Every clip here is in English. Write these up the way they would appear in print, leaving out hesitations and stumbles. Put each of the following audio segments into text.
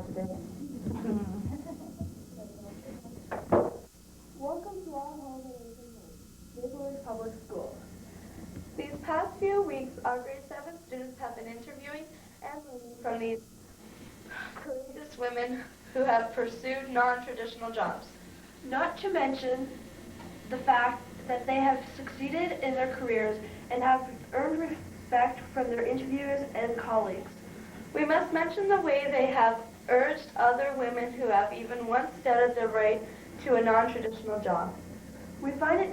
today. Welcome to our home in Neighborhood Public School. These past few weeks, our grade 7 students have been interviewing and learning from these courageous women who have pursued non-traditional jobs. Not to mention the fact that they have succeeded in their careers and have earned respect from their interviewers and colleagues. We must mention the way they have urged other women who have even once doubted their right to a non-traditional job. We find it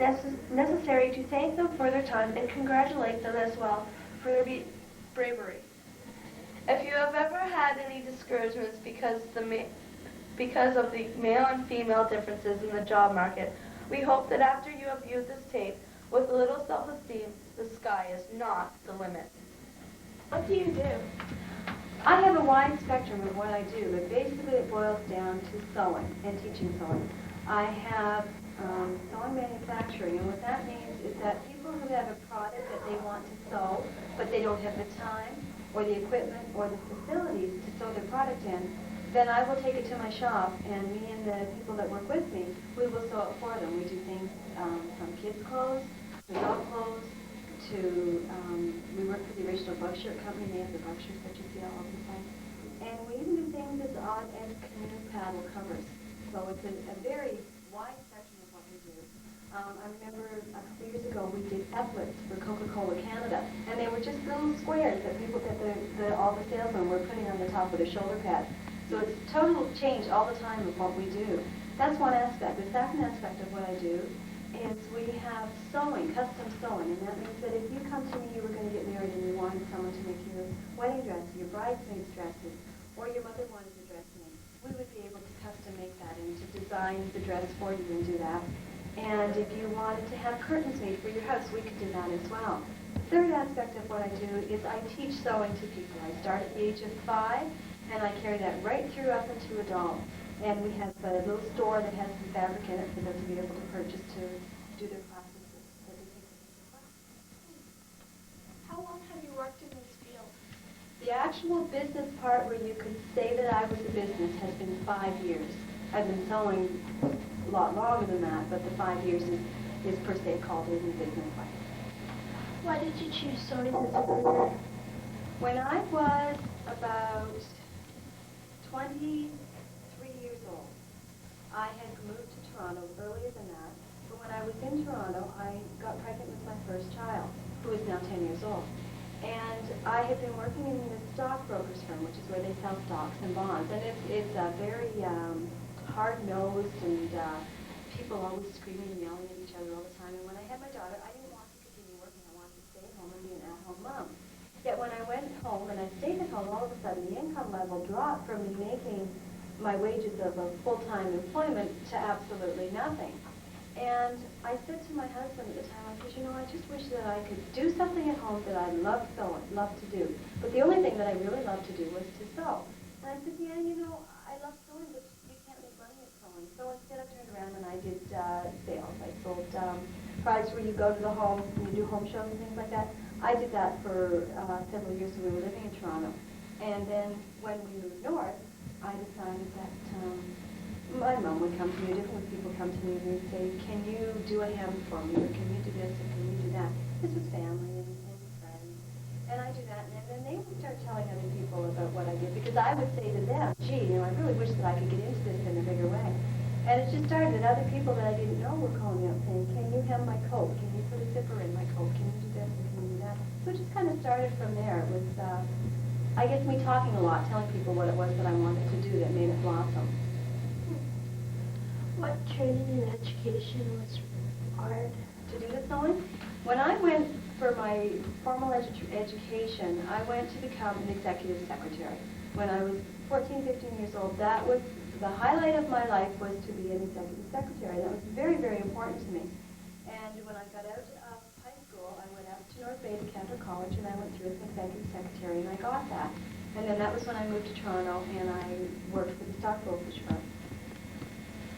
necessary to thank them for their time and congratulate them as well for their bravery. If you have ever had any discouragements because of the male and female differences in the job market, we hope that after you have viewed this tape, with a little self-esteem, the sky is not the limit. What do you do? I have a wide spectrum of what I do, but basically it boils down to sewing and teaching sewing. I have sewing manufacturing, and what that means is that people who have a product that they want to sew, but they don't have the time or the equipment or the facilities to sew their product in, then I will take it to my shop, and me and the people that work with me, we will sew it for them. We do things from kids' clothes to dog clothes to, we work for the original bug shirt company. They have the bug shirts that you see all over the place. And we even do things as odd as canoe paddle covers. So it's a very wide spectrum of what we do. I remember a couple years ago we did epaulets for Coca-Cola Canada, and they were just little squares that people, that all the salesmen were putting on the top of their shoulder pads. So it's total change all the time of what we do. That's one aspect. The second aspect of what I do is we have sewing, custom sewing, and that means that if you come to me, you were going to get married and you wanted someone to make your wedding dress, your bridesmaids' dresses, or your mother wanted a dress made, we would be able to custom make that and to design the dress for you and do that. And if you wanted to have curtains made for your house, we could do that as well. The third aspect of what I do is I teach sewing to people. I start at the age of 5, and I carry that right through up into adult. And we have a little store that has some fabric in it for them to be able to purchase to do their classes that they take in the class. How long have you worked in this field? The actual business part where you could say that I was a business has been 5 years. I've been sewing a lot longer than that, but the 5 years is per se called in the business way. Why did you choose sewing as a career? When I was about 23 years old, I had moved to Toronto earlier than that, but when I was in Toronto, I got pregnant with my first child, who is now 10 years old. And I had been working in the stockbrokers firm, which is where they sell stocks and bonds, and it's a very hard-nosed, and people always screaming and yelling at each other all the time. And when I had my daughter, I didn't want to continue working. I wanted to stay at home and be an at-home mom. Yet when I went home and I stayed at home, all of a sudden the income level dropped from me making my wages of a full-time employment to absolutely nothing. And I said to my husband at the time, I said, you know, I just wish that I could do something at home that I love sewing, love to do. But the only thing that I really loved to do was to sew. And I said, yeah, you know, I love sewing, but you can't make money at sewing. So instead I turned around and I did sales. I sold products where you go to the home and you do home shows and things like that. I did that for several years when we were living in Toronto. And then when we moved north, I decided that my mom would come to me, different people come to me and they'd say, can you do a hem for me, or can you do this, or can you do that? This was family and friends. And I do that, and then they would start telling other people about what I did, because I would say to them, gee, you know, I really wish that I could get into this in a bigger way. And it just started that other people that I didn't know were calling me up saying, can you hem my coat? Can you put a zipper in my coat? Can you do this, and can you do that? So it just kind of started from there. It was, I guess, me talking a lot, telling people what it was that I wanted to do that made it blossom. What training and education was required To do the sewing? When I went for my formal education, I went to become an executive secretary. When I was 14, 15 years old, that was the highlight of my life, was to be an executive secretary. That was very, very important to me. And when I got out of high school, I went out to North Bay to Cantor College, and I went through as an executive secretary, and I got that. And then that was when I moved to Toronto, and I worked for the stockbrokers firm.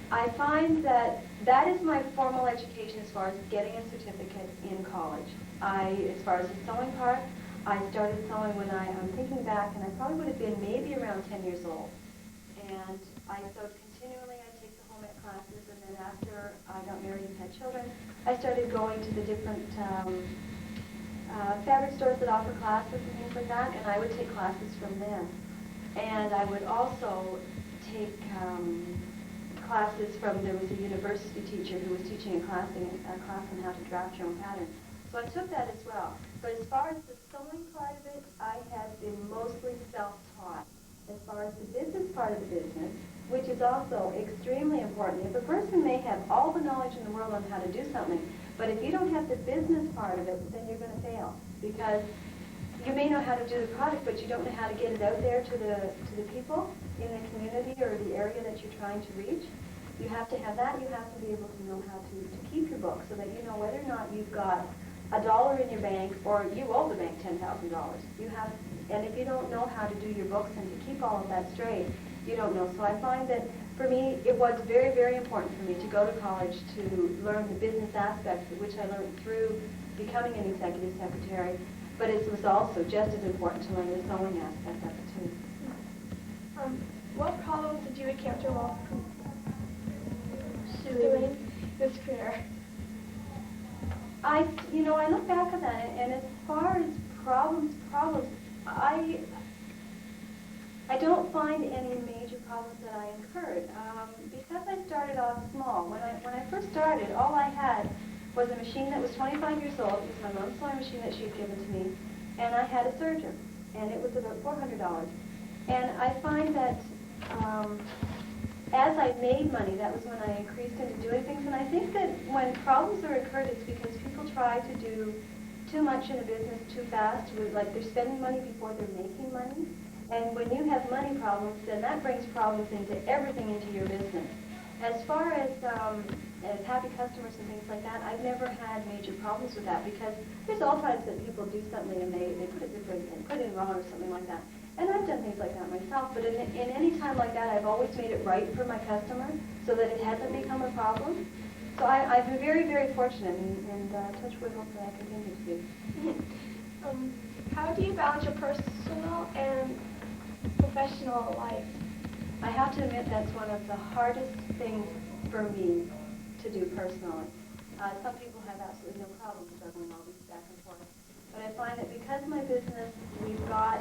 I find that that is my formal education as far as getting a certificate in college. As far as the sewing part, I started sewing when I'm thinking back, and I probably would have been maybe around 10 years old. And I sewed continually. I take the home ec classes, and then after I got married and had children, I started going to the different fabric stores that offer classes and things like that, and I would take classes from them. And I would also take classes from, there was a university teacher who was teaching a class on how to draft your own pattern. So I took that as well. But as far as the sewing part of it, I have been mostly self-taught. As far as the business part of the business, which is also extremely important. If a person may have all the knowledge in the world on how to do something, but if you don't have the business part of it, then you're going to fail. Because you may know how to do the product, but you don't know how to get it out there to the people in the community or the area that you're trying to reach. You have to have that. You have to be able to know how to keep your book so that you know whether or not you've got $1 in your bank or you owe the bank $10,000. You have, and if you don't know how to do your books and to keep all of that straight, you don't know. So I find that for me, it was very, very important for me to go to college to learn the business aspects, which I learned through becoming an executive secretary. But it was also just as important to learn the sewing aspect of it too. What problems did you encounter while pursuing this career? I look back at that, and as far as problems, I don't find any major problems that I incurred because I started off small. When I first started, all I had was a machine that was 25 years old. It was my mom's sewing machine that she had given to me, and I had a serger, and it was about $400. And I find that as I made money, that was when I increased into doing things. And I think that when problems are incurred, it's because people try to do too much in a business too fast, like they're spending money before they're making money. And when you have money problems, then that brings problems into everything into your business. As far as happy customers and things like that, I've never had major problems with that because there's all times that people do something and they put it different and put it wrong or something like that. And I've done things like that myself, but in any time like that, I've always made it right for my customer so that it hasn't become a problem. So I've been very, very fortunate, and touch wood, hope that I continue to be. How do you balance your personal and professional life? I have to admit that's one of the hardest things for me to do personally. Some people have absolutely no problem juggling all these back and forth. But I find that because my business, we've got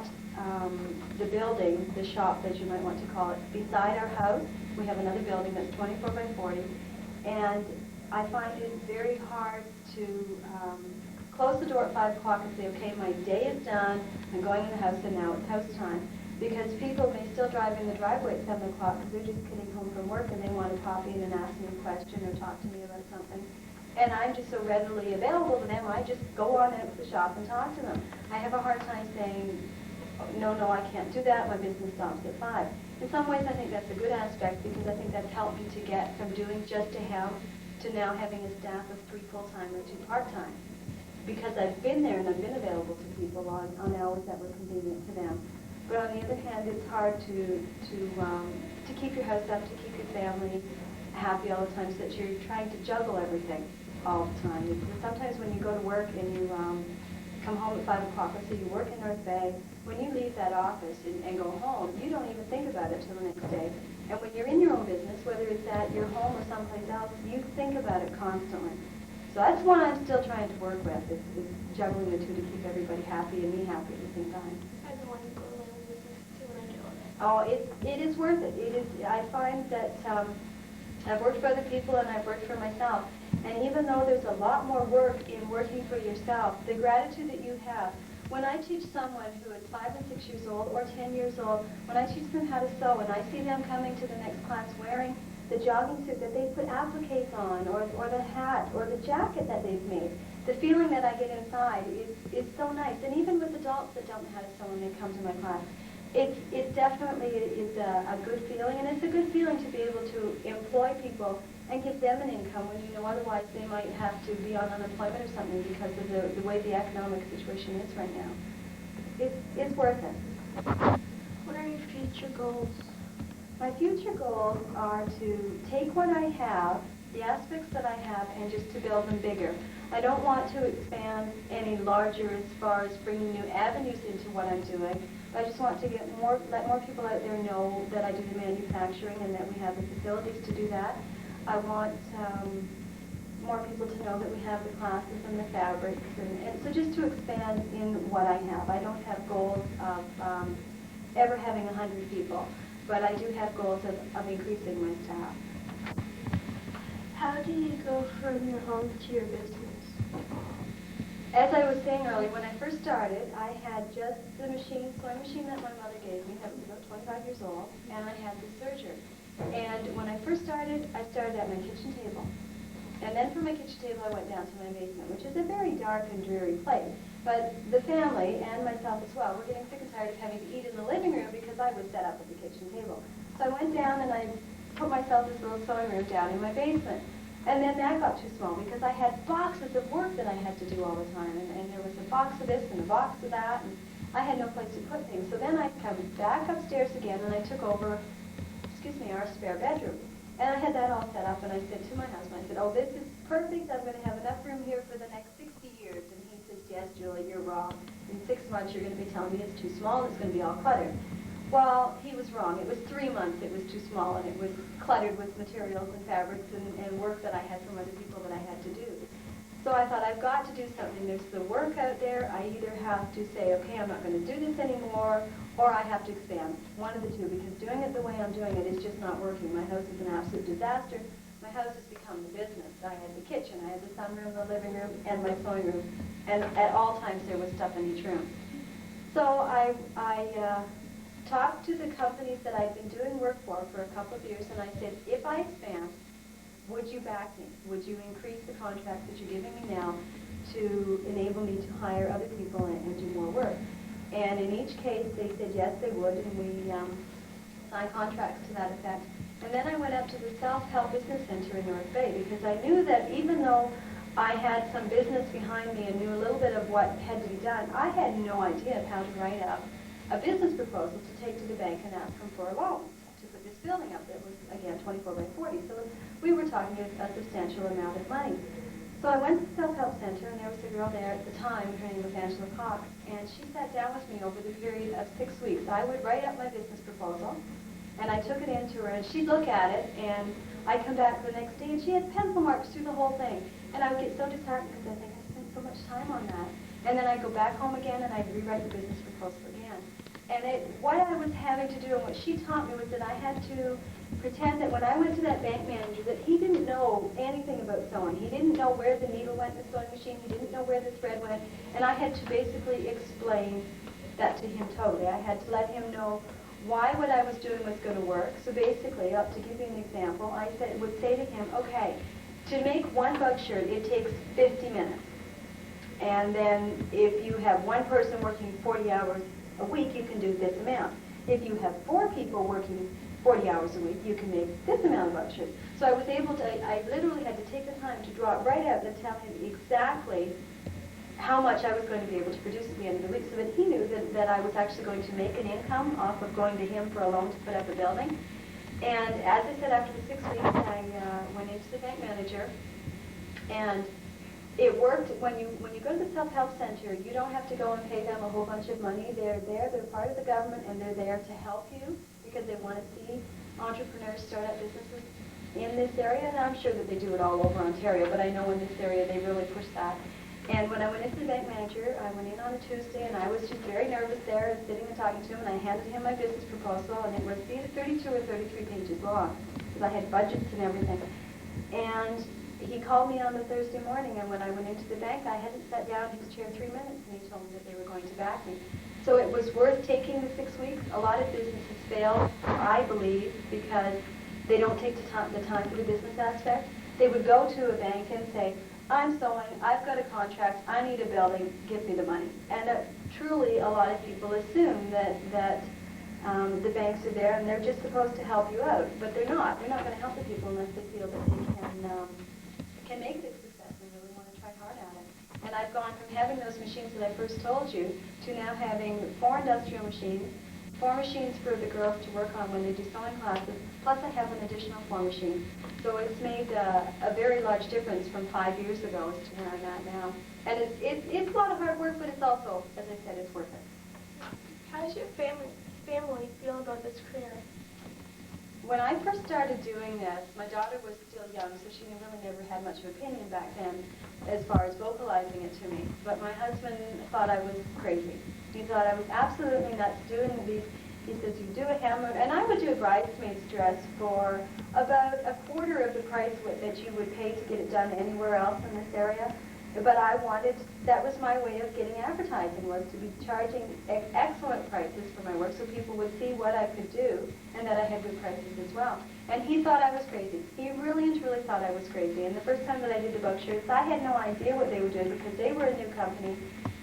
the building, the shop that you might want to call it, beside our house. We have another building that's 24 by 40. And I find it very hard to close the door at 5 o'clock and say, okay, my day is done, I'm going in the house and now it's house time. Because people may still drive in the driveway at 7 o'clock because they're just getting home from work and they want to pop in and ask me a question or talk to me about something. And I'm just so readily available to them, I just go on out to the shop and talk to them. I have a hard time saying, no, I can't do that, my business stops at 5. In some ways, I think that's a good aspect because I think that's helped me to get from doing just a hem to now having a staff of 3 full-time or 2 part-time. Because I've been there and I've been available to people on hours that were convenient to them. But on the other hand, it's hard to keep your house up, to keep your family happy all the time, so that you're trying to juggle everything all the time. Sometimes when you go to work and you come home at 5 o'clock, let's say you work in North Bay, when you leave that office and go home, you don't even think about it till the next day. And when you're in your own business, whether it's at your home or someplace else, you think about it constantly. So that's one I'm still trying to work with, is juggling the two to keep everybody happy and me happy at the same time. I don't want to go to my own business too when I get on it. Oh, it is worth it. It is. I find that I've worked for other people and I've worked for myself. And even though there's a lot more work in working for yourself, the gratitude that you have. When I teach someone who is 5 and 6 years old or 10 years old, when I teach them how to sew and I see them coming to the next class wearing the jogging suit that they put appliques on, or the hat, or the jacket that they've made, the feeling that I get inside is so nice. And even with adults that don't know how to sew when they come to my class, it definitely is a good feeling, and it's a good feeling to be able to employ people and give them an income when you know otherwise they might have to be on unemployment or something because of the way the economic situation is right now. It's worth it. What are your future goals? My future goals are to take what I have, the aspects that I have, and just to build them bigger. I don't want to expand any larger as far as bringing new avenues into what I'm doing, I just want to let more people out there know that I do the manufacturing and that we have the facilities to do that. I want more people to know that we have the classes and the fabrics, and so just to expand in what I have. I don't have goals of ever having 100 people, but I do have goals of increasing my staff. How do you go from your home to your business? As I was saying earlier, when I first started, I had just the sewing machine that my mother gave me. I was about 25 years old, and I had the serger. And when I first started, I started at my kitchen table. And then from my kitchen table, I went down to my basement, which is a very dark and dreary place. But the family, and myself as well, were getting sick and tired of having to eat in the living room because I was set up at the kitchen table. So I went down and I put myself this little sewing room down in my basement. And then that got too small because I had boxes of work that I had to do all the time. And there was a box of this and a box of that, and I had no place to put things. So then I come back upstairs again, and I took over, our spare bedroom. And I had that all set up, and I said to my husband, I said, oh, this is perfect. I'm going to have enough room here for the next 60 years. And he says, yes, Julie, you're wrong. In 6 months, you're going to be telling me it's too small, and it's going to be all cluttered. Well, he was wrong. It was 3 months it was too small, and it was cluttered with materials and fabrics and work that I had from other people that I had to do. So I thought, I've got to do something. There's the work out there. I either have to say, okay, I'm not going to do this anymore, or I have to expand. One of the two, because doing it the way I'm doing it is just not working. My house is an absolute disaster. My house has become the business. I had the kitchen, I had the sunroom, the living room, and my sewing room. And at all times there was stuff in each room. So I talked to the companies that I'd been doing work for a couple of years, and I said, if I expand, would you back me? Would you increase the contracts that you're giving me now to enable me to hire other people and do more work? And in each case, they said yes, they would, and we signed contracts to that effect. And then I went up to the Self-Help Business Center in North Bay because I knew that even though I had some business behind me and knew a little bit of what had to be done, I had no idea of how to write up a business proposal to take to the bank and ask them for a loan to put this building up that was, again, 24 by 40. So we were talking a substantial amount of money. So I went to the Self-Help Center, and there was a girl there at the time, her name was Angela Cox, and she sat down with me over the period of 6 weeks. I would write up my business proposal, and I took it in to her, and she'd look at it, and I'd come back the next day, and she had pencil marks through the whole thing. And I would get so disheartened because I think I spent so much time on that. And then I'd go back home again, and I'd rewrite the business proposal again. And what I was having to do, and what she taught me, was that I had to pretend that when I went to that bank manager, that he didn't know anything about sewing. He didn't know where the needle went in the sewing machine. He didn't know where the thread went. And I had to basically explain that to him totally. I had to let him know why what I was doing was going to work. So basically, to give you an example, I would say to him, okay, to make one bug shirt, it takes 50 minutes. And then if you have one person working 40 hours a week, you can do this amount. If you have 4 people working 40 hours a week, you can make this amount of bug shirts. So I was able to, I literally had to take the time to draw it right out and tell him exactly how much I was going to be able to produce at the end of the week so that he knew that I was actually going to make an income off of going to him for a loan to put up a building. And as I said, after the 6 weeks, I went into the bank manager, and it worked. When you go to the Self-Help Center, you don't have to go and pay them a whole bunch of money. They're there, they're part of the government, and they're there to help you because they want to see entrepreneurs start up businesses in this area, and I'm sure that they do it all over Ontario, but I know in this area they really push that. And when I went into the bank manager, I went in on a Tuesday, and I was just very nervous there and sitting and talking to him, and I handed him my business proposal, and it was either 32 or 33 pages long, because I had budgets and everything. And he called me on the Thursday morning, and when I went into the bank, I hadn't sat down in his chair 3 minutes, and he told me that they were going to back me. So it was worth taking the 6 weeks. A lot of businesses fail, I believe, because they don't take the time for the business aspect. They would go to a bank and say, I'm sewing, I've got a contract, I need a building, give me the money. And truly, a lot of people assume that the banks are there and they're just supposed to help you out, but they're not. They're not going to help the people unless they feel that they can make it a success and really want to try hard at it. And I've gone from having those machines that I first told you to now having 4 industrial machines, 4 machines for the girls to work on when they do sewing classes, plus I have an additional 4 machines. So it's made a very large difference from 5 years ago as to where I'm at now. And it's a lot of hard work, but it's also, as I said, it's worth it. How does your family feel about this career? When I first started doing this, my daughter was still young, so she really never had much of an opinion back then as far as vocalizing it to me. But my husband thought I was crazy. He thought I was absolutely nuts doing these. He says, you do a hammer, and I would do a bridesmaid's dress for about a quarter of the price that you would pay to get it done anywhere else in this area. But I wanted, that was my way of getting advertising, was to be charging excellent prices for my work so people would see what I could do and that I had good prices as well. And he thought I was crazy. He really and truly thought I was crazy. And the first time that I did the boat shirts, I had no idea what they were doing because they were a new company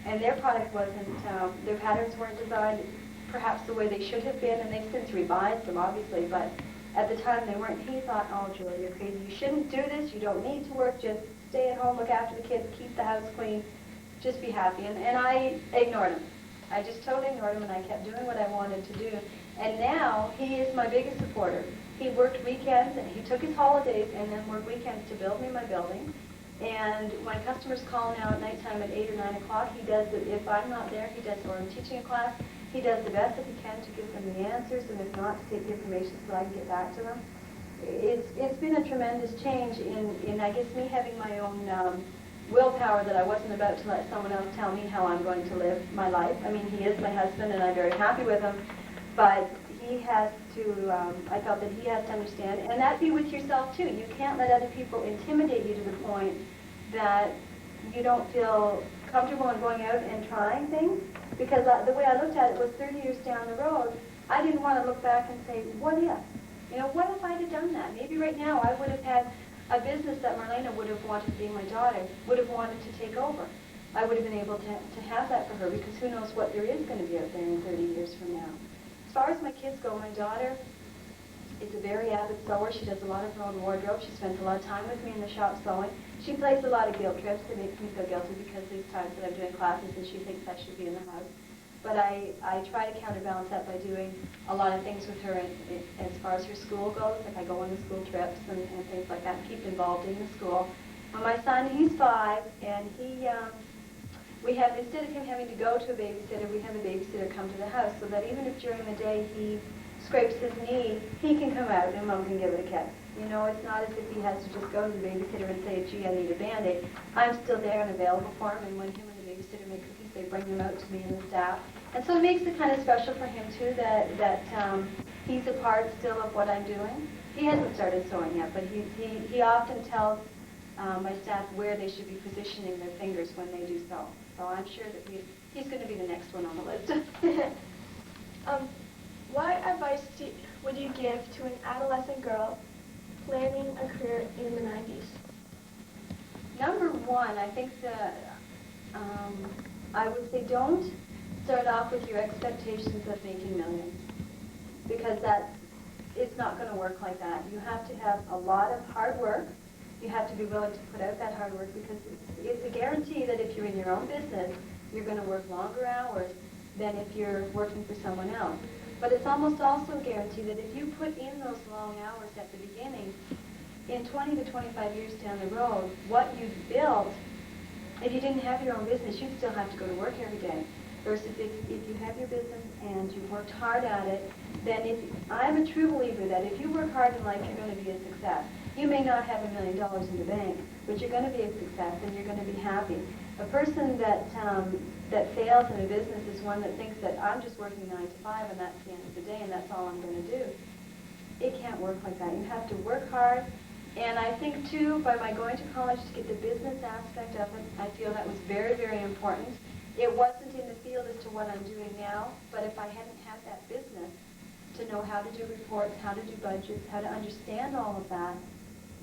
and their product wasn't, their patterns weren't designed perhaps the way they should have been, and they've since revised them, obviously, but at the time they weren't. He thought, oh, Julie, you're crazy. You shouldn't do this. You don't need to work. Just stay at home, look after the kids, keep the house clean, just be happy. And I ignored him. I just totally ignored him, and I kept doing what I wanted to do. And now he is my biggest supporter. He worked weekends, and he took his holidays and then worked weekends to build me my building. And when customers call now at nighttime at 8 or 9 o'clock, he does it. If I'm not there, he does, or I'm teaching a class, he does the best that he can to give them the answers, and if not, to take the information so I can get back to them. It's been a tremendous change in I guess, me having my own willpower that I wasn't about to let someone else tell me how I'm going to live my life. I mean, he is my husband, and I'm very happy with him, but he has to, I felt that he has to understand, and that be with yourself, too. You can't let other people intimidate you to the point that you don't feel comfortable in going out and trying things, because the way I looked at it was 30 years down the road, I didn't want to look back and say, what if? You know, what if I'd have done that? Maybe right now I would have had a business that Marlena would have wanted, being my daughter, would have wanted to take over. I would have been able to have that for her, because who knows what there is going to be out there in 30 years from now. As far as my kids go, my daughter is a very avid sewer. She does a lot of her own wardrobe. She spends a lot of time with me in the shop sewing. She plays a lot of guilt trips. It makes me feel guilty because there's times that I'm doing classes and she thinks I should be in the house. But I try to counterbalance that by doing a lot of things with her as far as her school goes. Like I go on the school trips and things like that, keep involved in the school. My son, he's 5, and we have, instead of him having to go to a babysitter, we have a babysitter come to the house, so that even if during the day he scrapes his knee, he can come out and Mom can give it a kiss. You know, it's not as if he has to just go to the babysitter and say, gee, I need a Band-Aid. I'm still there and available for him, and when him and the babysitter make cookies, they bring them out to me and the staff. And so it makes it kind of special for him, too, that he's a part still of what I'm doing. He hasn't started sewing yet, but he often tells my staff where they should be positioning their fingers when they do sew. So I'm sure that he's going to be the next one on the list. What advice would you give to an adolescent girl planning a career in the 90s? Number one, I think that I would say don't start off with your expectations of making millions, because it's not going to work like that. You have to have a lot of hard work. You have to be willing to put out that hard work, because it's a guarantee that if you're in your own business, you're going to work longer hours than if you're working for someone else. But it's almost also a guarantee that if you put in those long hours at the beginning, in 20 to 25 years down the road, what you've built, if you didn't have your own business, you'd still have to go to work every day. Versus if you have your business and you've worked hard at it, then I'm a true believer that if you work hard in life, you're going to be a success. You may not have $1 million in the bank, but you're going to be a success and you're going to be happy. A person that fails in a business is one that thinks that I'm just working 9 to 5 and that's the end of the day and that's all I'm going to do. It can't work like that. You have to work hard. And I think, too, by my going to college to get the business aspect of it, I feel that was very, very important. It wasn't in the field as to what I'm doing now, but if I hadn't had that business to know how to do reports, how to do budgets, how to understand all of that,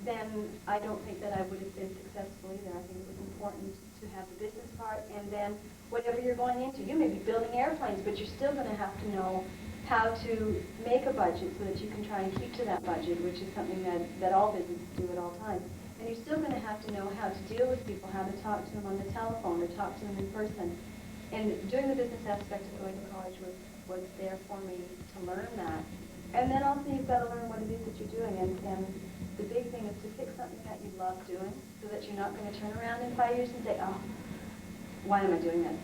then I don't think that I would have been successful either. I think it was important to have the business part, and then whatever you're going into. You may be building airplanes, but you're still going to have to know how to make a budget so that you can try and keep to that budget, which is something that all businesses do at all times. And you're still going to have to know how to deal with people, how to talk to them on the telephone or talk to them in person. And doing the business aspect of going to college was there for me to learn that. And then also you've got to learn what it is that you're doing. And the big thing is to pick something that you love doing so that you're not going to turn around in 5 years and say, oh, why am I doing this?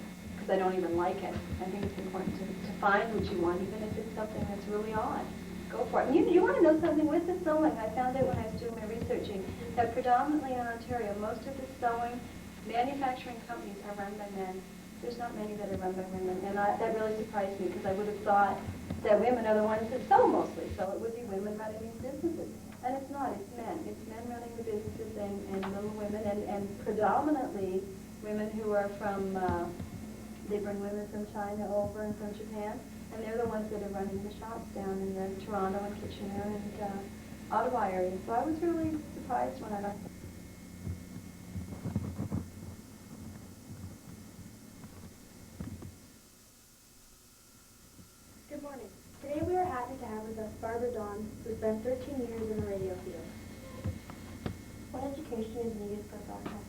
because I don't even like it. I think it's important to find what you want, even if it's something that's really odd. Go for it. And you want to know something with the sewing? I found out when I was doing my researching that predominantly in Ontario, most of the sewing manufacturing companies are run by men. There's not many that are run by women, and that really surprised me because I would have thought that women are the ones that sew mostly, so it would be women running these businesses. And it's not, it's men. It's men running the businesses and little women, and predominantly women who are from, they bring women from China over and from Japan, and they're the ones that are running the shops down in Toronto and Kitchener and Ottawa area. So I was really surprised when I learned. Good morning. Today we are happy to have with us Barbara Dawn, who spent 13 years in the radio field. What education is needed for broadcasting?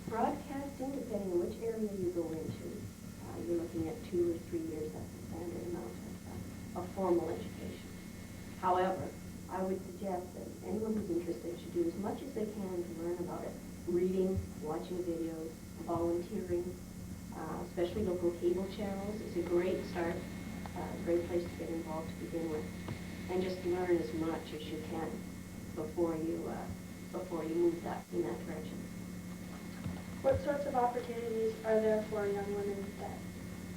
Broadcasting, depending on which area you go into, you're looking at 2 or 3 years. That's the standard amount of formal education. However, I would suggest that anyone who's interested should do as much as they can to learn about it. Reading, watching videos, volunteering, especially local cable channels is a great start, a great place to get involved to begin with. And just learn as much as you can before you move in that direction. What sorts of opportunities are there for young women that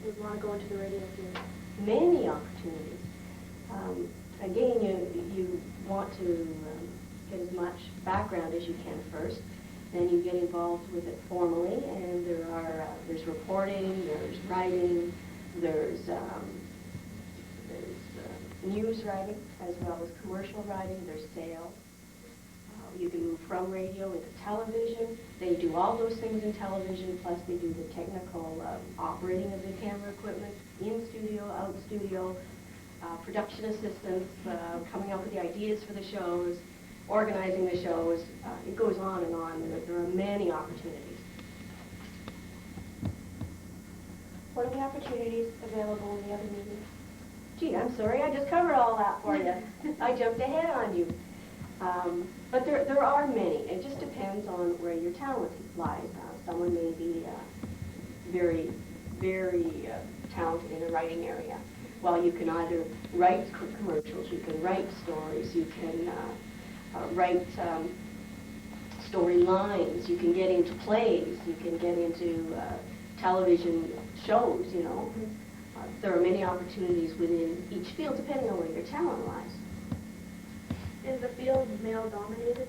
would want to go into the radio field? Many opportunities. Again, you want to get as much background as you can first. Then you get involved with it formally, and there's reporting, there's writing, there's news writing as well as commercial writing. There's sales. You can move from radio into television. They do all those things in television, plus they do the technical operating of the camera equipment, in studio, out studio, production assistants, coming up with the ideas for the shows, organizing the shows. It goes on and on. There are many opportunities. What are the opportunities available in the other media? Gee, I'm sorry, I just covered all that for you. I jumped ahead on you. But there are many. It just depends on where your talent lies. Someone may be very, very talented in a writing area. Well, you can either write commercials, you can write stories, you can write storylines, you can get into plays, you can get into television shows, you know. There are many opportunities within each field depending on where your talent lies. Is the field male-dominated?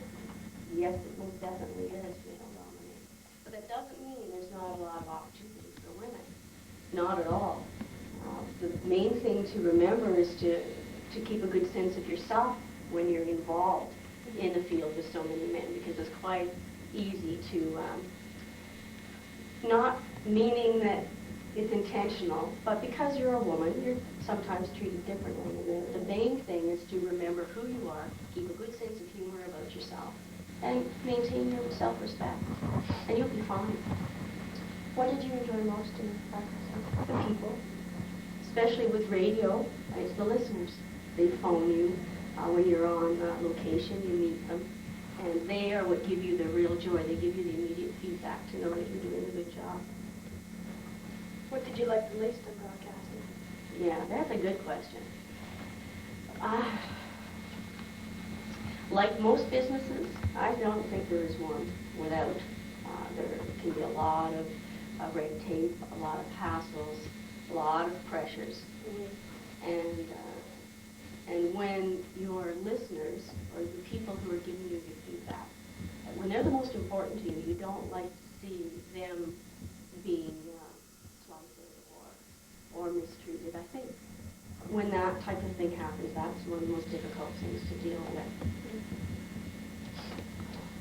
Yes, it most definitely is male-dominated. But that doesn't mean there's not a lot of opportunities for women. Not at all. The main thing to remember is to keep a good sense of yourself when you're involved in a field with so many men, because it's quite easy to, not meaning that it's intentional, but because you're a woman, you're sometimes treated differently. And the main thing is to remember who you are, keep a good sense of humor about yourself, and maintain your self-respect, and you'll be fine. What did you enjoy most in broadcasting? The people, especially with radio, it's the listeners. They phone you when you're on location, you meet them, and they are what give you the real joy. They give you the immediate feedback to know that you're doing a good job. What did you like the least in broadcasting? Yeah, that's a good question. Like most businesses, I don't think there is one without. There can be a lot of red tape, a lot of hassles, a lot of pressures. Mm-hmm. And when your listeners, or the people who are giving you your feedback, when they're the most important to you, you don't like to see them being slighted or mistreated. I think when that type of thing happens, that's one of the most difficult things to deal with.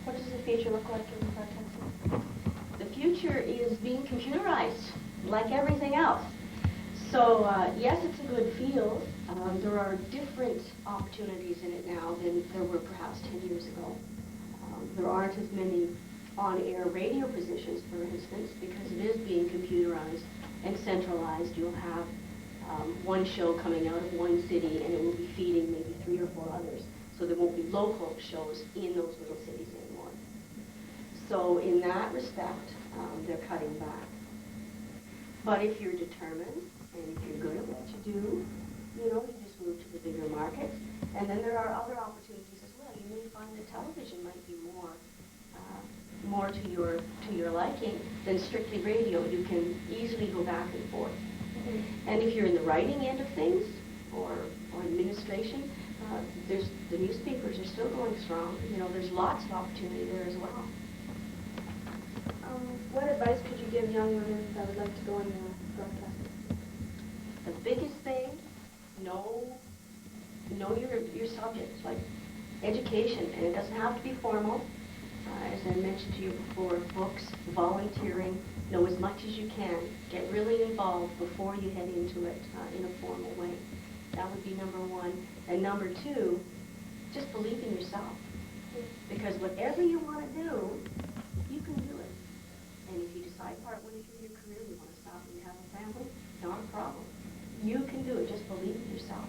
What does the future look like in broadcasting? The future is being computerized, like everything else. So, yes, it's a good field. There are different opportunities in it now than there were perhaps 10 years ago. There aren't as many on-air radio positions, for instance, because it is being computerized and centralized. You'll have one show coming out of one city, and it will be feeding maybe 3 or 4 others. So there won't be local shows in those little cities anymore. So in that respect, they're cutting back. But if you're determined and if you're good at what you do, you know, you just move to the bigger markets. And then there are other opportunities as well. You may find that television might be more to your liking than strictly radio. You can easily go back and forth. And if you're in the writing end of things or administration, there's the newspapers are still going strong. You know, there's lots of opportunity there as well. What advice could you give young women that would like to go into broadcasting? The biggest thing, know your subjects, like education, and it doesn't have to be formal. As I mentioned to you before, books, volunteering, know as much as you can. Get really involved before you head into it in a formal way. That would be number one. And number two, just believe in yourself. Because whatever you want to do, you can do it. And if you decide partway through your career you want to stop and have a family, not a problem. You can do it. Just believe in yourself.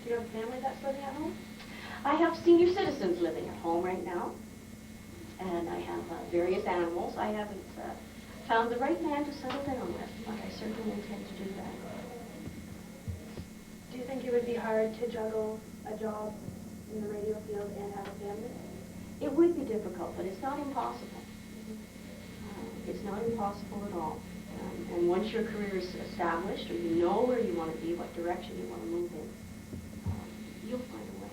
Do you have a family that's living at home? I have senior citizens living at home right now. And I have various animals. I haven't found the right man to settle down with, but I certainly intend to do that. Do you think it would be hard to juggle a job in the radio field and have a family? It would be difficult, but it's not impossible. It's not impossible at all. And once your career is established, or you know where you want to be, what direction you want to move in, you'll find a way.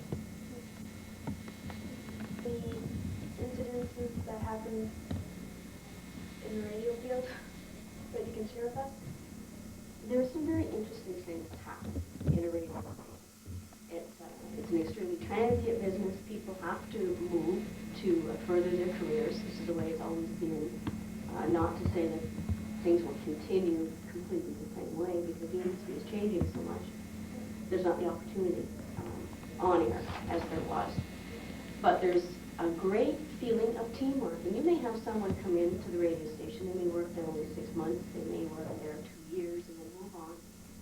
The incidences that happen in the radio field that you can share with us? There are some very interesting things that happen in a radio company. It's an extremely transient business. People have to move to further their careers. This is the way it's always been. Not to say that things will continue completely the same way, because the industry is changing so much. There's not the opportunity on air as there was. But there's a great feeling of teamwork. And you may have someone come into the radio station. They may work there only 6 months. They may work there 2 years and then move on.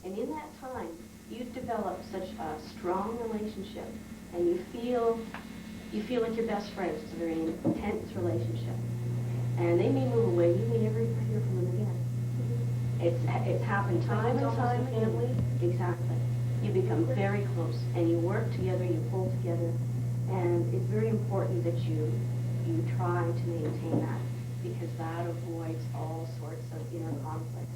And in that time, you develop such a strong relationship, and you feel like you're best friends. It's a very intense relationship. And they may move away. You may never hear from them again. It's happened time and time again. Exactly. You become very close, and you work together, you pull together, and it's very important that you try to maintain that, because that avoids all sorts of inner conflicts.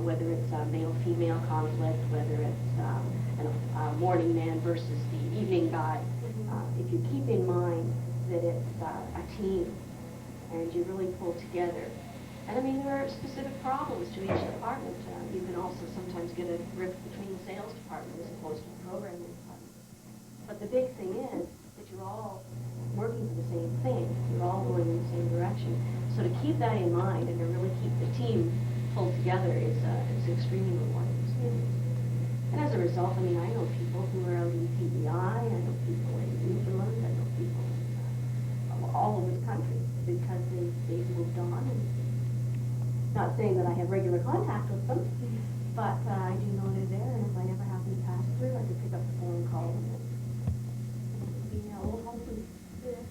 Whether it's a male-female conflict, whether it's a morning man versus the evening guy. If you keep in mind that it's a team and you really pull together. And I mean, there are specific problems to each department. You can also sometimes get a rift between the sales department as opposed to the programming department. But the big thing is that you're all working for the same thing. You're all going in the same direction. So to keep that in mind and to really keep the team pulled together is extremely rewarding experience. And as a result, I mean, I know people who are out in PEI, I know people in Newfoundland, I know people all over the country, because they've moved on. And not saying that I have regular contact with them, but I do know they're there, and if I never happen to pass through, I could pick up the phone and call them. And it would be old home food. Yeah.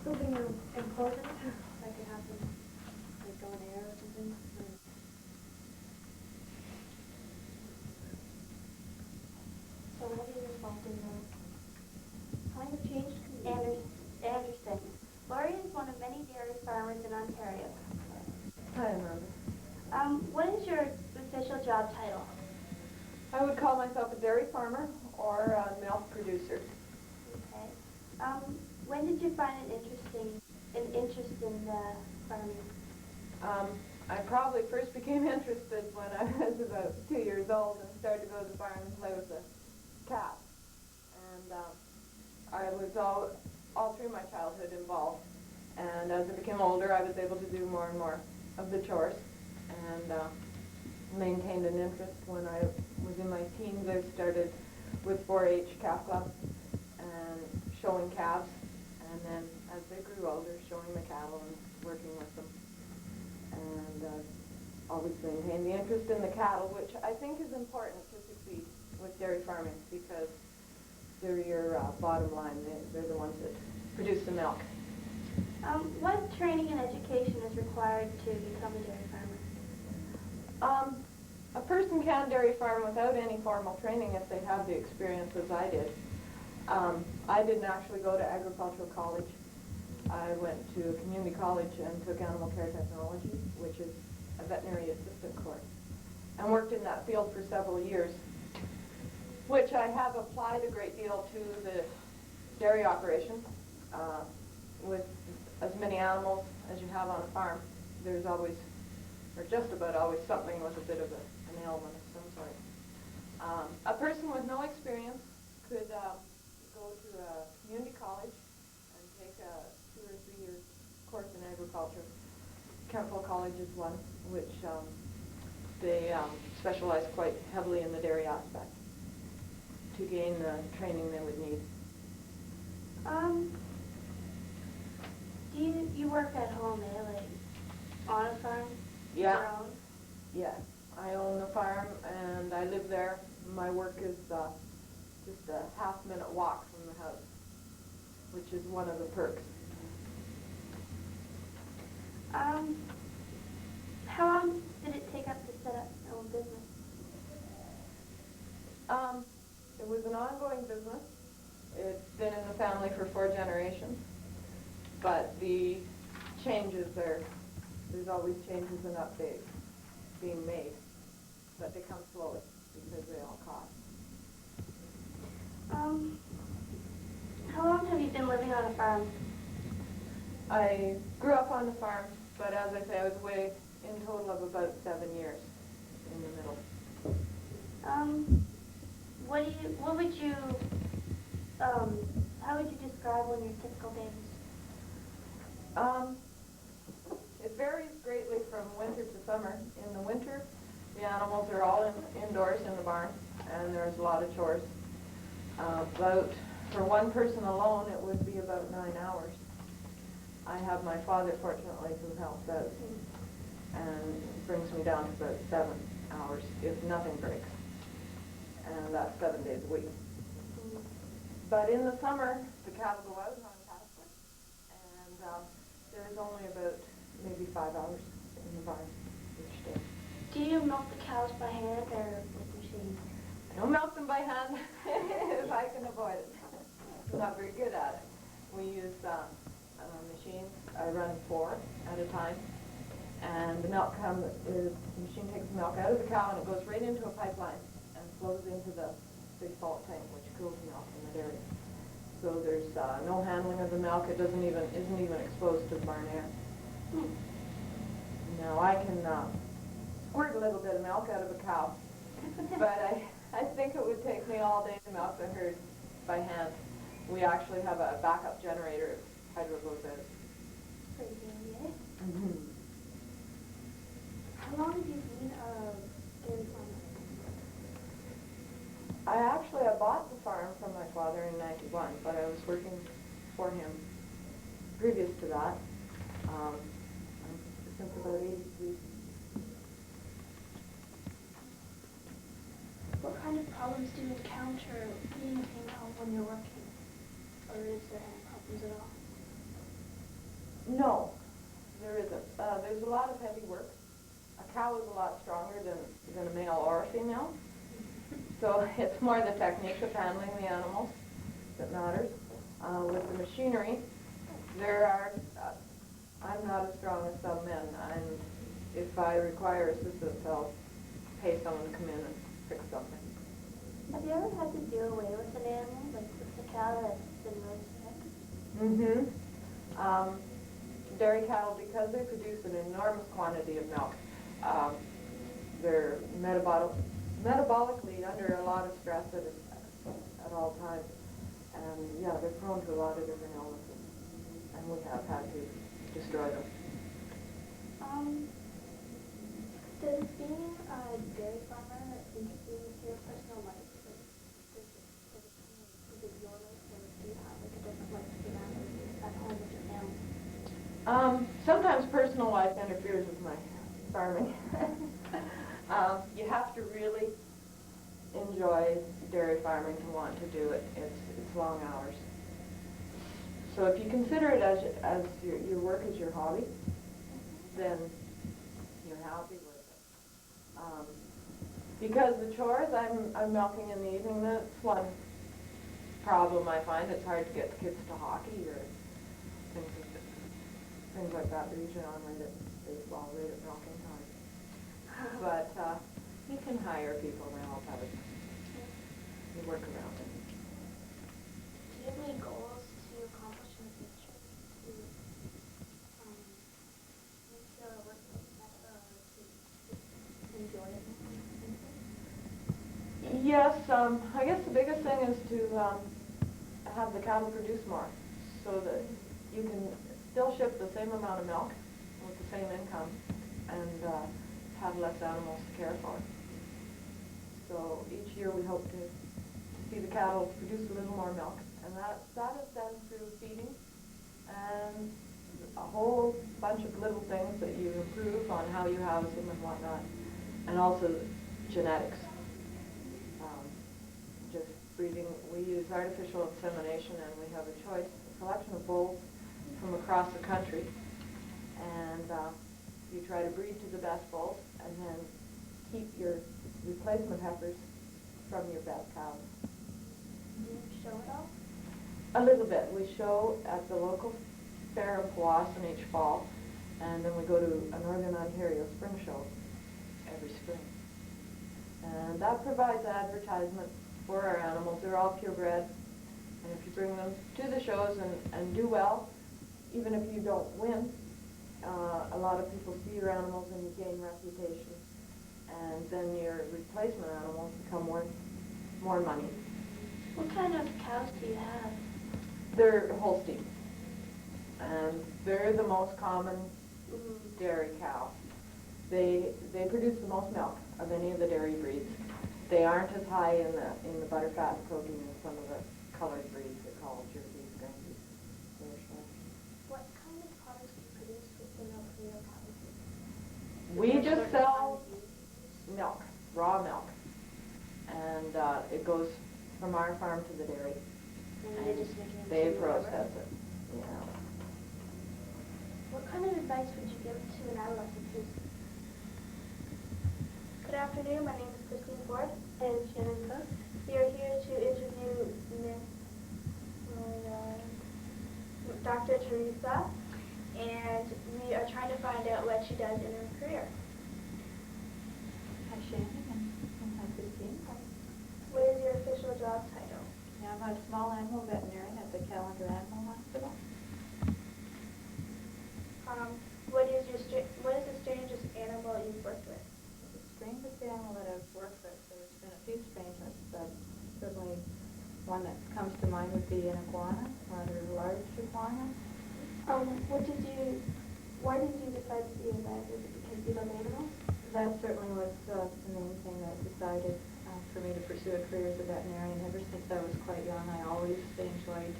Something important that could happen, like on air or something. So what are you involved in Climate change. Anderson. Laurie is one of many dairy farmers in Ontario. Hi, Amanda. What is your official job title? I would call myself a dairy farmer or a milk producer. Okay. When did you find an interest in farming? I probably first became interested when I was about 2 years old and started to go to the barn and play with the calves. And I was all through my childhood involved. And as I became older, I was able to do more and more of the chores, and maintained an interest. When I was in my teens, I started with 4-H calf club and showing calves, and then as they grew older, showing the cattle and working with them. And always maintained the interest in the cattle, which I think is important to succeed with dairy farming, because They're your bottom line. They're the ones that produce the milk. What training and education is required to become a dairy farmer? A person can dairy farm without any formal training if they have the experience as I did. I didn't actually go to agricultural college. I went to a community college and took animal care technology, which is a veterinary assistant course, and worked in that field for several years, which I have applied a great deal to the dairy operation. With as many animals as you have on a farm, there's always, or just about always, something with a bit of an ailment of some sort. A person with no experience could go to a community college and take a 2 or 3 year course in agriculture. Kempville College is one, which they specialize quite heavily in the dairy aspect to gain the training they would need. Do you work at home, like on a farm? Yeah. Your own? Yes, I own the farm and I live there. My work is just a half-minute walk from the house, which is one of the perks. How long did it take up to set up your own business? It was an ongoing business. It's been in the family for 4 generations, but the changes there's always changes and updates being made, but they come slowly because they all cost. How long have you been living on a farm? I grew up on the farm, but as I say, I was away in total of about 7 years in the middle. How would you describe one of your typical days? It varies greatly from winter to summer. In the winter, the animals are all indoors in the barn, and there's a lot of chores. For one person alone, it would be about 9 hours. I have my father, fortunately, who helps out, and brings me down to about 7 hours if nothing breaks, and that's 7 days a week. But in the summer, the cattle go out on pasture, and there's only about maybe 5 hours in the barn each day. Do you milk the cows by hand or with machines? I don't milk them by hand if I can avoid it. I'm not very good at it. We use machines. I run 4 at a time, and the machine takes the milk out of the cow and it goes right into a pipeline and flows into the big salt tank, which cools milk in the dairy. So there's no handling of the milk. It isn't even exposed to the barn air. Now I can squirt a little bit of milk out of a cow, but I think it would take me all day to milk the herd by hand. We actually have a backup generator if hydro goes out. Pretty handy, eh? Mm-hmm. How long have you been a dairy farmer? I bought the farm from my father in '91, but I was working for him previous to that, since about '83. What kind of problems do you encounter being a female when you're working? Or is there any problems at all? No, there isn't. There's a lot of heavy work. A cow is a lot stronger than a male or a female. So it's more the technique of handling the animals that matters. With the machinery, I'm not as strong as some men. And if I require assistance, I'll pay someone to come in and fix something. Have you ever had to do away with an animal, like with a cow that's been really sick? Mm-hmm. Dairy cattle, because they produce an enormous quantity of milk, they're metabolically under a lot of stress at all times. And yeah, they're prone to a lot of different illnesses. And we have had to destroy them. Does being a dairy farmer interfere with your personal life? Is it your life, or do you have like a different life for that at home with your family? Sometimes personal life interferes with my farming. You have to really enjoy dairy farming to want to do it. It's long hours. So if you consider it as your work as your hobby, then you're happy with it. Because the chores, I'm milking in the evening. That's one problem I find. It's hard to get the kids to hockey or things like that. They're usually on right at baseball, right at milking time. But you can hire people to help out. You work around it. Do you have any goals to accomplish in the future? To make your workplace better or to enjoy it more? Yes, I guess the biggest thing is to have the cattle produce more so that you can still ship the same amount of milk with the same income and have less animals to care for. So each year we hope to see the cattle produce a little more milk, and that is done through feeding and a whole bunch of little things that you improve on how you house them and whatnot, and also genetics. Just breeding, we use artificial insemination, and we have a selection of bulls from across the country, and you try to breed to the best bulls and then keep your replacement heifers from your best cows. Do you show it all? A little bit. We show at the local fair in Powassan each fall, and then we go to a Northern Ontario spring show every spring. And that provides advertisement for our animals. They're all purebred, and if you bring them to the shows and do well, even if you don't win, a lot of people see your animals and you gain reputation, and then your replacement animals become worth more money. What kind of cows do you have? They're Holstein, and they're the most common dairy cow. They produce the most milk of any of the dairy breeds. They aren't as high in the butter, fat, and protein as some of the colored breeds they call Jerseys, Guernseys. What kind of products do you produce with the milk from your cows? We just sell milk, raw milk, and it goes from our farm to the dairy. And they just make it They into process it. Yeah. What kind of advice would you give to an adolescent who's... Good afternoon, my name is Christine Ford and Shannon Cook. We are here to interview Dr. Teresa, and we are trying to find out what she does in her career. Hi, Shannon, and hi, Christine. What is your official job title? Yeah, I'm a small animal veterinarian at the Callender Animal Hospital. What is the strangest animal you've worked with? The strangest animal that I've worked with, there's been a few strangeness, but certainly one that comes to mind would be an iguana, rather large iguana. Why did you decide to be a vet? Is it because you love animals? That certainly was the main thing that decided for me to pursue a career as a veterinarian. Ever since I was quite young, I always enjoyed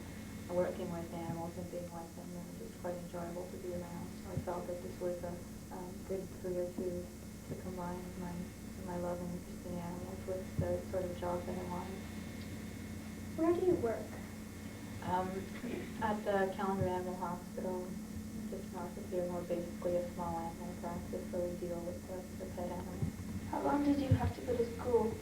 working with animals and being with them, and it was quite enjoyable to be around. So I felt that this was a good career to combine my love and interest in animals with the sort of job that I wanted. Where do you work? At the Callender Animal Hospital, just north of here, more basically a small animal practice, so we deal with the pet animals. How long did you have to go to school?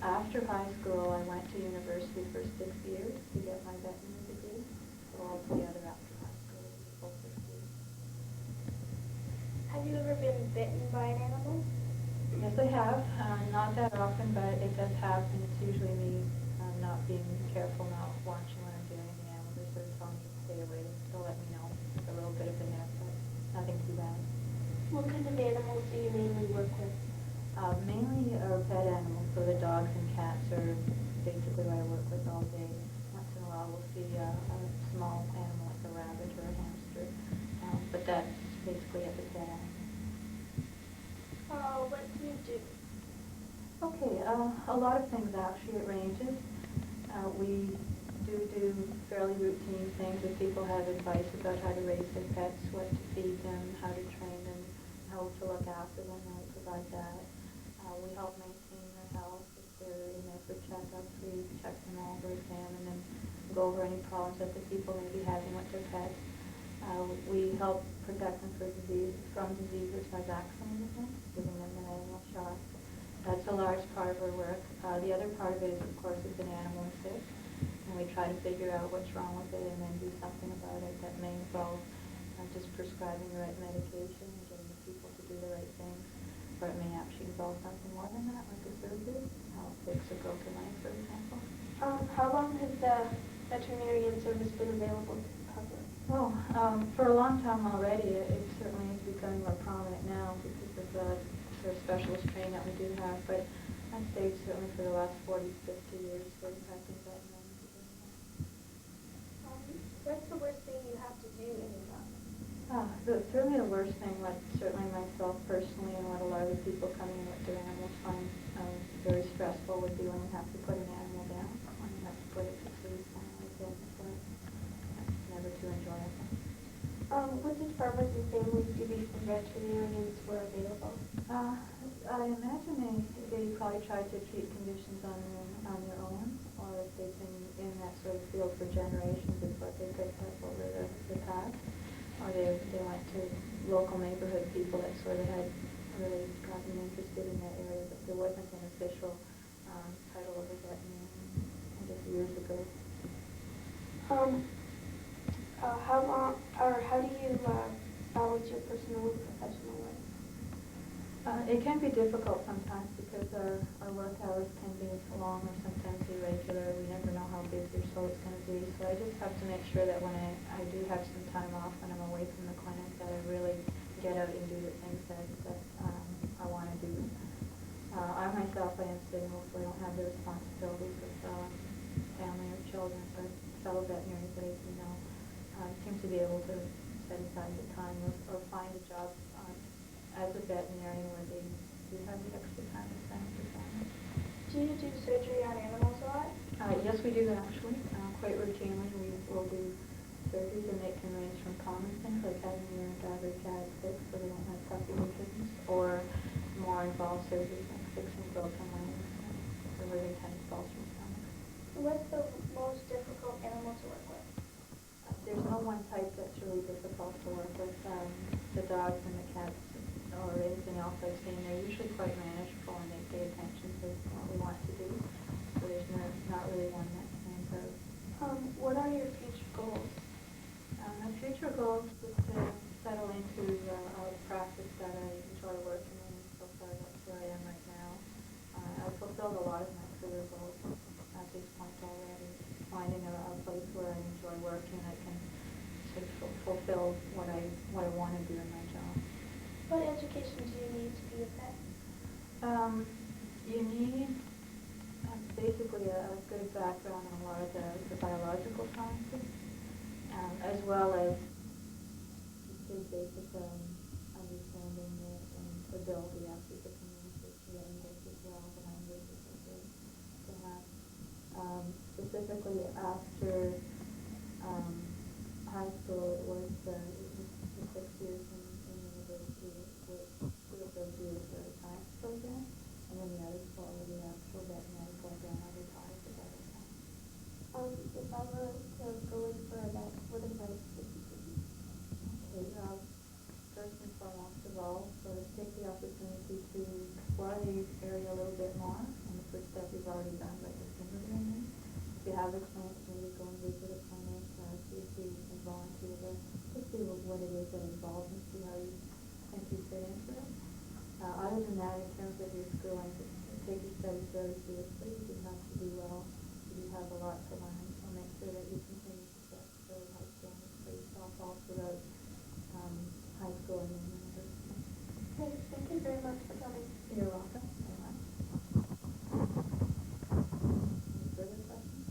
After high school, I went to university for 6 years to get my veterinary degree. So altogether, after high school, it was full 6 years. Have you ever been bitten by an animal? Yes, I have. Not that often, but it does happen. It's usually me not being careful, not watching what I'm doing. The animals are sort of telling me to stay away. They'll let me know. It's a little bit of a nip, but nothing too bad. What kind of animals do you mainly work with? Mainly pet animals, so the dogs and cats are basically what I work with all day. Once in a while we'll see a small animal like a rabbit or a hamster, but that's basically it with pet animals. What do you do? Okay, a lot of things actually. It ranges. We do fairly routine things. If people have advice about how to raise their pets, what to feed them, how to train them, how to look after them, then we provide that. We help maintain their health if they're in for checkups. We check them over, examine them, go over any problems that the people may be having with their pets. We help protect them from diseases by vaccinating them, giving them an animal shot. That's a large part of our work. The other part of it is, of course, if an animal is sick, and we try to figure out what's wrong with it and then do something about it. That may involve just prescribing the right medication and getting the people to do the right things, or it may actually involve something more than that, like a surgery, fix a broken leg, for example. How long has the veterinarian service been available to the public? Well, for a long time already. It certainly is becoming more prominent now because of the sort of specialist training that we do have, but I'd say certainly for the last 40, 50 years, we're practicing veterinarians are doing that. What's the worst thing you have to do in your job? Certainly the worst thing, what certainly myself personally and what a lot of the people coming in with their animals find very stressful would be when you have to put an animal down, when you have to put it to sleep, when like that. It's never too enjoyable. What did farmers and families do before veterinarians were available? I imagine they probably tried to treat conditions on their own, or if they've been in that sort of field for generations, it's what they picked up over the past. Or they went to local neighborhood people that sort of had really gotten interested in that area, but there wasn't an official title of a veterinarian, I guess, years ago. How do you balance your personal and professional life? It can be difficult sometimes because our work hours can be long or sometimes irregular. We never know how busy or slow it's going to be. So I just have to make sure that when I do have some time off when I'm away from the clinic, that I really get out and do the things that I want to do. I myself, I am single, so I don't have the responsibilities of family or children, but fellow veterinarians that I know seem to be able to set aside the time or find a job as a veterinarian where they do have the extra time to spend with their family. Do you do surgery on animals a lot? Yes, we do actually. Quite routinely, we will do surgeries, and it can range from common things like having your dog or cat sick so they don't have puppies or kittens, or more involved surgeries like fixing broken legs or removing tiny balls from stomachs. What's the most difficult animal to work with? There's no one type that's really difficult to work with. The dogs and the cats or anything else I've seen, they're usually quite manageable and they pay attention to what we want to do. So there's not really one that stands out. What are your future goals? My future goals is to settle into a practice that I enjoy working in. So far, that's where I am right now. I've fulfilled a lot of my career goals at this point already. Finding a place where I enjoy working, I can sort of fulfill what I want to do in my job. What education do you need to be a vet? You need basically a good background in a lot of the biological sciences, as well as just basic understanding and ability actually to communicate the English as well, the languages are good to have. Specifically after high school, it was the 6 years in university with 2 of those years were a science program, and then the other 4 were the actual veterinary program. I retired at that time. If I were to go in for a vet, what advice would you give me? Okay, first and foremost of all, sort of take the opportunity to explore the area a little bit more, and the first step you've already done by just interviewing. If you have experience, maybe go and visit a clinic, see if you can volunteer there, to see what it is that involves and see how you think you fit into it. Other than that, in terms of your schooling, take your studies very seriously. You do have to do well. You do have a lot to learn, so make sure that you continue to set very high standards for yourself all throughout high school and university. Okay, thank you very much for coming. You're welcome very much. Any further questions?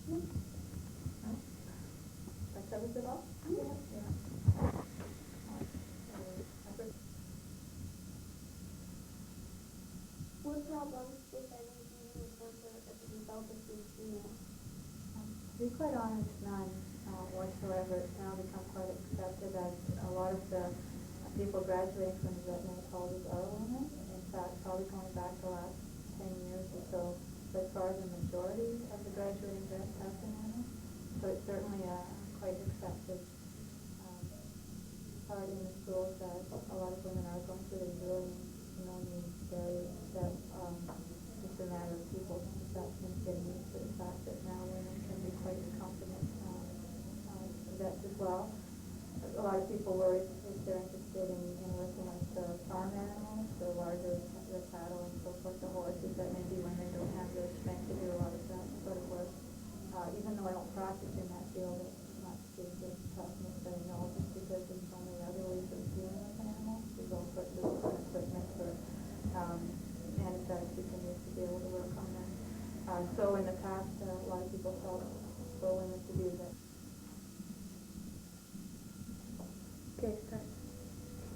No? That covers it all? Yeah. What problems, if any, do you encounter as a result of being female? To be quite honest, none whatsoever. It's now become quite accepted that a lot of the people graduating from the veterinary colleges are women. In fact, probably going back the last 10 years or so, by far the majority of the graduating vets have been animals. So it's certainly a quite accepted part in the schools that a lot of women are going through. There's really no need barriers that it's a matter of people's perceptions getting used to the fact that now women can be quite competent vets as well. A lot of people worry if they're interested in working with the farm animals, the larger, the cattle and so forth, the horses, that maybe women don't have the strength to do a lot of that sort of work. Even though I don't practice in that field, it's not the toughness that I know, just because there's so many other ways of dealing with animals. There's all sorts of different equipment for anesthetics you can use to be able to work on them. So in the past, a lot of people felt for women to do that. Okay, start.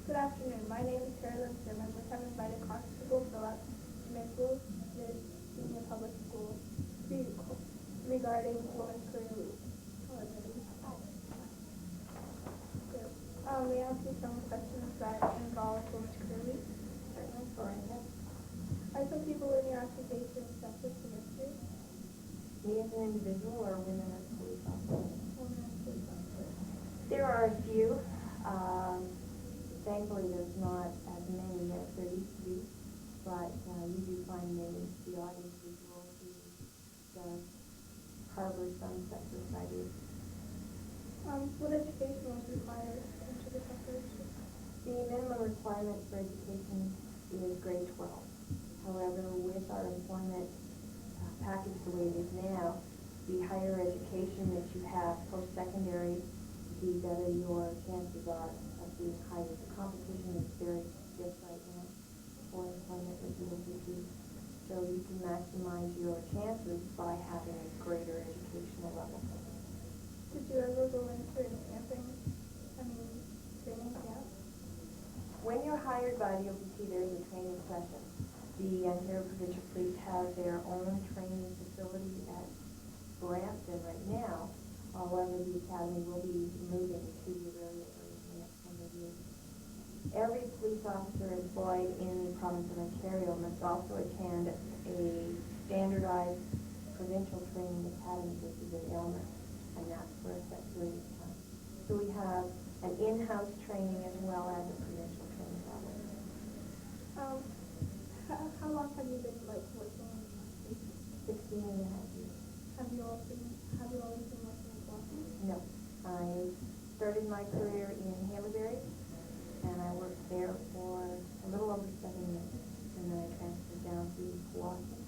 Good afternoon. My name is Sarah Lindstrom, and I'm invited Constable Phillips Smithville, the Senior Public School, regarding women's career leave. We ask you some questions that involve women's career leave. Certainly. Go ahead. Are some people in your occupation sexist in history? Me as an individual or women as police officers? Women as police officers. There are a few. Thankfully, there's not as many as there used to be, but you do find many the odd individual who harbors some sexist ideas. What education was required into this operation? The minimum requirement for education is grade 12. However, with our employment package the way it is now, the higher education that you have post-secondary, the better your chances are of being hired. The competition is very stiff right now for employment with the OPT. So you can maximize your chances by having a greater educational level. Did you ever go into any training camp? When you're hired by the OPT, there's a training session. The Ontario Provincial Police have their own training facility at Brampton right now. However, the academy will be moving to the area in the next number of years. Every police officer employed in the province of Ontario must also attend a standardized provincial training academy, which is in Aylmer, and that's for a set period of time. So we have an in-house training as well as a provincial training level. How long have you been working in education? 16 and a half years. Have you always been working in Boston? No. I started my career in Hammerberry, and I worked there for a little over 7 years. And then I transferred down to Powassan.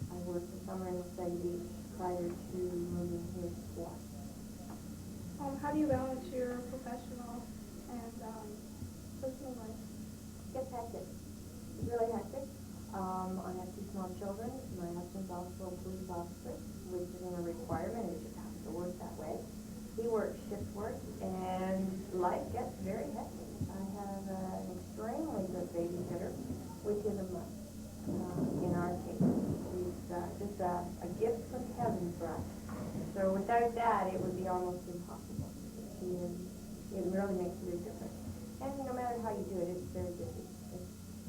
I worked the summer in Sag Beach prior to moving here to Powassan. How do you balance your professional and personal life? It's hectic. It's really hectic. I have 2 small children. My husband's also a police officer, which isn't a requirement. It just has to work that way. He works shift work, and life gets very hectic. I have an extremely good babysitter, which is a must in our case. She's just a gift from heaven for us. So without that, it would be almost impossible. It really makes a big difference. And no matter how you do it, it's very busy.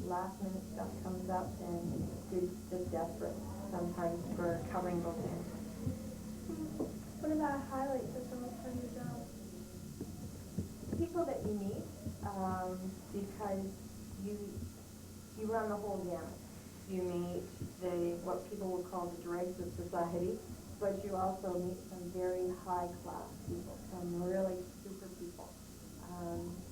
Last minute stuff comes up, and you're just desperate sometimes for covering both ends. What are the highlights of some of your job? People that you meet, because you run the whole gamut. You meet what people would call the dregs of society, but you also meet some very high class people, some really super people.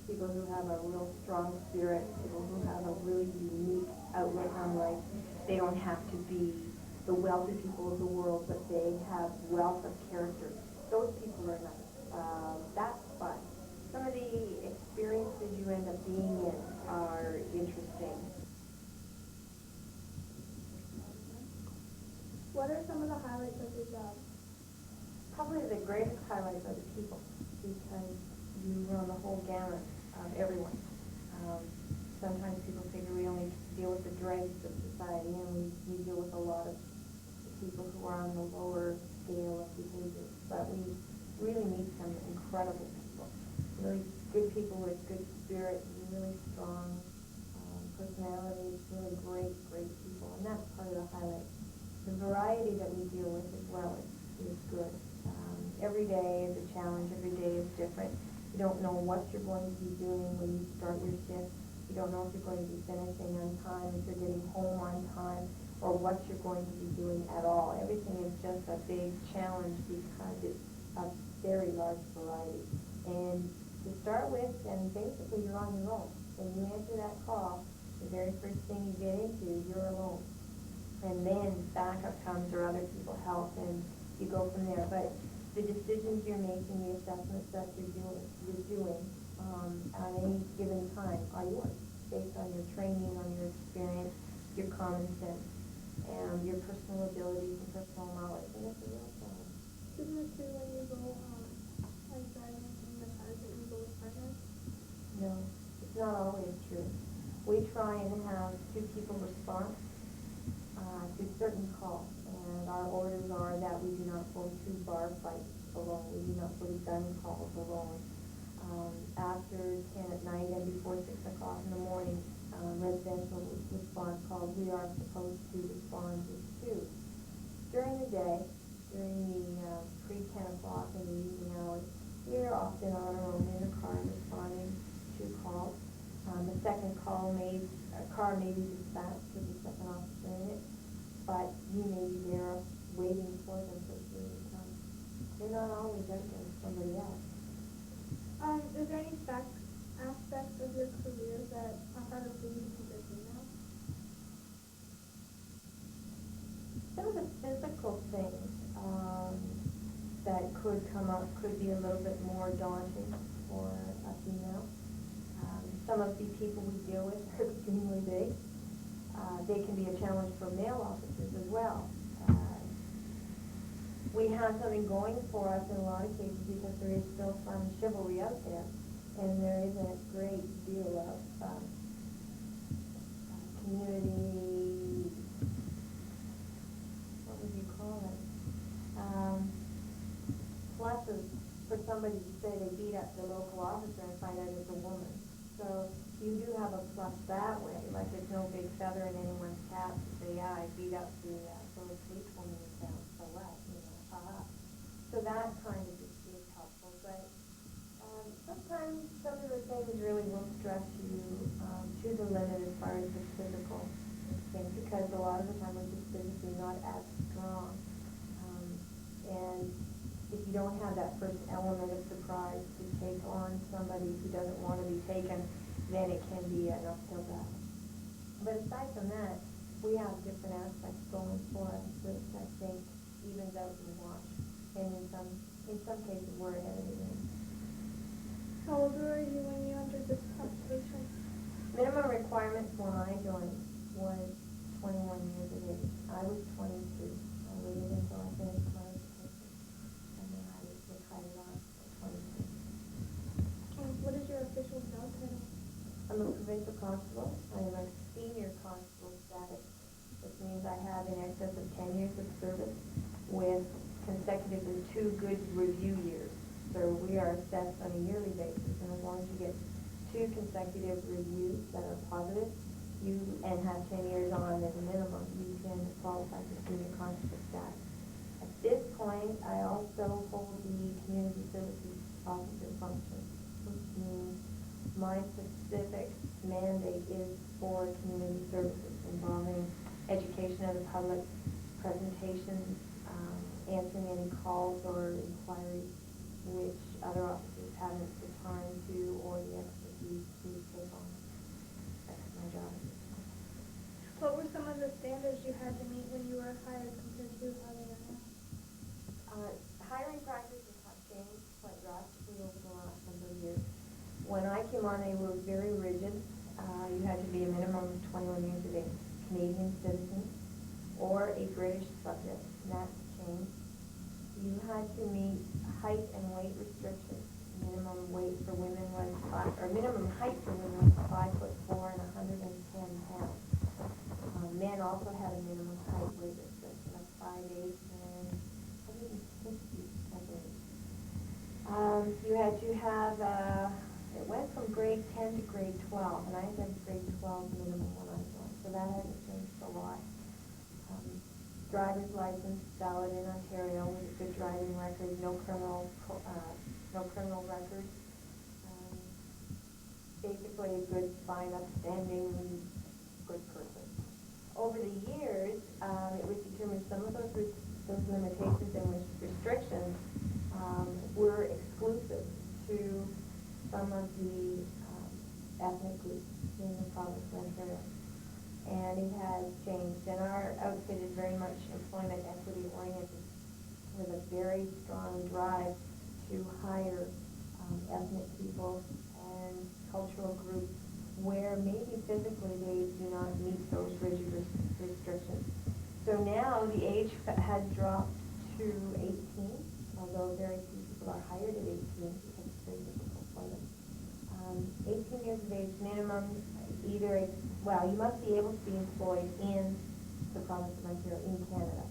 People who have a real strong spirit, people who have a really unique outlook on life. They don't have to be the wealthy people of the world, but they have wealth of character. Those people are nice. That's fun. Some of the experiences you end up being in are interesting. What are some of the highlights of your job? Probably the greatest highlights are the people, because you run the whole gamut of everyone. Sometimes people figure we only deal with the dregs of society, and we deal with a lot of people who are on the lower scale of behavior. But we really meet some incredible people, really good people with good spirit, really strong personalities, really great people, and that's part of the highlight. The variety You don't know what you're going to be doing when you start your shift. You don't know if you're going to be finishing on time, if you're getting home on time, or what you're going to be doing at all. Everything is just a big challenge because it's a very large variety. And to start with, then basically you're on your own. When you answer that call, the very first thing you get into, you're alone. And then backup comes or other people help, and you go from there. But the decisions you're making, the assessments that you're doing at any given time are yours, based on your training, on your experience, your common sense, and your personal abilities and personal knowledge. And it's a real challenge. Isn't it true when you go like driving in the cars that you go with partners? No, it's not always true. We try and have two people respond to certain calls, and our orders are that we do not go to bar fights alone. We do not go to gun calls alone. After 10 at night and before 6 o'clock in the morning, residential response calls we are supposed to respond to. During the day, during the pre-10 o'clock in the evening hours, we are often on our own in the car responding to calls. The second car may be dispatched to the second officer in it, but you may be there waiting for them for a period of time. They're not always out there with somebody else. Is there any aspects of your career that are harder for you to do now? Some of the physical things that could come up could be a little bit more daunting for a female. Some of the people we deal with are extremely big. They can be a challenge for male officers as well. We have something going for us in a lot of cases because there is still some chivalry out there, and there is a great deal of community, what would you call it, pluses for somebody to say they beat up the local officer and find out it's a woman. So you do have a plus that way, like there's no big feather in anyone's cap to say, yeah, I beat up the police woman in town, so what, haha. So that kind of is helpful, but sometimes some of the things really will stress you to the limit as far as the physical things, because a lot of the time we're just physically not as strong. And if you don't have that first element of surprise to take on somebody who doesn't want to be taken, then it can be an uphill battle. But aside from that, we have different aspects going for us that I think evens out in the wash. And in some cases, we're ahead of the game. How old were you when you entered this classification? Minimum requirements when I joined was 21 years of age. I was 22. I waited until I finished my education, and then I was retired on at 22. What is your official job title? I'm a provincial constable. I am a senior constable status, which means I have in excess of 10 years of service with consecutively 2 good review years. So we are assessed on a yearly basis, and as long as you get 2 consecutive reviews that are positive, and have 10 years on as a minimum, you can qualify for senior constable status. At this point, I also hold the community services officer function, which means my specific mandate is for community services involving education of the public, presentations, answering any calls or inquiries which other officers haven't the time to or the expertise to take on. That's my job. What were some of the standards you had to meet when you were hired compared to how they are now? Hiring practices have changed quite drastically over the last number of years. When I came on, they were very rigid. You had to be a minimum of 21 years of age, Canadian citizen, or a British subject, and that's changed. You had to meet height and weight restrictions. Minimum weight for women was minimum height for women was 5'4" and 110 pounds. Men also had a minimum height weight restriction of 5'8" and 160, I believe. You had to have, it went from grade 10 to grade 12, and I had grade 12 minimum when I joined, so that hasn't changed a lot. Driver's license, valid in Ontario with a good driving record, no criminal record. basically a good, fine, upstanding, good person. Over the years, it was determined some of those limitations and restrictions were exclusive to some of the ethnic groups in the province of Ontario. And it has changed. And our outfit is very much employment equity oriented, with a very strong drive to hire ethnic people and cultural groups where maybe physically they do not meet those rigid restrictions. So now the age has dropped to 18, although very few people are hired at 18 because it's very difficult for them. 18 years of age minimum, you must be able to be employed in the province of Ontario, in Canada.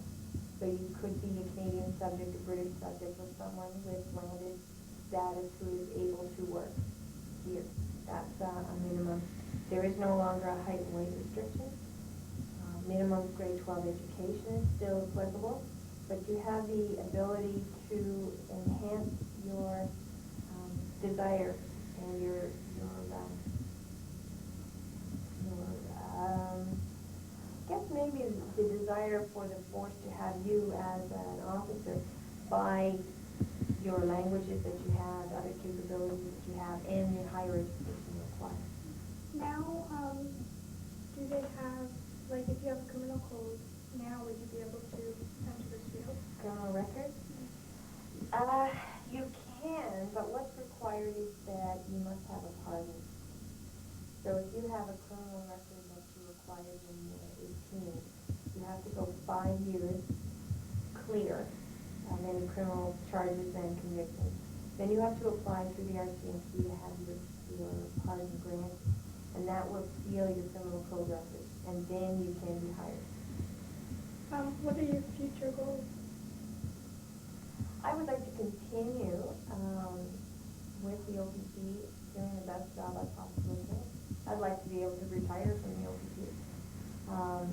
So you could be a Canadian subject, a British subject, or someone with landed status who is able to work here. That's a minimum. There is no longer a height and weight restriction. Minimum grade 12 education is still applicable, but you have the ability to enhance your desire and your I guess maybe the desire for the force to have you as an officer by your languages that you have, other capabilities that you have, and your higher education required. Now, do they have, like, if you have a criminal code, now would you be able to enter this field? Criminal record? You can, but what's required is that you must have a pardon. So if you have a criminal record that you acquired when you were 18, you have to go 5 years clear of any criminal charges and convictions. Then you have to apply through the RCMP to have your pardon granted, and that will seal your criminal code record, and then you can be hired. What are your future goals? I would like to continue with the OPP, doing the best job I possibly can. I'd like to be able to retire from the OPP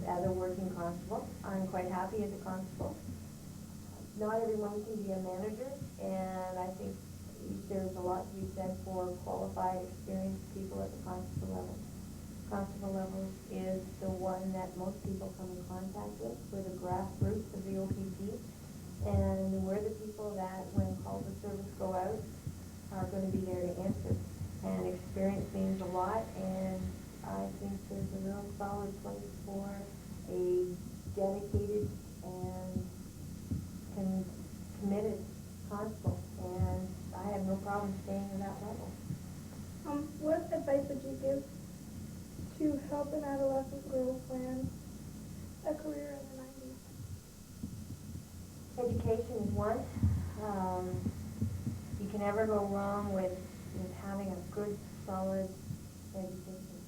as a working constable. I'm quite happy as a constable. Not everyone can be a manager, and I think there's a lot to be said for qualified, experienced people at the constable level. Constable level is the one that most people come in contact with. We're the grassroots of the OPP, and we're the people that, when calls of service go out, are going to be there to answer. And experience means a lot, and I think there's a real solid place for a dedicated and committed constable, and I have no problem staying at that level. What advice would you give to help an adolescent girl plan a career in the 90s? Education is one. You can never go wrong with having a good, solid education.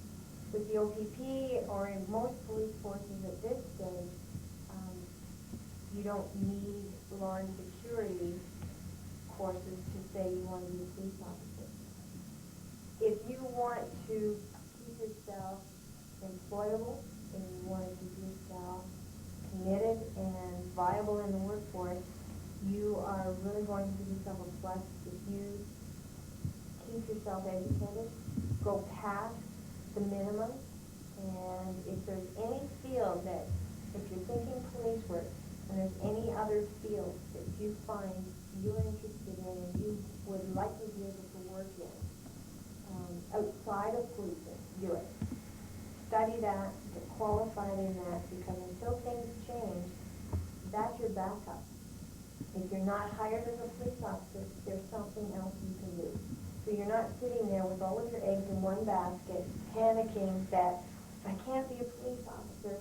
With the OPP or in most police forces at this stage, you don't need law and security courses to say you want to be a police officer. If you want to keep yourself employable and you want to keep yourself committed and viable in the workforce, you are really going to give yourself a plus if you keep yourself educated, go past the minimum, and if there's any field that, if you're thinking police work, and there's any other field that you find you're interested in and you would likely be able to work in, outside of policing, do it. Study that, get qualified in that, because until things change, that's your backup. If you're not hired as a police officer, there's something else you can do. So you're not sitting there with all of your eggs in one basket, panicking that, I can't be a police officer,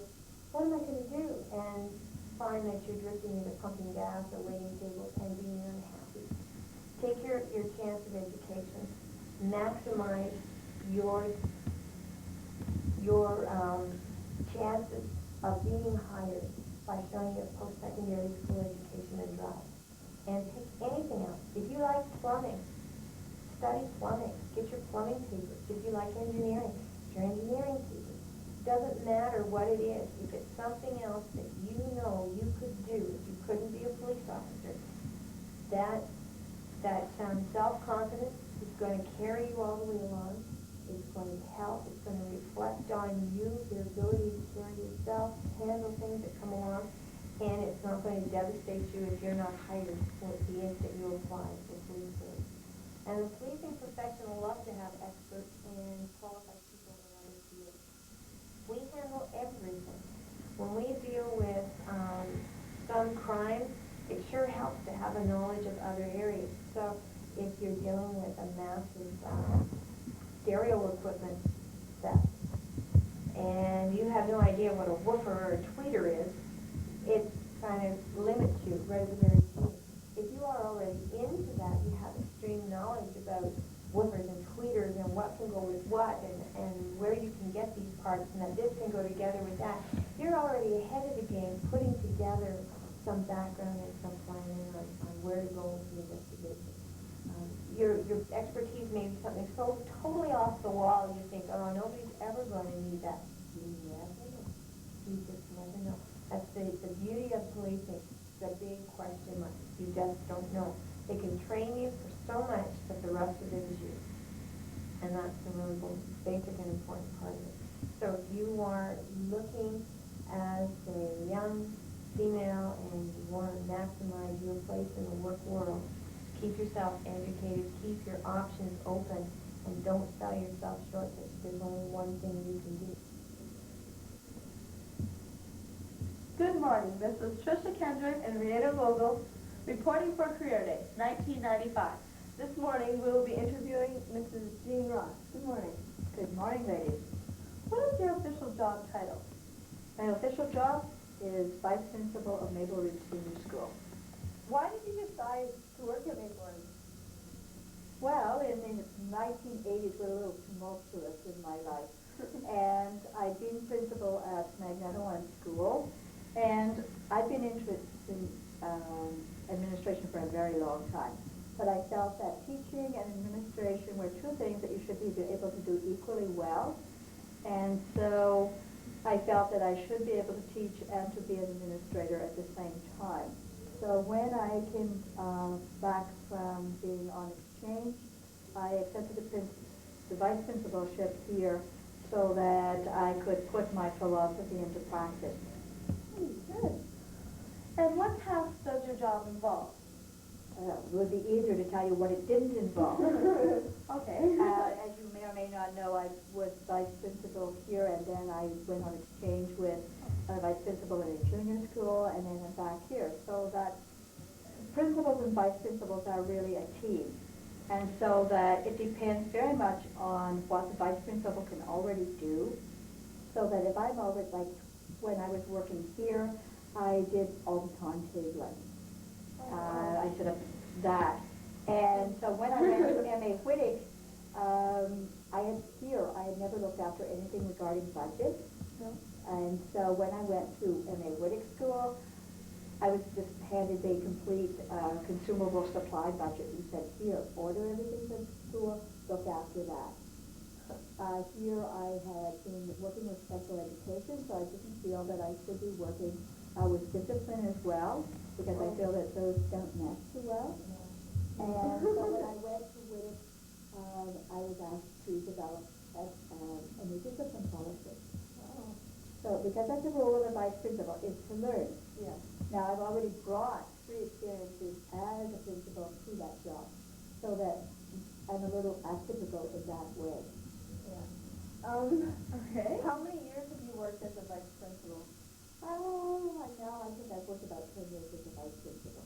what am I going to do? And find that you're drifting into pumping gas or waiting tables and being unhappy. Take your chance of education. Maximize your chances of being hired by showing your post-secondary school education and drive. And pick anything else. If you like plumbing, study plumbing. Get your plumbing papers. If you like engineering, get your engineering papers. Doesn't matter what it is. If it's something else that you know you could do if you couldn't be a police officer, that self-confidence is going to carry you all the way along, It's going to help. It's going to reflect on you, your ability to carry yourself, handle things that come along, and it's not going to devastate you if you're not hired with the instant you apply for police service. And the policing profession will love to have experts and qualified people in other fields. We handle everything. When we deal with some crimes, it sure helps to have a knowledge of other areas. So if you're dealing with a massive stereo equipment theft, and you have no idea what a woofer or a tweeter is, it kind of limits you right at the very beginning. If you are already into that, you have extreme knowledge about woofers and tweeters and what can go with what and where you can get these parts and that this can go together with that, you're already ahead of the game putting together some background and some planning on where to go with the investigation. Your expertise may be something so totally off the wall you think, oh, nobody's ever going to need that. You never know. You just never know. That's the beauty of policing, the big question mark. You just don't know. They can train you for so much, but the rest of it is you. And that's the really basic and important part of it. So if you are looking as a young female and you want to maximize your place in the work world, keep yourself educated, keep your options open, and don't sell yourself short that there's only one thing you can do. Good morning. This is Trisha Kendrick and Rihanna Vogel reporting for Career Day, 1995. This morning we will be interviewing Mrs. Jean Ross. Good morning. Good morning, ladies. What is your official job title? My official job is Vice Principal of Maple Ridge Senior School. Why did you decide to work at Maple Ridge? Well, in the 1980s, were a little tumultuous in my life. And I'd been principal at Magneto One School, and I'd been interested in administration for a very long time. But I felt that teaching and administration were two things that you should be able to do equally well. And so I felt that I should be able to teach and to be an administrator at the same time. So when I came back from being on exchange, I accepted the vice principalship here so that I could put my philosophy into practice. Good. And what tasks does your job involve? It would be easier to tell you what it didn't involve. Okay. As you may or may not know, I was vice principal here, and then I went on exchange with vice principal in a junior school, and then I'm back here. So that principals and vice principals are really a team. And so that it depends very much on what the vice principal can already do. So that if I'm always, like when I was working here, I did all the timetabling. I set up that. And so when I went to M.A. Whittick, I had never looked after anything regarding budget. No. And so when I went to M.A. Whittick School, I was just handed a complete consumable supply budget and said, here, order everything for the school, look after that. Here I had been working with special education, so I didn't feel that I should be working with discipline as well, because I feel that those don't mesh too well. And so when I went to Whittick, I was asked to develop a new discipline policy. So because that's the role of a vice principal, is to learn. Yes. Now I've already brought 3 experiences as a principal to that job, so that I'm a little atypical in that way. Okay. How many years have you worked as a vice principal? Oh, now I think I've worked about 10 years as a vice principal.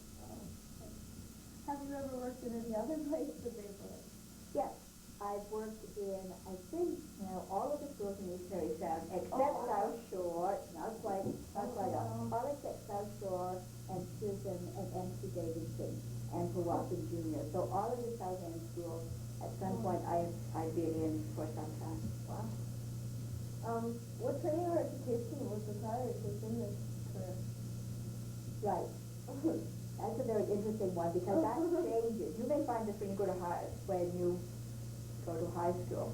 Have you ever worked in any other place at Maple Ridge? Yes, I've worked in, I think, all of the schools in East Prairie Sound, except South Shore, not quite all except South Shore and Susan and MC Davidson and Powassan Junior. So all of the South End schools, at some point I've been in for some time. Wow. What training or education was required to begin this career? Right. That's a very interesting one because that changes. You may find this when you go to high school.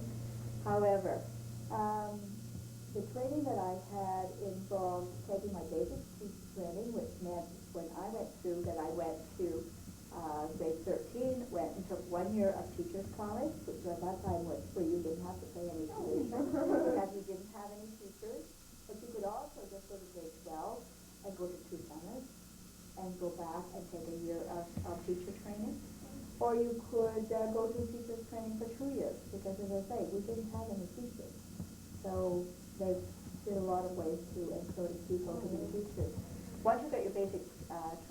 However, the training that I had involved taking my basic teacher training, which meant when I went through that I went to grade 13, went and took 1 year of teacher's college, which at that time was free. You didn't have to pay and go back and take a year of teacher training. Or you could go to teacher's training for 2 years, because as I say, we didn't have any teachers. So there's still a lot of ways to encourage people to be teachers. Once you get your basic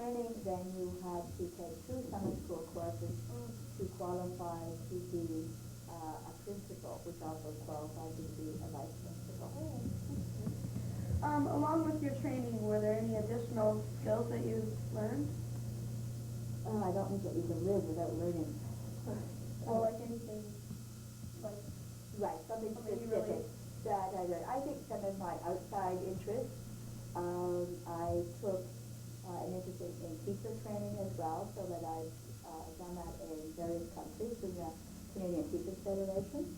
training, then you have to take 2 summer school courses to qualify to be a principal, which also qualifies you to be a vice principal. Along with your training, were there any additional skills that you learned? I don't think that you can live without learning. Or like anything, like Right, something Something you specific really- that I learned. I think some of my outside interests, I took an interest in teacher training as well, so that I've done that in various countries in the Canadian Teachers Federation.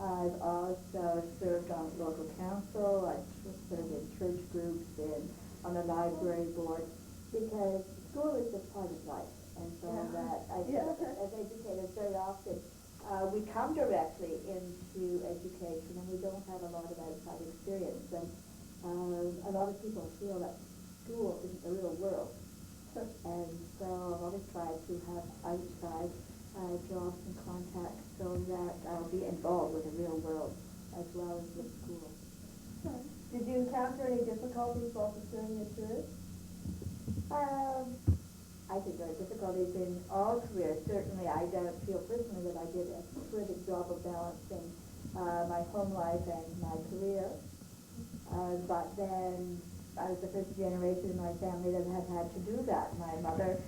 I've also served on local council. I've served in church groups and on the library board, because school is just part of life. And so that I think as educators very often we come directly into education and we don't have a lot of outside experience. And a lot of people feel that school isn't the real world. And so I've always tried to have outside jobs and contacts so that I'll be involved with the real world as well as with school. Did you encounter any difficulties while pursuing your career? I think there are difficulties in all careers. Certainly, I don't feel personally that I did a terrific job of balancing my home life and my career. But then I was the first generation in my family that had to do that. My mother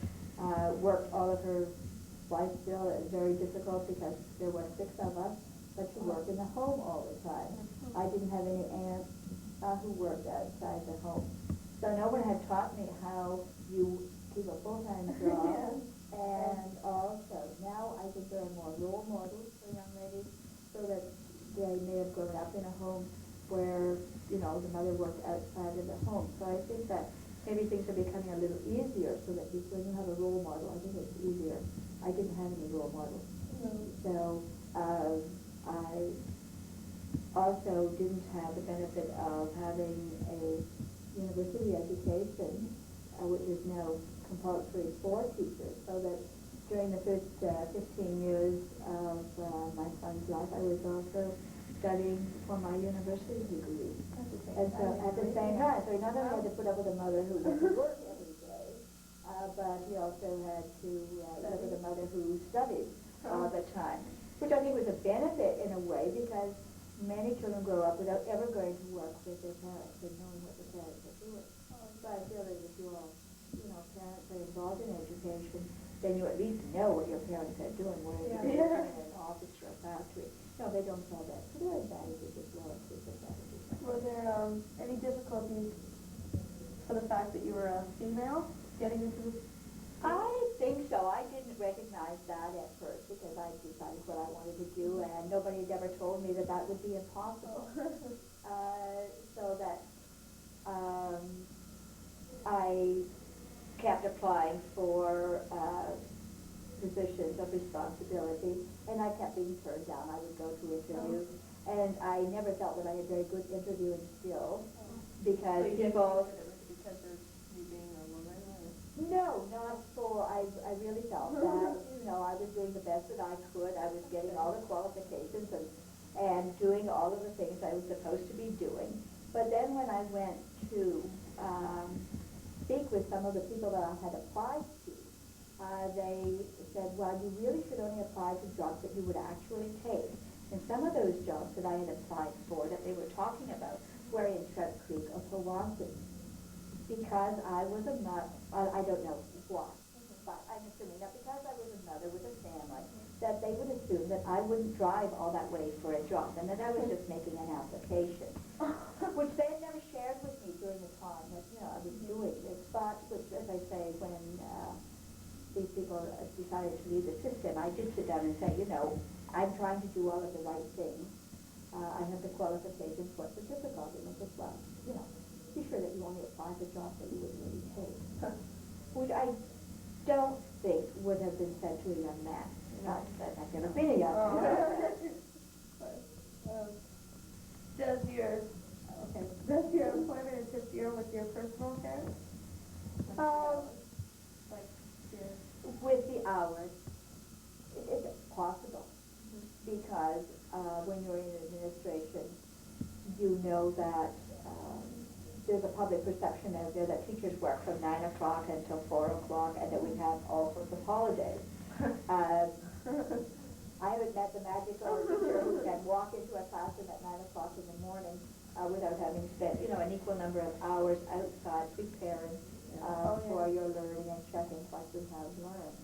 worked all of her life still. It was very difficult because there were 6 of us, but she worked in the home all the time. I didn't have any aunts who worked outside the home. So no one had taught me how you keep a full-time job. And also, now I think there are more role models for young ladies, so that they may have grown up in a home where, you know, the mother worked outside of the home. So I think that maybe things are becoming a little easier, so that when you have a role model, I think it's easier. I didn't have any role models. So I also didn't have the benefit of having a university education, which is now compulsory for teachers, so that during the first 15 years of my son's life, I was also studying for my university degree. And so at the same time, so he not only had to put up with a mother who had to work every day, but he also had to live with a mother who studied all the time, which I think was a benefit in a way, because many children grow up without ever going to work with their parents and knowing what the parents are doing. So I feel that if you all, parents are involved in education, then you at least know what your parents are doing, whether you're in an office or a factory. No, they don't know that. So there are advantages as well as disadvantages. Were there any difficulties for the fact that you were a female getting into this? I think so. I didn't recognize that at first, because I decided what I wanted to do, and nobody had ever told me that that would be impossible. So that I kept applying for positions of responsibility, and I kept being turned down. I would go to interviews, and I never felt that I had very good interviewing skills, because people... Because of you being a woman? No, not for, I really felt that, I was doing the best that I could. I was getting all the qualifications and doing all of the things I was supposed to be doing. But then when I went to speak with some of the people that I had applied to, they said, well, you really should only apply to jobs that you would actually take. And some of those jobs that I had applied for that they were talking about were in Trout Creek or Powassan, because I was a mother. I don't know why, but I'm assuming that because I was a mother with a family, that they would assume that I wouldn't drive all that way for a job, and that I was just making an application, which they had never shared with me during the time that I was doing this. But which, as I say, when these people decided to leave the system, I did sit down and say, I'm trying to do all of the right things. I have the qualifications. What's the difficulty? And I said, well, be sure that you only apply for jobs that you would really take. Which I don't think would have been said to a young man. I've never been a young man. Does your employment interfere with your personal affairs? with the hours, it's possible. Because when you're in administration, you know that there's a public perception out there that teachers work from 9 o'clock until 4 o'clock and that we have all sorts of holidays. I haven't met the magical teacher who can walk into a classroom at 9 o'clock in the morning without having spent, an equal number of hours outside preparing for your learning and checking what you have learned.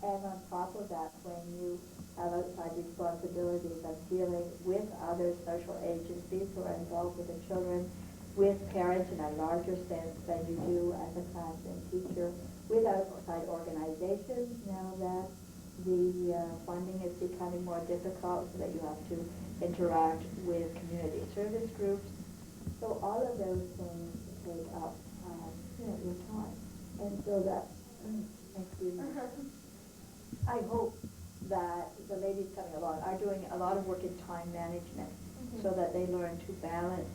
And on top of that, when you have outside responsibilities of dealing with other social agencies who are involved with the children, with parents in a larger sense than you do as a classroom teacher, with outside organizations, now that the funding is becoming more difficult so that you have to interact with community service groups. So all of those things take up, your time. And so that, excuse me. I hope that the ladies coming along are doing a lot of work in time management so that they learn to balance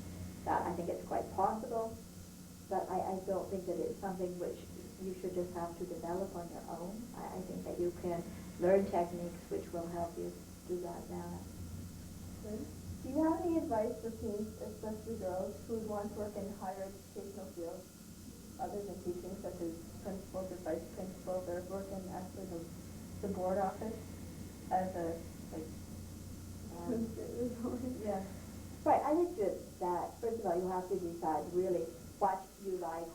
that. I think it's quite possible, but I don't think that it's something which you should just have to develop on your own. I think that you can learn techniques which will help you do that balance. Good. Do you have any advice for teens, especially girls, who would want to work in higher educational fields other than teaching, such as principals or vice principals, or work in actually the board office as a, yeah. Right, I think that, first of all, you have to decide really what you like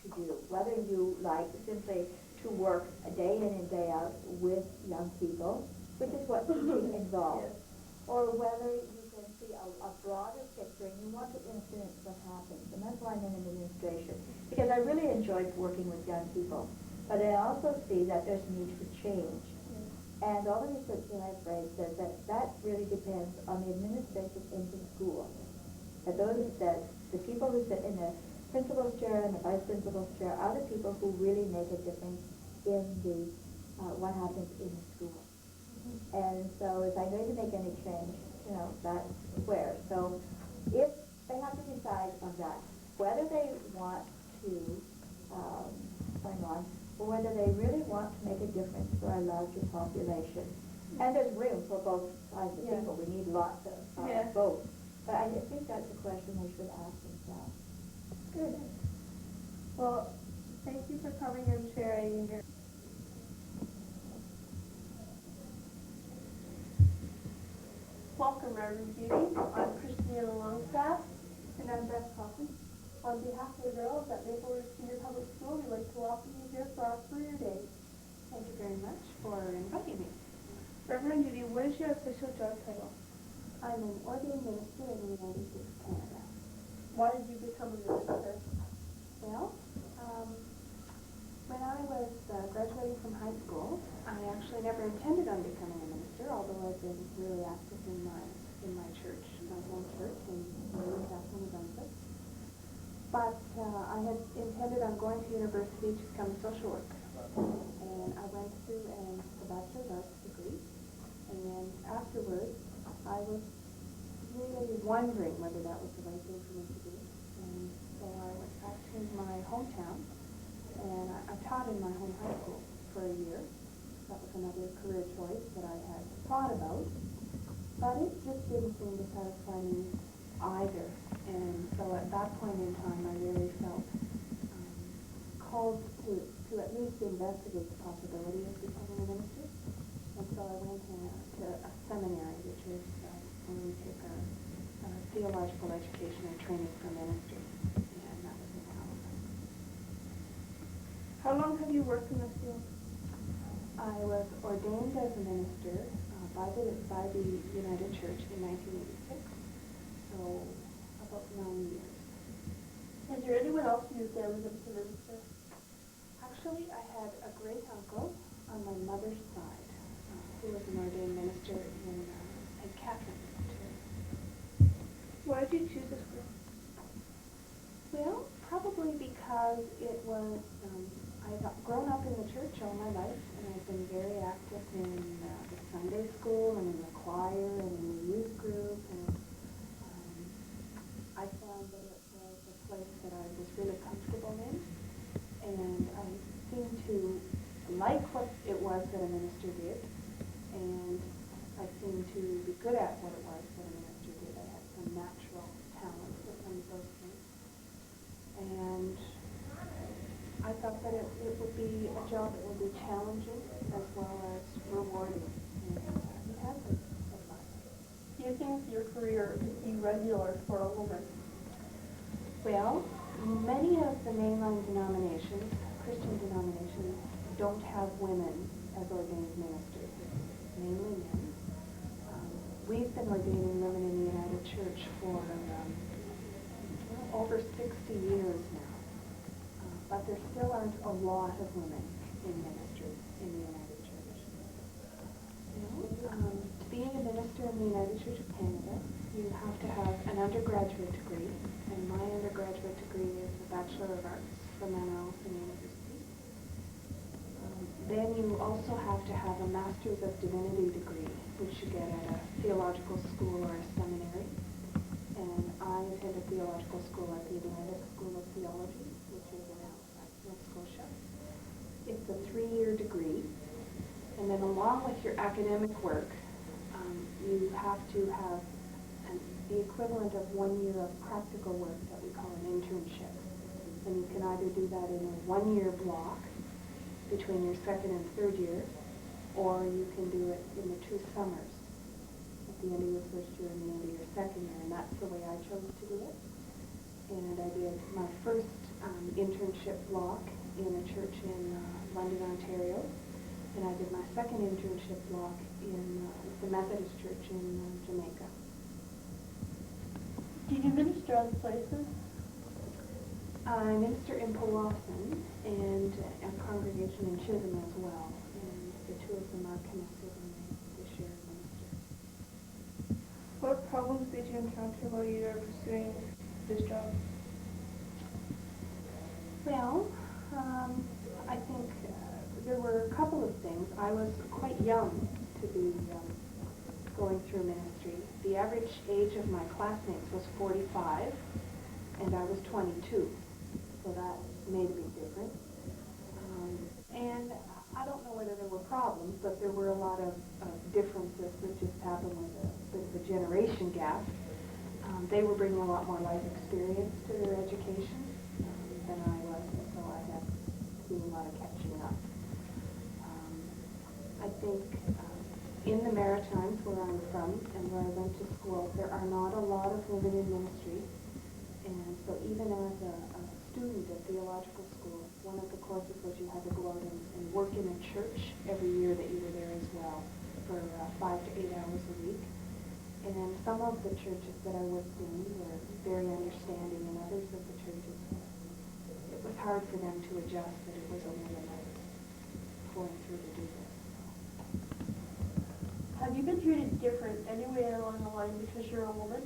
to do. Whether you like simply to work a day in and day out with young people, which is what teaching involves, or whether you can see a broader picture and you want to influence what happens. And that's why I'm in administration, because I really enjoy working with young people. But I also see that there's need for change. And all the research that I've read says that really depends on the administration in the school. That the people who sit in the principal's chair and the vice principal's chair are the people who really make a difference in the what happens in the school. And so if I'm going to make any change, that's where. So if they have to decide on that, whether they want to hang on, or whether they really want to make a difference for a larger population. And there's room for both sides of people. We need lots of both. But I think that's a question they should ask themselves. Good. Well, thank you for coming and sharing your... Welcome, Reverend Judy. I'm Christina Longstaff. And I'm Beth Coffin. On behalf of the girls at Maple Ridge Senior Public School, we'd like to welcome you here for our career day. Thank you very much for inviting me. Reverend Judy, what is your official job title? I'm an ordained minister in the United States of Canada. Why did you become a minister? Well, when I was graduating from high school, I actually never intended on becoming a minister, although I've been really active in my church, my home church in Newcastle, New Brunswick. But I had intended on going to university to become a social worker. And I went through a Bachelor of Arts degree. And afterwards, I was really wondering whether that was the right thing for me to do. And so I went back to my hometown, and I taught in my home high school for a year. That was another career choice that I had thought about. But it just didn't seem to satisfy me either. And so at that point in time, I really felt called to at least investigate the possibility of becoming a minister. And so I went to a seminary, which is where we take a theological education and training for ministry. And that was in Powassan. How long have you worked in this field? I was ordained as a minister by the United Church in 1986. So about 9 years. Is there anyone else in your family that's a minister? Actually, I had a great uncle on my mother's side who was an ordained minister in St. Catharines, Ontario. Why did you choose this field? Well, probably because it was, I've grown up in the church all my life, and I've been very active in the Sunday school and in the choir and in the youth group, and I found that it was a place that I was really comfortable in, and I seemed to like what it I thought that it would be a job that would be challenging as well as rewarding, and it has been so far. Do you think your career is irregular for a woman? Well, many of the mainline denominations, Christian denominations, don't have women as ordained ministers. It's mainly men. We've been ordaining women in the United Church for over 60 years now. But there still aren't a lot of women in ministry in the United Church. To be a minister in the United Church of Canada, you have to have an undergraduate degree, and my undergraduate degree is a Bachelor of Arts from Manawatu University. Then you also have to have a Master's of Divinity degree, which you get at a theological school or a seminary. And I attended theological school at the Atlantic School of Theology, which is in Halifax, Nova Scotia. It's a 3-year degree. And then along with your academic work, you have to have the equivalent of 1 year of practical work that we call an internship. And you can either do that in a 1-year block between your second and third year, or you can do it in the 2 summers at the end of your first year and the end of your second year, and that's the way I chose to do it. And I did my first internship block in a church in London, Ontario, and I did my second internship block in the Methodist Church in Jamaica. Do you minister other places? I minister in Powassan and a congregation in Chisholm as well, and the two of them are connected and they share a minister. What problems did you encounter while you were pursuing this job? Well, I think there were a couple of things. I was quite young to be going through ministry. The average age of my classmates was 45, and I was 22. So that made a big difference. And I don't know whether there were problems, but there were a lot of differences that just happened with a bit of a generation gap. They were bringing a lot more life experience to their education than I was, and so I had to do a lot of catching up. I think in the Maritimes, where I'm from and where I went to school, there are not a lot of women in ministry. And so even as a student at theological school, one of the courses was you had to go out and work in a church every year that you were there as well for 5 to 8 hours a week. And then some of the churches that I worked in were very understanding, and others of the churches, it was hard for them to adjust that it was a woman that was going through to do this. Have you been treated different anywhere along the line because you're a woman?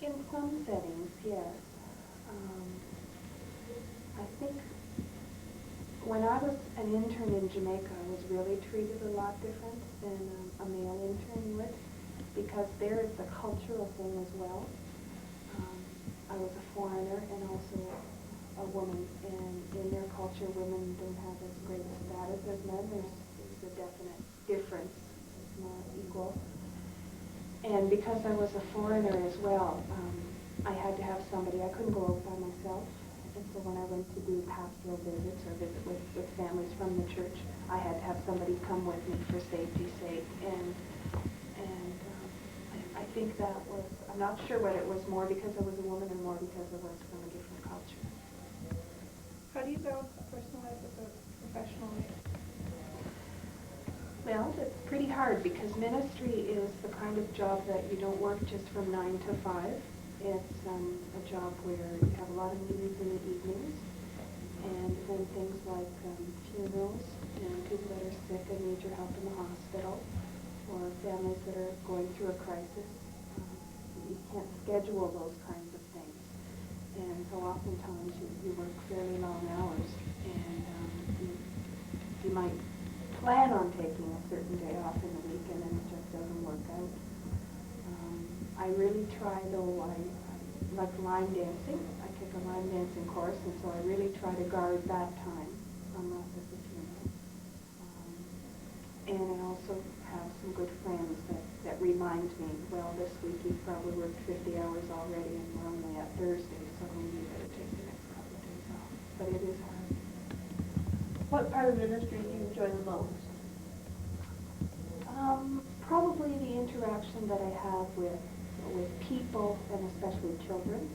In some settings, yes. I think when I was an intern in Jamaica, I was really treated a lot different than a male intern would, because there is a cultural thing as well. I was a foreigner and also a woman, and in their culture, women don't have as great a status as men. There's a definite difference. It's not equal. And because I was a foreigner as well, I had to have somebody. I couldn't go out by myself. And so when I went to do pastoral visits or visit with families from the church, I had to have somebody come with me for safety's sake. And I think that was, I'm not sure whether it was more because I was a woman or more because I was from a different culture. How do you balance personal life with a professional life? Well, it's pretty hard because ministry is the kind of job that you don't work just from 9 to 5. It's a job where you have a lot of meetings in the evenings, and then things like funerals and people that are sick and need your help in the hospital, or families that are going through a crisis. You can't schedule those kinds of things. And so oftentimes you work fairly long hours, and you might plan on taking a certain day off in the week, and then it just doesn't work out. I really try, though, I like line dancing. I take a line dancing course, and so I really try to guard that time, unless it's a funeral. And I also have some good friends that remind me, well, this week you've probably worked 50 hours already, and we're only at Thursday, so maybe you better take the next What part of ministry do you enjoy the most? Probably the interaction that I have with people and especially children.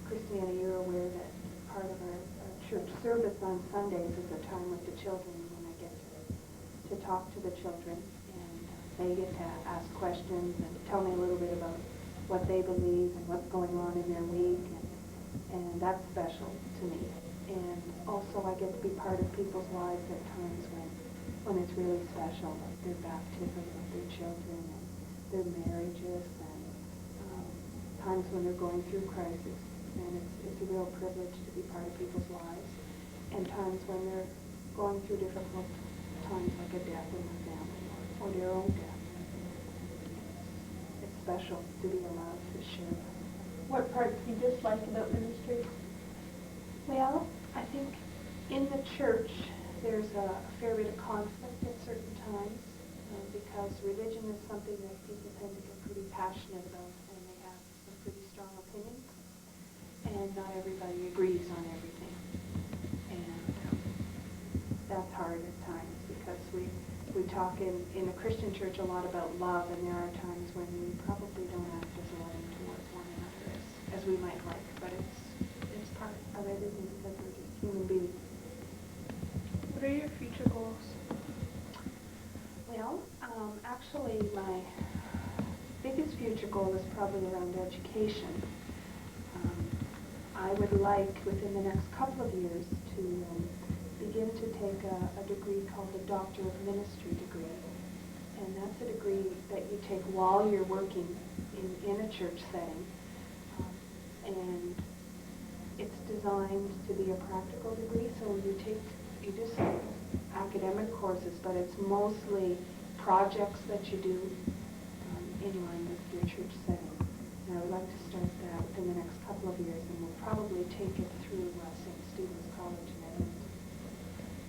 Christiana, you're aware that part of our church service on Sundays is a time with the children when I get to talk to the children, and they get to ask questions and tell me a little bit about what they believe and what's going on in their week, and that's special to me. And also I get to be part of people's lives at times when it's really special, like their baptism of their children and their marriages, and times when they're going through crisis. And it's a real privilege to be part of people's lives, and times when they're going through difficult times like a death in the family or their own death. It's special to be allowed to share that. What part do you dislike about ministry? Well, I think in the church there's a fair bit of conflict at certain times because religion is something that people tend to get pretty passionate about, and they have some pretty strong opinions, and not everybody agrees on everything. And that's hard at times because we talk in a Christian church a lot about love, and there are times when we probably don't act as loving towards one another as we might like, but it's part of everything because we're just human beings. What are your future goals? Well, actually my biggest future goal is probably around education. I would like, within the next couple of years, to begin to take a degree called a Doctor of Ministry degree. And that's a degree that you take while you're working in a church setting. And it's designed to be a practical degree, so you do some academic courses, but it's mostly projects that you do in line with your church setting. And I would like to start that within the next couple of years, and we'll probably take it through St. Stephen's College in Edmonton.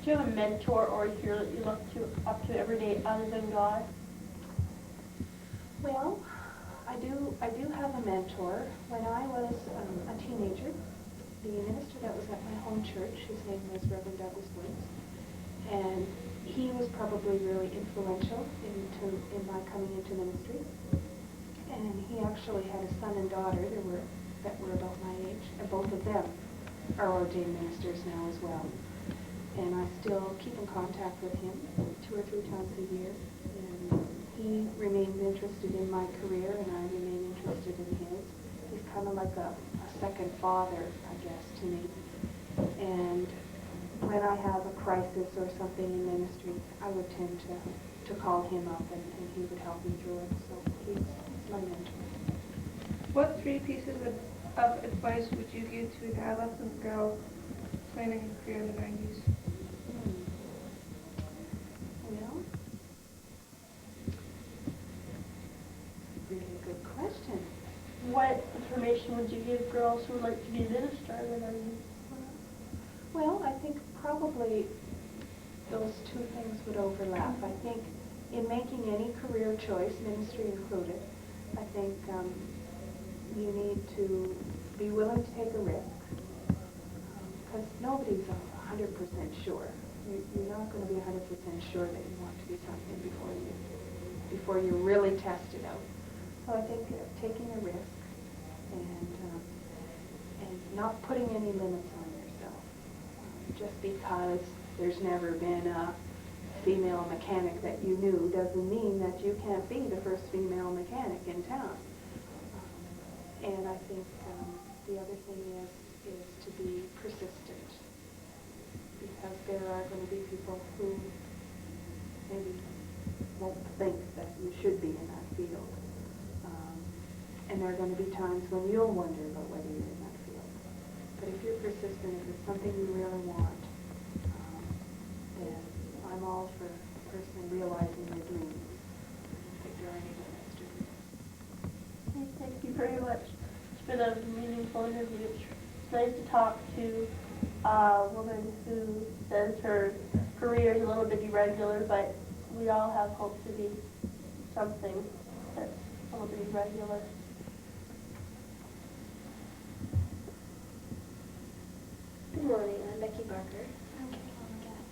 Do you have a mentor or a hero that you look up to every day other than God? Well, I do have a mentor. When I was a teenager, the minister that was at my home church, his name was Reverend Douglas Woods, and he was probably really influential in my coming into ministry. And he actually had a son and daughter that were about my age, and both of them are ordained ministers now as well. And I still keep in contact with him 2 or 3 times a year. And he remains interested in my career, and I remain interested in his. He's kind of like a second father, I guess, to me. And when I have a crisis or something in ministry, I would tend to call him up, and he would help me through it. So he's my mentor. What 3 pieces of advice would you give to an adolescent girl planning a career in the 90s? Well, really good question. What information would you give girls who would like to be a minister in the 90s? Well, I think probably those 2 things would overlap. I think in making any career choice, ministry included, I think you need to be willing to take a risk, because nobody's 100% sure. You're not going to be 100% sure that you want to do something before you really test it out. So I think taking a risk and not putting any limits on yourself. Just because there's never been a female mechanic that you knew doesn't mean that you can't be the first female mechanic in town. And I think the other thing is to be persistent, because there are going to be people who maybe won't think that you should be in that field. And there are going to be times when you'll wonder about whether you're in that field. But if you're persistent, if it's something you really want, then I'm all for a person realizing their dreams. If you're any minister. Thank you very much. It's been a meaningful interview. It's nice to talk to a woman who says her career is a little bit irregular, but we all have hope to be something that's a little bit irregular. Good morning. morning. I'm Becky Barker. I'm Caroline Gatt.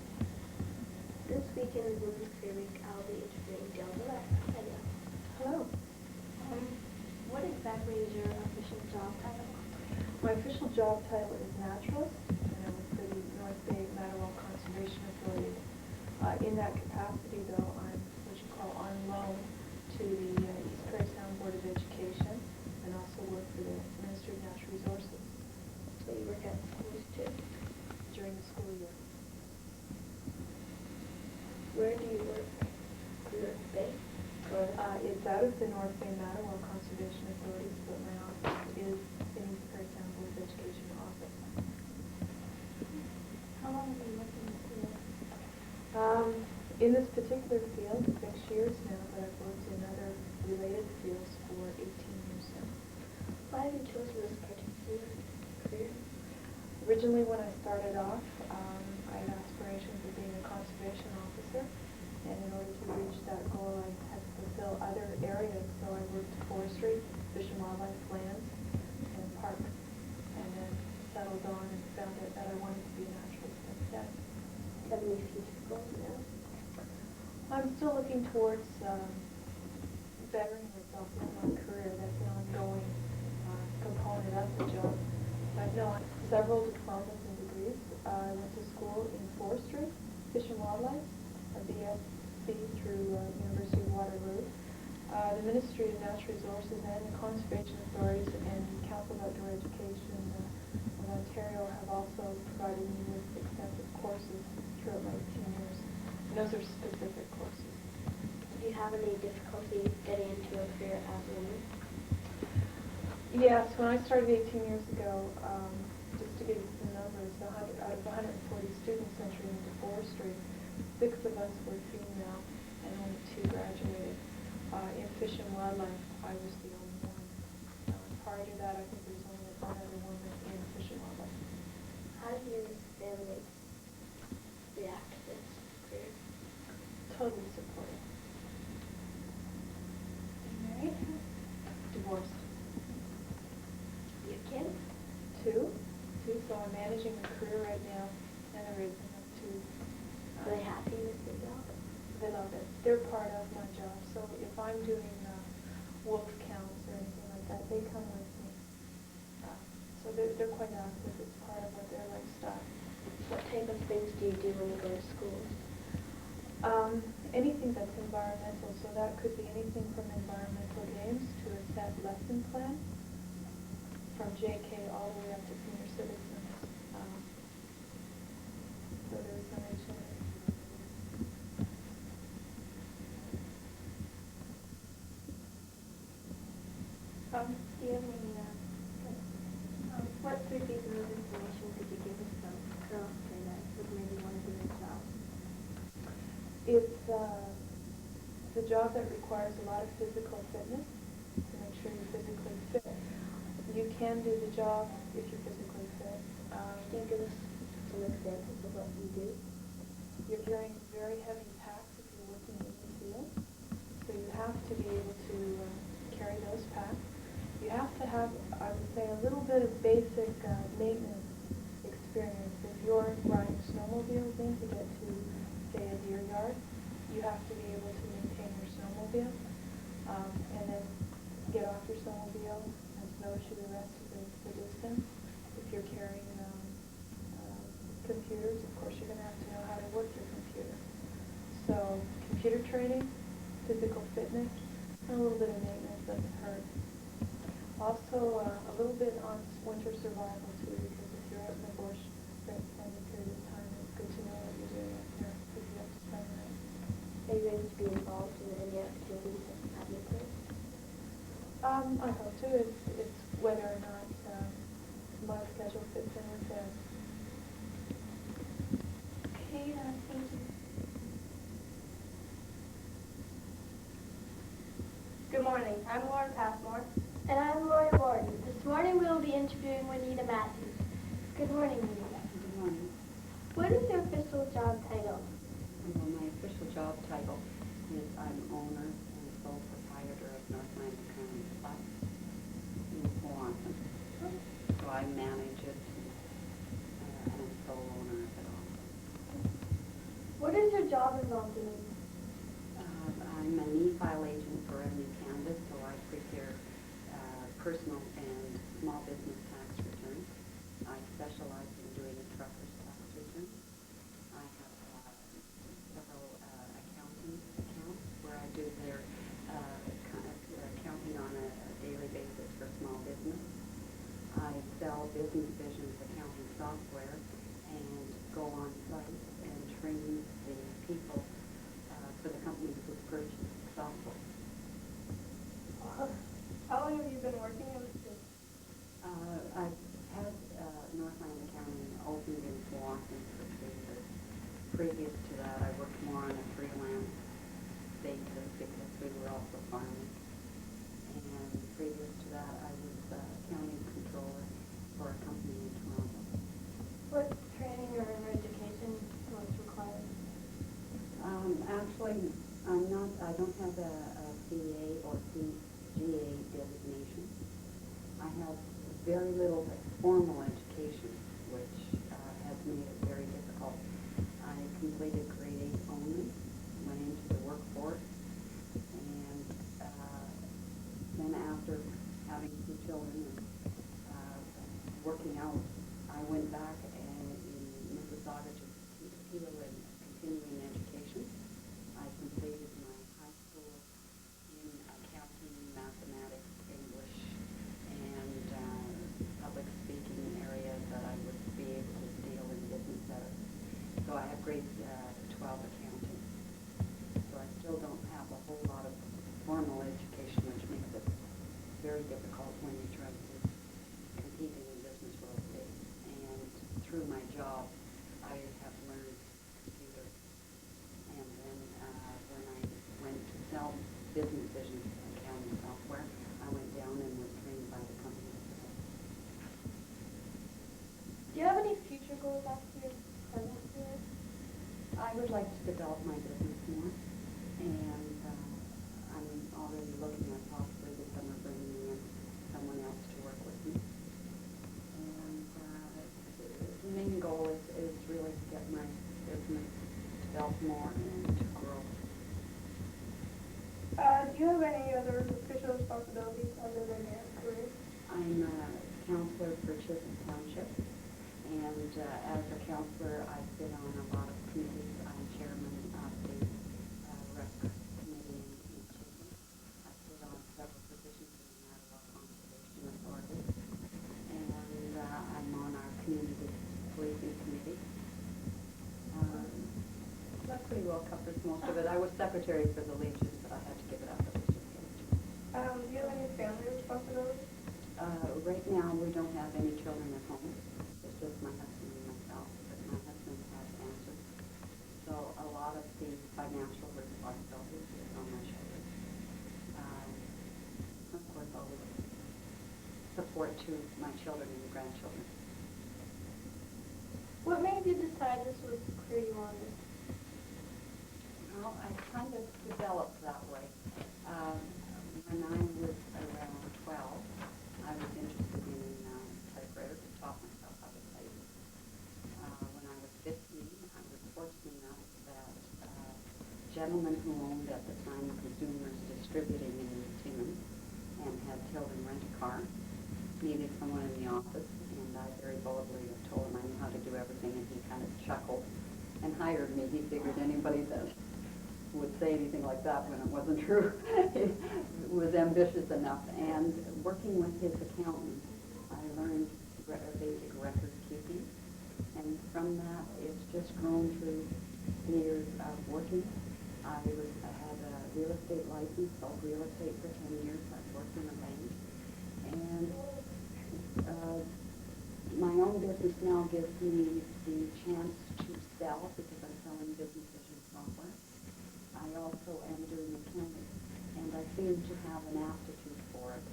This weekend is Women's Career Week. I'll be interviewing Dale Miller. Hi, Dale. Hello. What exactly is your official job title? My official job title is naturalist, and I'm with the North Bay Matterhorn Conservation Authority. In that capacity, though, I'm what you call on loan to the East Prairie Sound Board of Education, and also work for the Ministry of Natural Resources. So you work at schools too? During the school year. Where do you work? North Bay? It's out of the North Bay Matterhorn Conservation Authority, but my office is in East Prairie Sound Board of Education office. How long have you worked in this field? In this particular field, 6 years now, but I've worked in other related fields for 18 years now. Why have you chosen this particular career? Originally, when I started off, I had aspirations of being a conservation officer, and in order to reach that goal, I had to fulfill other areas. So I worked forestry, fish and wildlife, lands, and parks, and then settled on and found out that I wanted to be a naturalist instead. Do you have any future goals now? I'm still looking towards bettering myself in my career. That's an ongoing component of the job. I've known several diplomas and degrees. I went to school in forestry, fish and wildlife, a BSc through University of Waterloo. The Ministry of Natural Resources and the Conservation Authorities and Council of Outdoor Education of Ontario have also provided me with extensive courses throughout my 18 years. And those are specific courses. Did you have any difficulty getting into a career as a woman? Yes, when I started 18 years ago, just to give you some numbers, out of 140 students entering into forestry, 6 of us were female and only 2 graduated. In fish and wildlife, I was the only one. Prior to that, I think there was only one other woman in fish and wildlife. How did your family react to this career? Totally supportive. Married? Divorced. Do you have kids? 2, so I'm managing a career right now, and they're raising up 2. Are they happy with their job? They love it. They're part of my job. So if I'm doing wolf counts or anything like that, they come with me. So they're quite active. It's part of what their lifestyle. What type of things do you do when you go to school? Anything that's environmental. So that could be anything from environmental games to a set lesson plan, from JK all the way up to senior citizens. So there's some age limit. Do you have any, what 3 pieces of information could you give us about girls that would maybe want to do this job? It's a job that requires a lot of physical fitness to make sure you're physically fit. You can do the job if you're physically fit. Can you give us some examples of what you do? You're carrying very heavy packs if you're working in the field, so you have to be able to carry those packs. You have to have, I would say, a little bit of basic maintenance experience. If you're riding snowmobiles in to get to, say, a deer yard, you have to be able to maintain your snowmobile, and then get off your snowmobile and snowshoe the rest of the distance. If you're carrying computers, of course, you're going to have to know how to work your computer. So computer training, physical fitness, and a little bit of maintenance doesn't hurt. Also, a little bit on winter survival, too, because if you're out in the bush for an extended period of time, it's good to know what you're doing out there, because you have to spend the night. Are you going to be involved in any activities at your place? I hope to. It's whether or not my schedule fits in with theirs. Okay, thank you. Good morning. I'm Lauren Passmore. And I'm Lori Morgan. This morning we'll be interviewing Juanita Matthews. Good morning, Juanita. Good morning. What is your official job title? Well, my official job title is I'm owner and sole proprietor of Northland County Club in Powassan. So I manage it and job involved in it? I'm an e-file agent for Revenue Canada, so I prepare personal and small business tax returns. I specialize in doing truckers' tax returns. I have several accounting accounts where I do their accounting on a daily basis for small business. I sell Business Vision's accounting software and go on site and train the people for the companies who purchase software. How long have you been working in this? I've had Northland Accounting opened in Powassan for 3 years. Previous to that, I worked more on a freelance basis because we were also farming. And previous to that, I was accounting controller for a company in Toronto. What training or education was required? Actually, I don't have a CA or CGA designation. I have very little formal education, which has made it very difficult. I completed grade 8 only, went into the workforce, and then after having 2 children and working out, I went back in Mississauga to pursue a continuing education. I completed my high school in accounting, mathematics, English, and public speaking areas that I would be able to deal in business better. So I have grade 12 accounting. So I still don't have a whole lot of formal education, which makes it very difficult when you try to compete in the business world today. And through my job, I have learned computers. And then when I went to sell Business Vision accounting software, I went down and was trained by the company. Do you have any future goals after your present career? I would like to develop my business more, and I'm already looking at possibly this summer bringing in someone else to work with me. And the main goal is really to get my business developed more and to grow. Do you have any other official responsibilities other than your career? I'm a counselor for Chisholm Township, and as a counselor, I sit on a lot of committees. I'm chairman of the rec committee in Chisholm. I sit on several positions in the Ottawa Conservation Authority, and I'm on our community policing committee. That pretty well covers most of it. I was secretary for the Legion, but I had to give it up. It was just getting too much. Do you have any family responsibilities? Right now, we don't have any children at home. It's just my husband and myself, but my husband has cancer. So a lot of the financial responsibility is on my shoulders. Of course, always support to my children and grandchildren. What made you decide this was the career you wanted? Well, I kind of developed that way. When I was around 12, I was interested in typewriters and taught myself how to type. When I was 15, I was fortunate enough that a gentleman who owned at the time Consumers Distributing in Timmins and had Tilden Rent-A-Car needed someone in the office, and I very boldly told him I knew how to do everything, and he kind of chuckled and hired me. He figured anybody that would say anything like that when it wasn't true was ambitious enough. And working with his accountant, I learned basic record keeping, and from that it's just grown through the years of working. I had a real estate license, sold real estate for 10 years. I've worked in a bank, and my own business now gives me the chance to sell because I'm selling Business Vision software. I also am doing accounting, and I seem to have an aptitude for it.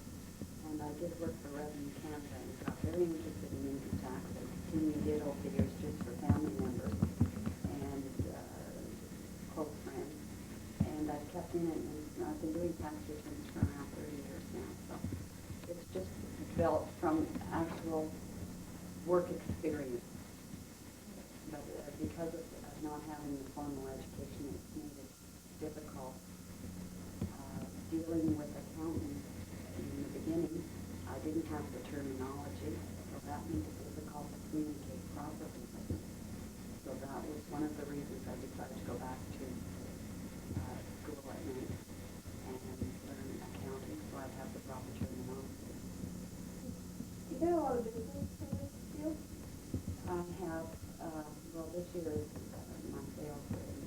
And I did work for Revenue Canada and got very interested in income tax and continued it over the years just for family members and close friends. And I've kept in it, and I've been doing tax returns for around 30 years now. So it's just developed from actual work experience. But because of not having the formal education, it's made it difficult dealing with accountants. In the beginning, I didn't have the terminology, so that made it difficult to communicate properly with them. So that was one of the reasons I decided to go back to school at night and learn accounting, so I'd have the proper terminology. You get a lot of business in this field? I have, well, this year my sales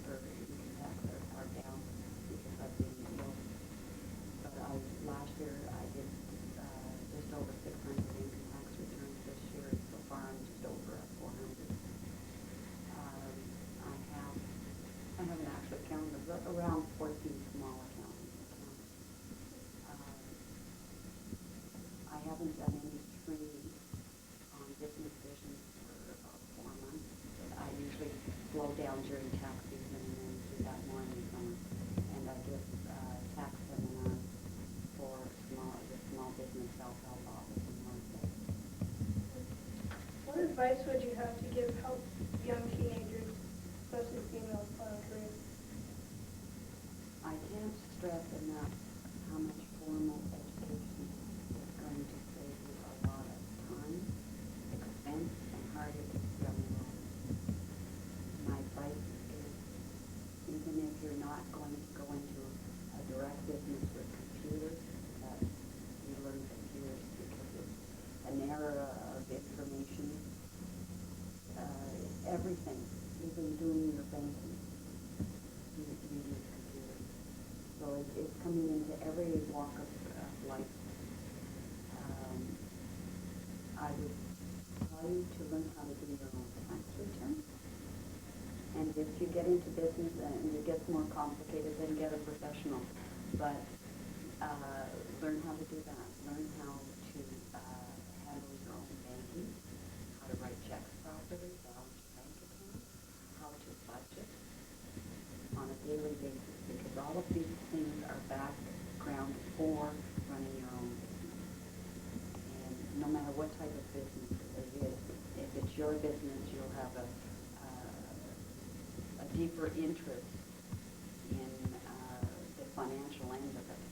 for income tax are down because I've been ill. But last year I did just over 600 income tax returns. This year, so far, I'm just over 400. I haven't actually counted, but around 14 small accounts. I haven't done any training on business vision for about 4 months. I usually slow down during tax season and then do that more in the summer. And I give tax seminars for the small business self-help office in Marseille. What advice would you have to help young teenagers, especially females, plan a career? I can't stress enough how much formal education is going to save you a lot of time, expense, and heartache down the road. My advice is, even if you're not going to go into a direct business with computers, that you learn computers because it's an era of information. Everything, even doing your banking, you use computers. So it's coming into every walk of life. I would tell you to learn how to do your own tax return. And if you get into business and it gets more complicated, then get a professional. But learn how to do that. Learn how to handle your own banking, how to write checks properly, balance your bank account, how to budget on a daily basis, because all of these things are background for running your own business. And no matter what type of business it is, if it's your business, you'll have a deeper interest in the financial end of it.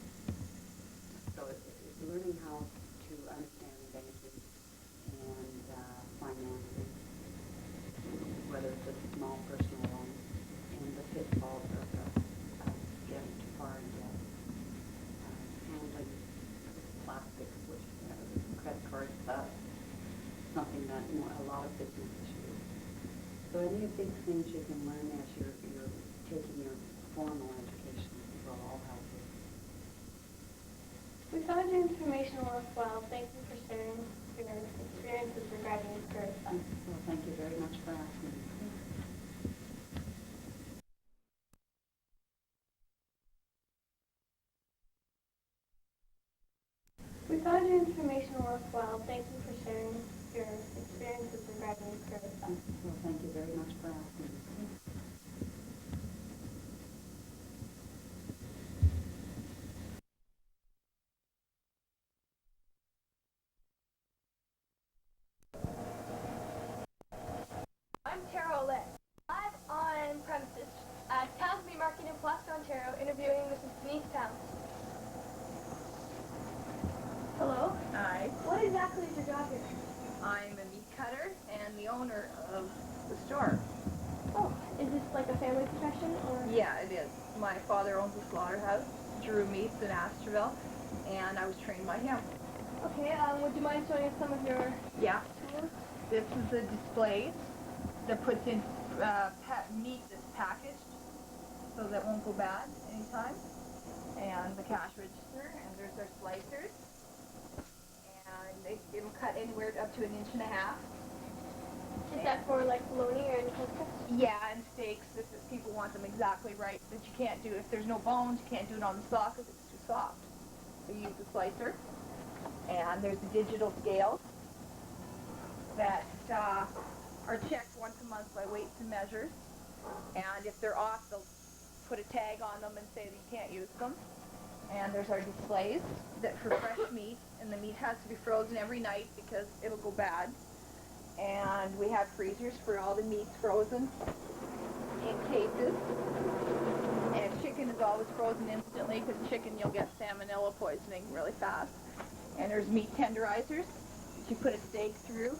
So it's learning how to understand banking and financing, whether it's a small personal loan, and the pitfalls of getting too far in debt, handling plastic, which credit cards, that's something that a lot of businesses use. So any of these things you can learn as you're taking your formal education will all help you. We found your information worthwhile. Thank you for sharing your experiences regarding your career. Well, thank you very much for asking me. We found your information worthwhile. Thank you for sharing your experiences regarding your career. Well, thank you very much for asking me. I'm Tara Olette. Live on premises at Townsby Market in Powassan, Ontario, interviewing Mrs. Denise Towns. Hello. Hi. What exactly is your job here? I'm a meat cutter and the owner of the store. Oh, is this like a family profession or? Yeah, it is. My father owns a slaughterhouse, Drew Meats in Astorville, and I was trained by him. Okay, would you mind showing us some of your Yeah. tools? This is the display that puts in meat that's packaged so that won't go bad anytime. And the cash register, and there's our slicers. And it'll cut anywhere up to 1.5 inches. Is that for like bologna or anything? Yeah, and steaks, if people want them exactly right, that you can't do, if there's no bones, you can't do it on the saw because it's too soft. So you use the slicer. And there's the digital scales that are checked once a month by weights and measures. And if they're off, they'll put a tag on them and say that you can't use them. And there's our displays that for fresh meat, and the meat has to be frozen every night because it'll go bad. And we have freezers for all the meats frozen. in cases. And chicken is always frozen instantly because chicken you'll get salmonella poisoning really fast. And there's meat tenderizers that you put a steak through.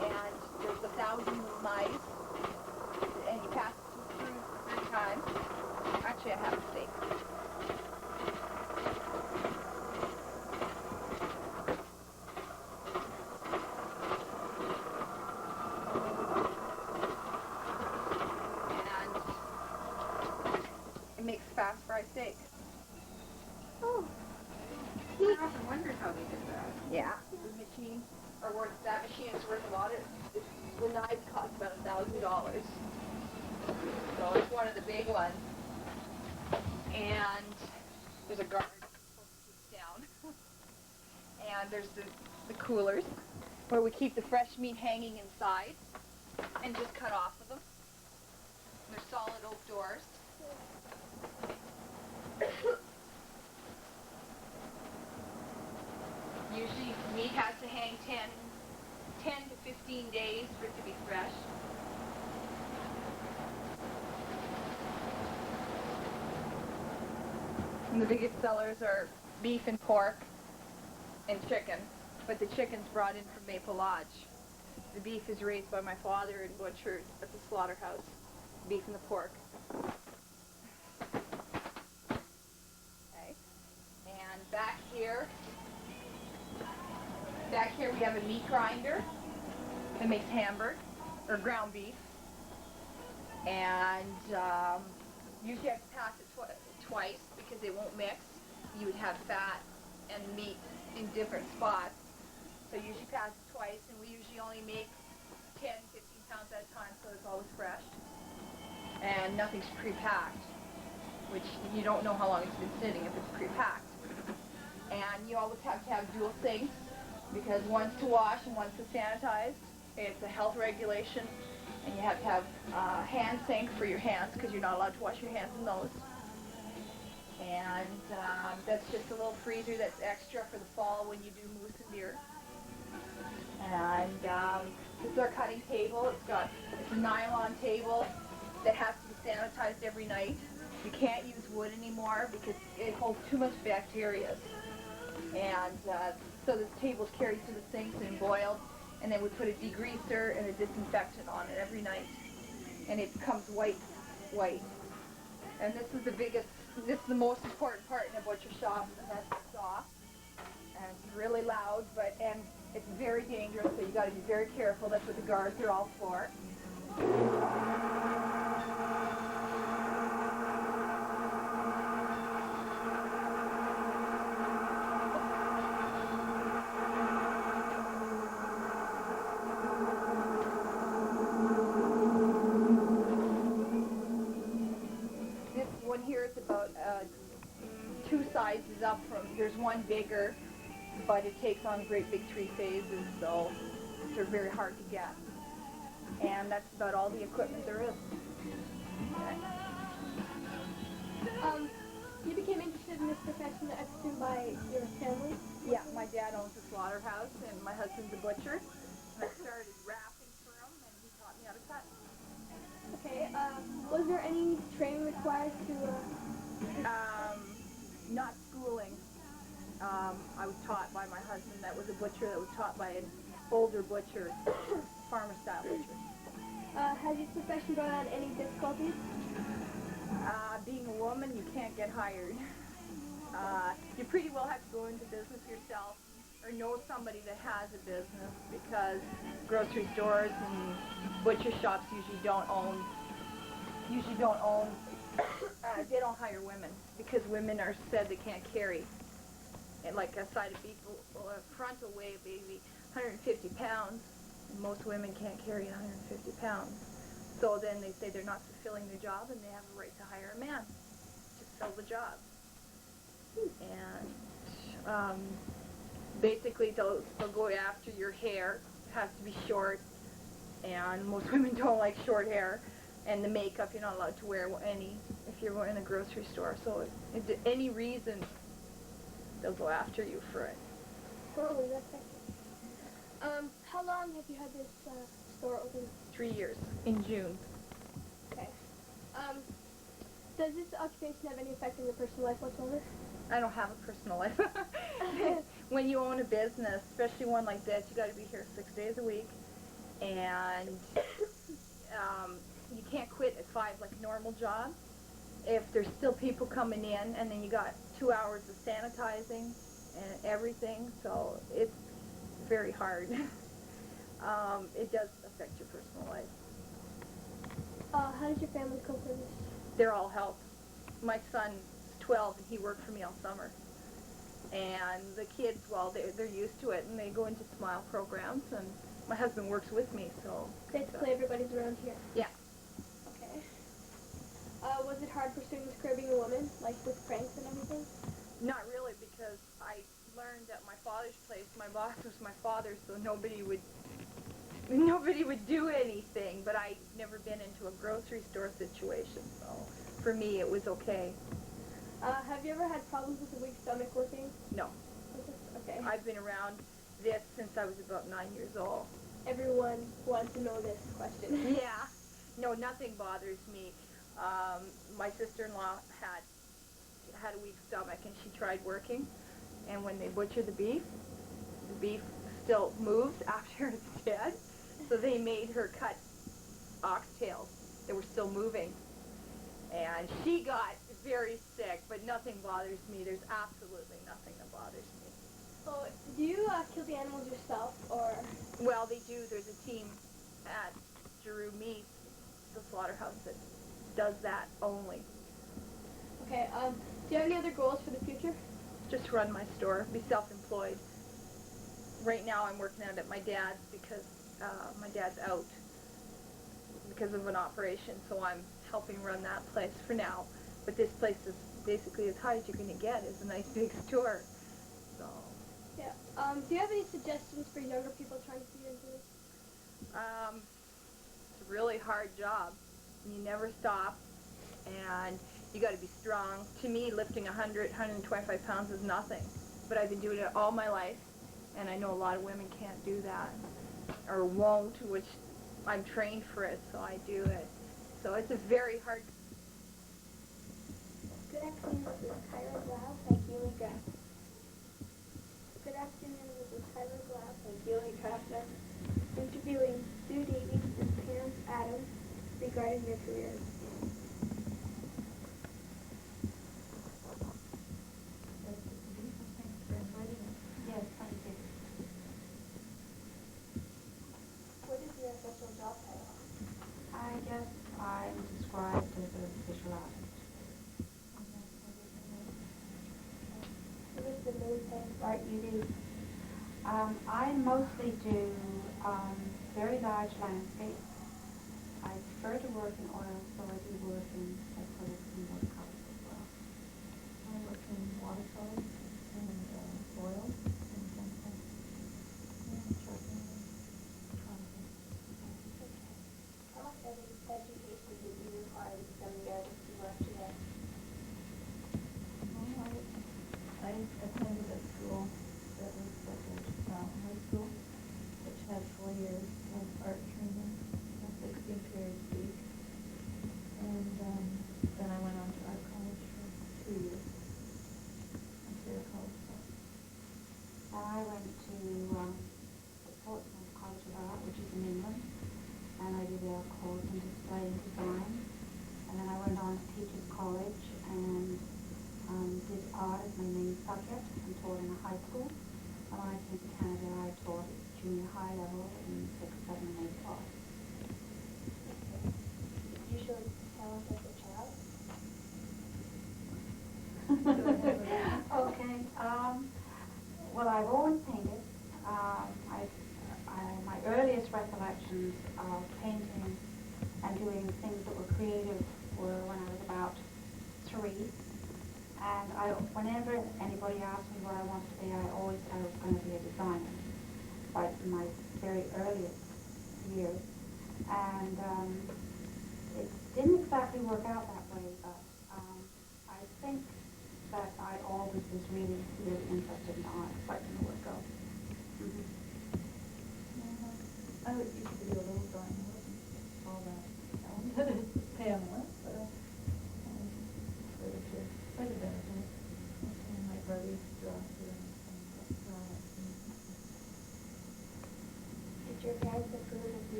And there's 1,000 mice. And you pass it through 3 times. Actually, I have a steak. It makes fast fried steak. Oh. I often wondered how they did that. Yeah, the machine, that machine is worth a lot. The knives cost about $1,000. So it's one of the big ones. And there's a guard down. And there's the coolers where we keep the fresh meat hanging inside and just cut off of them. They're solid oak doors. Usually meat has to hang 10 to 15 days for it to be fresh. And the biggest sellers are beef and pork and chicken, but the chicken's brought in from Maple Lodge. The beef is raised by my father and butchered at the slaughterhouse. Beef and the pork. Okay. And back here we have a meat grinder that makes hamburger or ground beef. And usually I have to pass it twice because it won't mix. You would have fat and meat in different spots. So you usually pass it twice, and we usually only make 10, 15 pounds at a time, so it's always fresh. And nothing's pre-packed, which you don't know how long it's been sitting if it's pre-packed. And you always have to have dual sinks, because one's to wash and one's to sanitize. It's a health regulation, and you have to have a hand sink for your hands, because you're not allowed to wash your hands in those. And that's just a little freezer that's extra for the fall when you do moose and deer. And this is our cutting table. It's a nylon table that has to be sanitized every night. You can't use wood anymore because it holds too much bacteria. And so this table's carried to the sinks and boiled, and then we put a degreaser and a disinfectant on it every night. And it becomes white. And this is the most important part in a butcher shop, and that's the saw. And it's really loud, and it's very dangerous, so you got to be very careful. That's what the guards are all for. This one here is about 2 sizes up from. There's one bigger, but it takes on great big 3 phases, so they're very hard to get. And that's about all the equipment there is. Okay. You became interested in this profession by your family? Yeah, my dad owns a slaughterhouse, and my husband's a butcher. And I started wrapping for him, and he taught me how to cut. Okay. Was there any training required to? Not schooling. I was taught by my husband that was a butcher that was taught by an older butcher, farmer-style butcher. Has this profession brought on any difficulties? Being a woman, you can't get hired. You pretty well have to go into business yourself or know somebody that has a business, because grocery stores and butcher shops usually don't they don't hire women, because women are said they can't carry. And like a side of beef, a frontal weigh maybe 150 pounds, and most women can't carry 150 pounds. So then they say they're not fulfilling their job, and they have a right to hire a man to fill the job. And basically they'll go after your hair. It has to be short, and most women don't like short hair. And the makeup, you're not allowed to wear any if you're in a grocery store. So if there's any reason, they'll go after you for it. Totally, that's excellent. How long have you had this store open? 3 years in June. Okay. Does this occupation have any effect on your personal life whatsoever? I don't have a personal life. When you own a business, especially one like this, you got to be here 6 days a week, and you can't quit at 5 like a normal job. If there's still people coming in, and then you got 2 hours of sanitizing and everything, so it's very hard. It does affect your personal life. How does your family cope with this? They're all help. My son's 12 and he worked for me all summer. And the kids, well, they're used to it and they go into SMILE programs, and my husband works with me, so. Basically everybody's around here. Yeah. Okay. Was it hard pursuing this career being a woman, like with pranks and everything? Not really, because I learned at my father's place, my boss was my father, so nobody would do anything, but I'd never been into a grocery store situation, so for me it was okay. Have you ever had problems with a weak stomach working? No. Okay. I've been around this since I was about 9 years old. Everyone wants to know this question. Yeah. No, nothing bothers me. My sister-in-law had a weak stomach, and she tried working, and when they butcher the beef still moves after it's dead, so they made her cut oxtails that were still moving, and she got very sick, but nothing bothers me. There's absolutely nothing that bothers me. So, do you kill the animals yourself, or? Well, they do. There's a team at Giroux Meats, the slaughterhouse, that does that only. Okay, do you have any other goals for the future? Just run my store, be self-employed. Right now I'm working out at my dad's because my dad's out because of an operation, so I'm helping run that place for now. But this place is basically as high as you're going to get. It's a nice big store. So. Yeah. Do you have any suggestions for younger people trying to get into this? It's a really hard job. You never stop, and you got to be strong. To me, lifting 125 pounds is nothing, but I've been doing it all my life, and I know a lot of women can't do that, or won't, which I'm trained for it, so I do it. So it's a very hard. Good afternoon, this is Kyra Glass and Keely Graff. Good afternoon, this is Kyra Glass and Keely Graff, interviewing Sue Davies and Terrence Adams regarding their careers. Yes, thank you. What is your official job title? I guess I'm described as a visual artist. What is the main kind of art you do? I mostly do very large landscapes. I prefer to work in oil, so I do work in acrylics and watercolors as well. I work in watercolors and oil and something. And sharpening and coloring. How much education did you require to become the artist you are today? I attended a school that was like a high school, which had 4 years of art training, 16 periods a week. And then I went on to art college for 2 years, Ontario College of Art. And I went to the Portsmouth College of Art, which is in England, and I did a course in display and design. And then I went on to Teachers College and did art as my main subject and taught in a high school. And when I came to Canada, I taught at junior high level in 6th, 7th, and 8th class. Did you show talent as a child? Okay. Well, I've always painted. My earliest recollections of painting and doing things that were creative were when I was about 3. And whenever anybody asked me what I wanted to be, I always said I was going to be a designer. But in my very earliest years. And it didn't exactly work out that way, but I think that I always was really, really interested in art, right from the word go. I used to do a little drawing,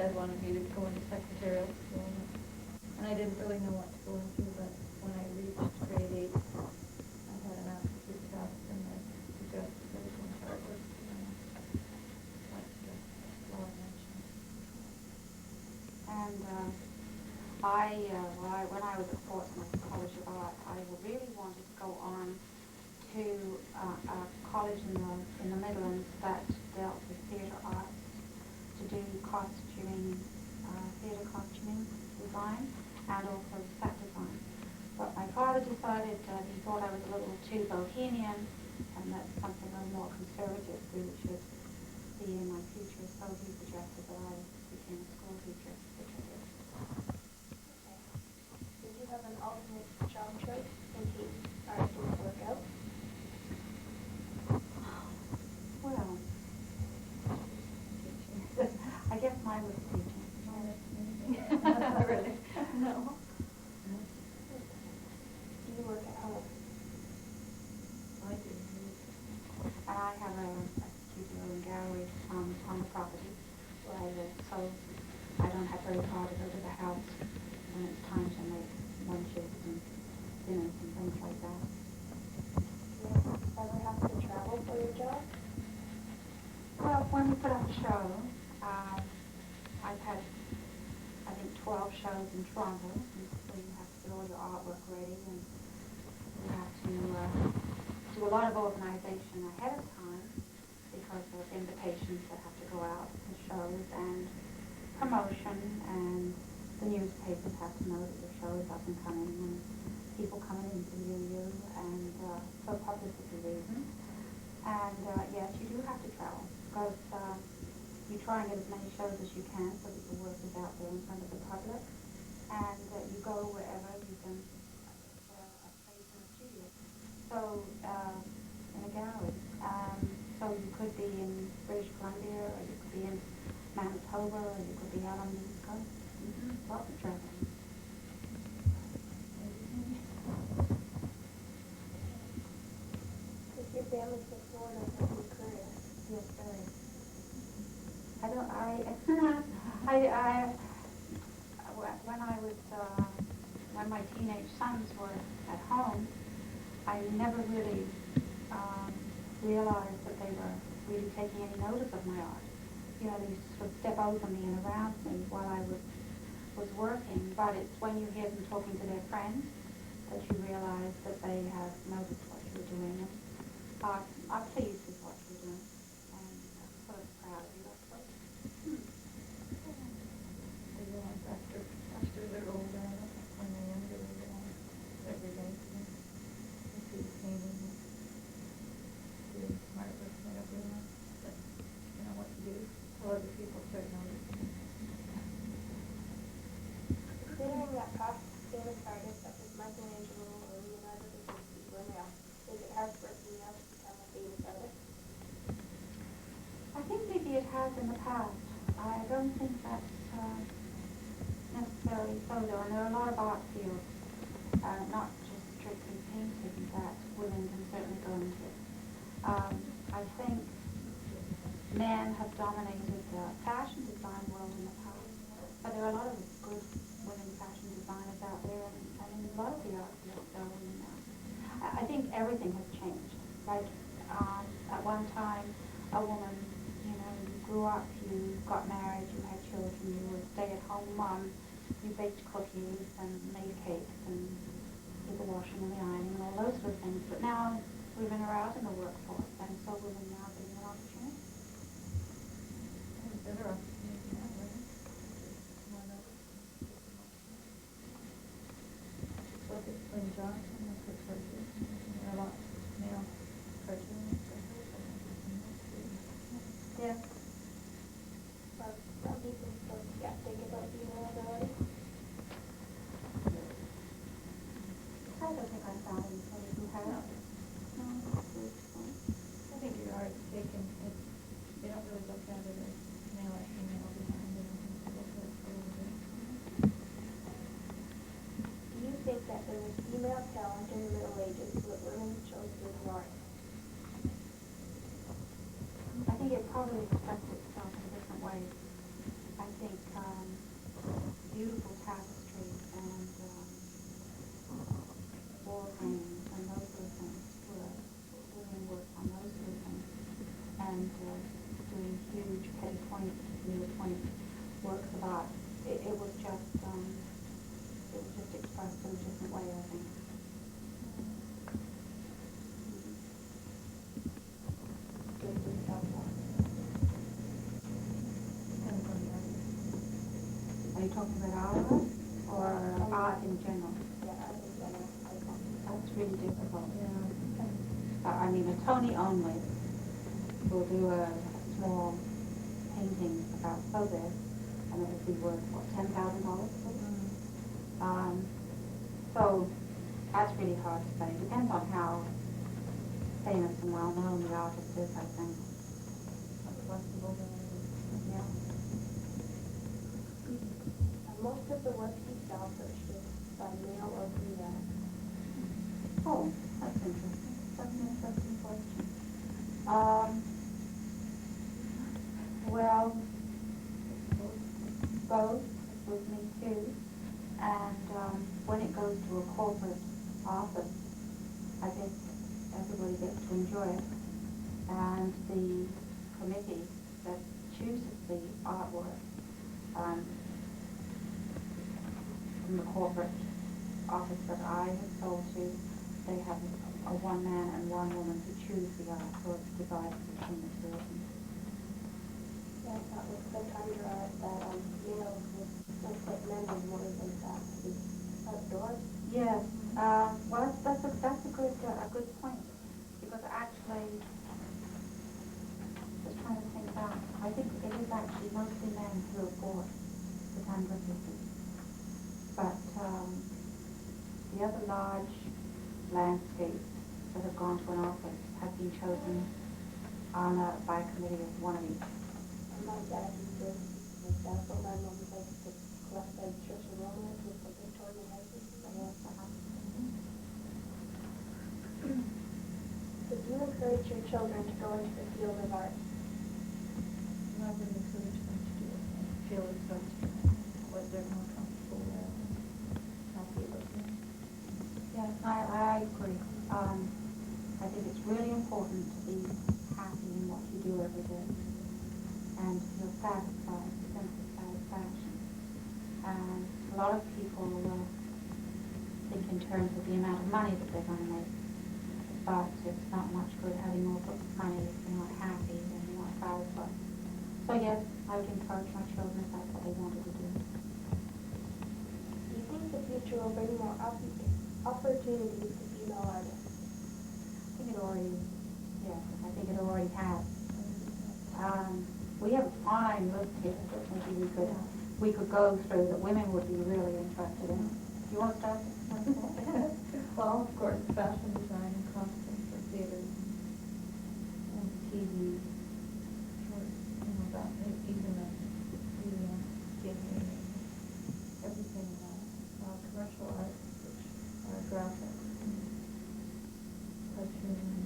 dad wanted me to go into secretarial school, and I didn't really know what to go into, but when I reached grade 8, I had an aptitude test, and I suggested that I go into art work, like Laura mentioned. And when I was at Portsmouth College of Art, I really wanted to go on to a college in the Midlands that dealt with theatre arts, to do costuming, theatre costuming design, and also set design. But my father decided he thought I was a little too bohemian, and that something a little more conservative really should be in my future, so he suggested that I became a school teacher, which I did. Did you have an alternate job choice in case art didn't work out? Well, I guess mine was teaching. Not really. No. Do you work at home? I do. And I have a studio and gallery on the property where I live, so I don't have very far to go to the house when it's time to make lunches and dinners and things like that. Do you ever have to travel for your job? Well, when we put up a show, I've had, I think, 12 shows in Toronto, and so you have to get all your artwork ready, and you have to do a lot of organization ahead of time because of invitations that have to go out to shows and promotion, and the newspapers have to know that your show is up and coming, and people come and interview you, and for publicity reasons. And yes, you do have to travel because you try and get as many shows as you can so that your work is out there in front of the public, and you go wherever you can get a place in a studio. So in a gallery. So you could be in British Columbia, or you could be in Manitoba, or you could be out on the East Coast. Lots of traveling. Does your family support a new career? Yes, very. When my teenage sons were at home, I never really realized that they were really taking any notice of my art. You know, they used to sort of step over me and around me while I was working, but it's when you hear them talking to their friends that you realize that they have noticed what you're doing and are pleased with what you're doing, and sort of proud of you, I suppose. They realize after they're older, when they're younger, they realize every day they see the painting and doing smart work, and they don't realize that you know what to do till other people start noticing. Considering that past famous artists such as Michelangelo or Leonardo da Vinci were male, is it hard for a female to become a famous artist? I think maybe it has in the past. I don't think that's necessarily so, though, and there are a lot of art fields, not just strictly painting, that women can certainly go into. I think men have dominated the fashion design world in the past, but there are a lot of good women fashion designers out there, and in a lot of the art fields are women now. I think everything has changed. Like at one time, a woman, you know, you grew up, you got married, you had children, you were a stay-at-home mom, you baked cookies and made cakes and did the washing and the ironing and all those sort of things. But now women are out in the workforce, and so women now are getting an opportunity. There's better opportunity now, right? More notice. Look at Lynn Johnson, look at Cartoon. There are a lot of male cartoonists. Yeah. Well, some people still skeptic about female ability. I don't think I found anybody who has. No. I think your art is taken, they don't really look at it as male or female behind it. They look at it a little bit. Do you think that there was female talent in the Middle Ages that women chose to ignore? I think it probably expressed itself in different ways. I think difficult. Yeah. I mean, a Tony only will do a small painting about so big, and it would be worth, what, $10,000? So that's really hard to say. Depends on how famous and well known the artist is, I think. Yeah. Most of the work he sells are by male or female. Oh, that's interesting. That's an interesting question. Well, both with me too. And when it goes to a corporate office, I think everybody gets to enjoy it. And the committee that chooses the artwork from the corporate office that I have sold to, they have a one man and one woman who choose the art, so it's divided between the two of them. Yeah, I thought with the under art that males would look like men and more than that is outdoors. Yes, well that's a good point, because actually, just trying to think back, I think it is actually mostly men who have bought the Tango pieces. But the other large landscapes that have gone to an office have been chosen by a committee of one of each. My dad used to like that, but my mom likes to collect the Church of Romance with the Victorian houses. So do you encourage your children to go into the field of art? I would encourage them to do it. I feel it's what they're more comfortable with. Yes, I agree. I think it's really important to be happy in what you do every day and feel satisfied, sense of satisfaction. And a lot of people think in terms of the amount of money that they're going to make, but it's not much good having all sorts of money if you're not happy and you're not satisfied. So yes, I would encourage my children if that's what they wanted to do. Do you think the future will bring more opportunities to female artists? I think it already, yes, I think it already has. We have a fine list here that maybe we could go through that women would be really interested in. Do you want to start? Well, of course, fashion design and costume for theater and TV. That even everything, commercial art, which graphics, cartoons.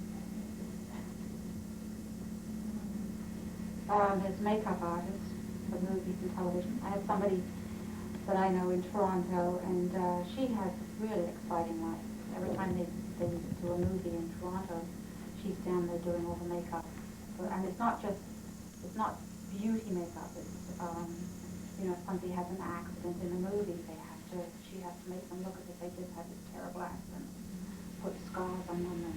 There's makeup artists for movies and television. I have somebody that I know in Toronto, and she has a really exciting life. Every time they do a movie in Toronto, she's down there doing all the makeup. And it's not beauty makeup. It's if somebody has an accident in a movie, she has to make them look as if they just had this terrible accident, put scars on them, and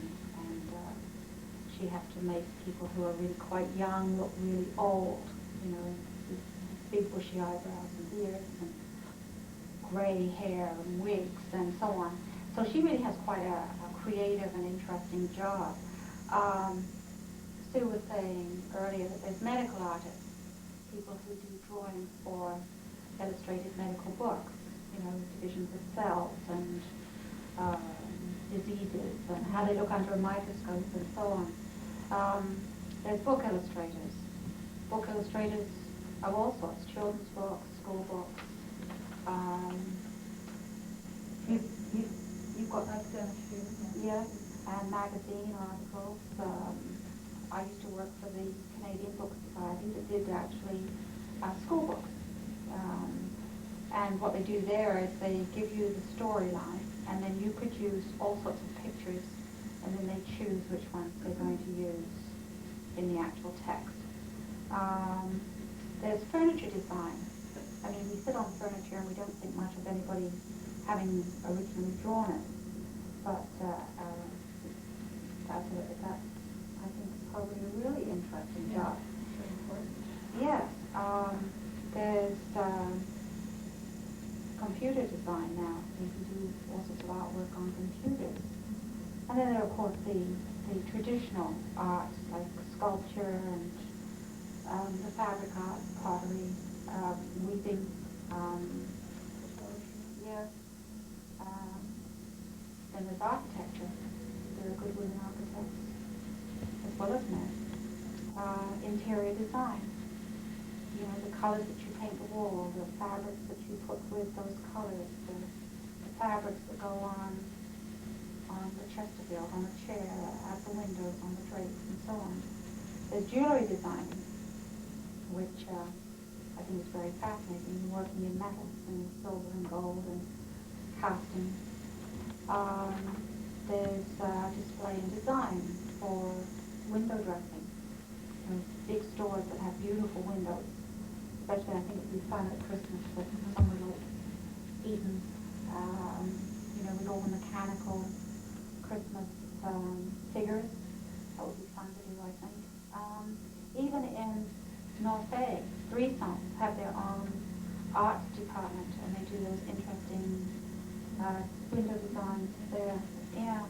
she has to make people who are really quite young look really old, with big bushy eyebrows and beards and gray hair and wigs and so on. So she really has quite a creative and interesting job. Sue was saying earlier that there's medical artists, people who do drawings for illustrated medical books, divisions of cells and diseases and how they look under a microscope and so on. There's book illustrators of all sorts, children's books, school books. You've got like and magazine articles. I used to work for the Canadian Book Society that did actually school books. And what they do there is they give you the storyline, and then you could use all sorts of pictures, and then they choose which ones they're going to use in the actual text. There's furniture design. I mean, we sit on furniture and we don't think much of anybody having originally drawn it, but that's I think is probably a really interesting job. Yes. There's computer design now. You can do all sorts of artwork on computers. And then there are, of course, the traditional arts like sculpture and the fabric art, pottery, weaving, yes. Then there's architecture. There are good women architects as well as men. Interior design. You know, the colors that you paint the wall, the fabrics that you put with those colors, the fabrics that go on the Chesterfield, on the chair, at the windows, on the drapes, and so on. There's jewelry designing, which I think is very fascinating, working in metals and silver and gold and casting. There's display and design for window dressing. There's big stores that have beautiful windows. Especially, I think it would be fun at Christmas that somewhere like Eden, with all the mechanical Christmas figures. That would be fun to do, I think. Even in North Bay, Grisons have their own art department, and they do those interesting window designs there. Yeah.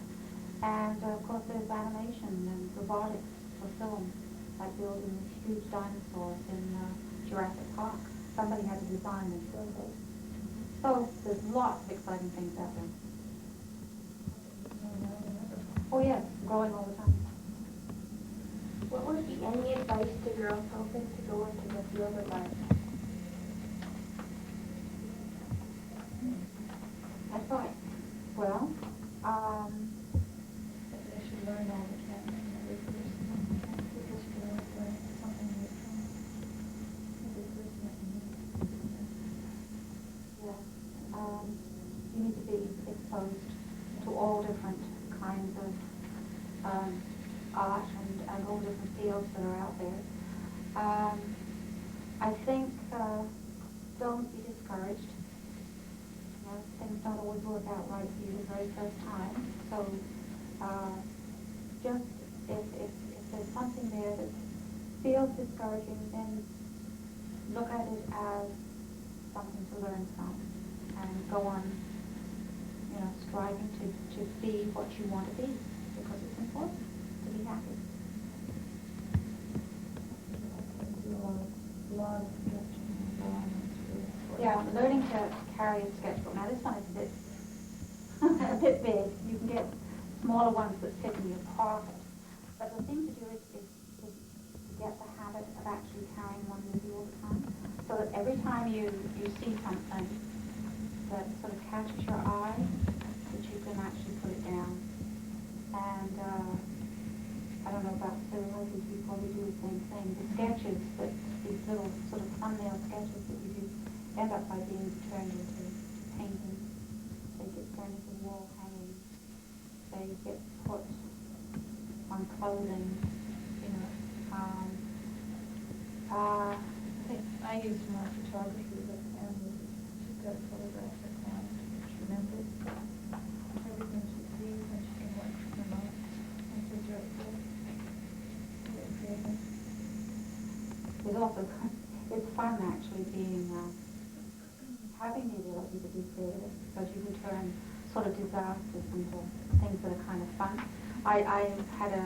And of course there's animation and robotics for film, like building huge dinosaurs in Jurassic Park. Somebody had to design and build it. So there's lots of exciting things out there. Oh yes, growing all the time. What would be any advice to girls hoping to go into the field of art? That's right. Well, They should learn all they can from every person. Because you can always learn something new from every person that you meet. yeah, you need to be exposed to all different kinds of art and all different fields that are out there. I think don't be discouraged. Things don't always work out right for you the very first time. So just if there's something there that feels discouraging, then look at it as something to learn from and go on, striving to be what you want to be, because it's important to be happy. Yeah, learning to carry a sketchbook. Now this one is a bit, a bit big. You can get smaller ones that fit in your pocket. But the thing to do is to get the habit of actually carrying one with you all the time. So that every time you see something that sort of catches your eye, that you can actually put it down. And I don't know about silhouettes, you probably do the same thing. The sketches, these little sort of thumbnail sketches that you do, end up by being turned into painting. They get turned into wall hanging. They get put on clothing, I use more photography with Amber. She's got a photographic mind, which remembers everything she sees, and she can work from them out. That's a great book. Very creative. It's also, it's fun actually having the ability to be creative, because you can turn sort of disasters into things that are kind of fun. I had a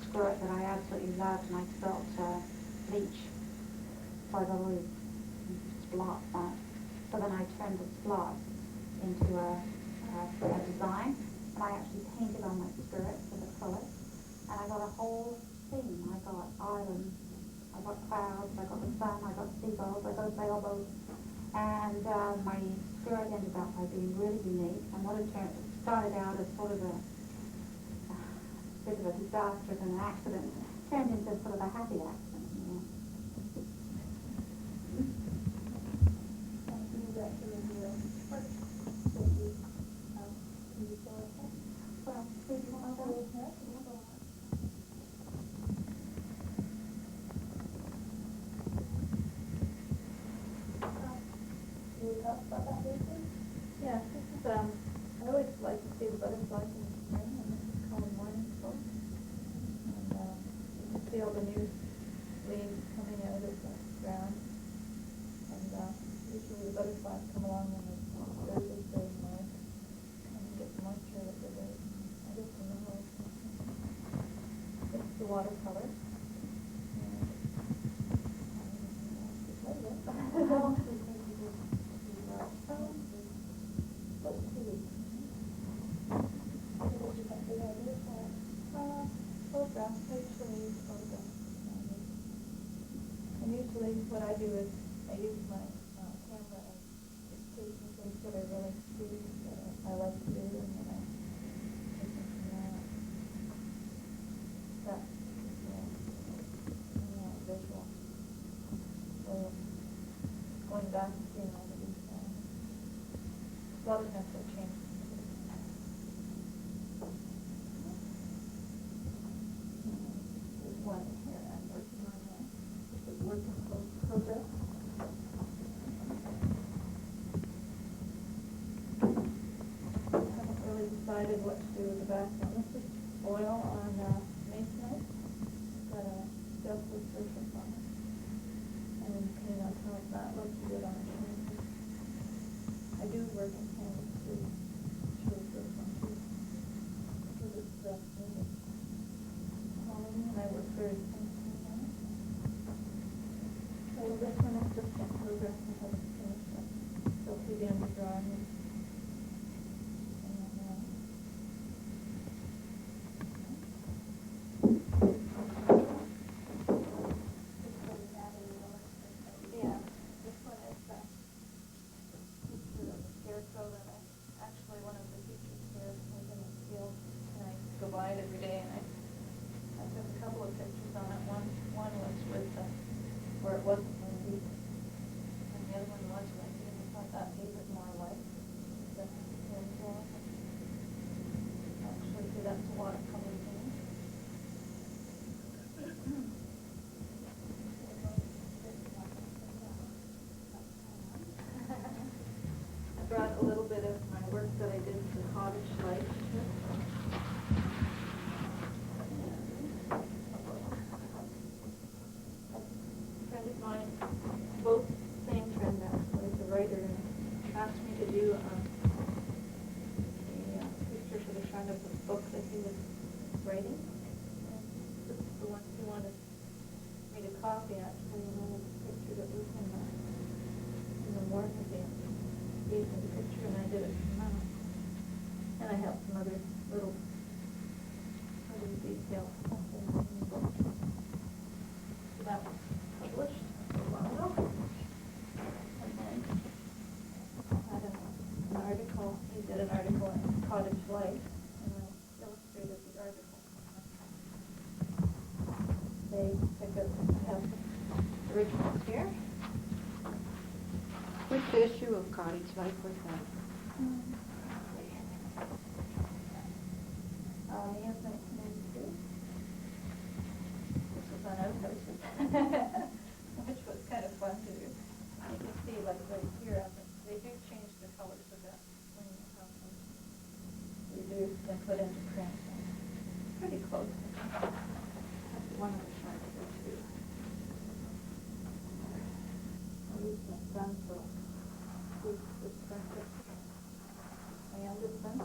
skirt that I absolutely loved, and I spelt bleach. So I got all these splots on it. So then I turned the splots into a design, and I actually painted on my skirt with acrylic, and I got a whole theme. I got islands, I got clouds, I got the sun, I got seagulls, I got a sailboat, and my skirt ended up by being really unique. And what it started out as sort of a bit of a disaster and an accident, turned into sort of a happy accident. Yeah, this is, I always like to see the butterflies in the spring, and this is called morning song. And you can see all the new leaves coming out of the ground. And usually the butterflies come along when the earth is very moist, and you get moisture with the dirt. I just watercolor. Photographs, I usually use photographs. And usually what I do is I use my camera and just take some things that I really see that I like to do, and then I take them from that. That, visual. So going back and seeing all of these a lot of times I've changed. There's one here I'm working on now. It's a work in progress. I haven't really decided what to do with the background. This is oil on masonite. It's got a delta surface on it. And then depending on how that looks good on a canvas. I do work in canvas too. Shows this one too. Because it's needed. And I work very sensitive on it. So this one is just in progress and haven't finished it. So see the end of drawing. Every day, and I took a couple of pictures on it. One was with where it wasn't windy, and the other one was windy, and I thought that gave it more light. Actually, see, that's the water coming in. I brought a little bit of my work that I did for cottage life. Both same friend actually, is a writer, and asked me to do a picture for the front of the book that he was writing. And this is the one he wanted me to copy actually, and then the picture that was in the War Museum. He gave me the picture and I did it from that. And I have some other little details in the book. So that was published. An article, he did an article in Cottage Life, and I illustrated the article. They have the originals here. Which issue of Cottage Life was that? Yes, 1992. This was on outhouses, which was kind of fun to do. You can see, like right here, they do change the colors of that when you have them reduced and put into print. Pretty close. That's one of the shots there too. I used my son for this print. My youngest son.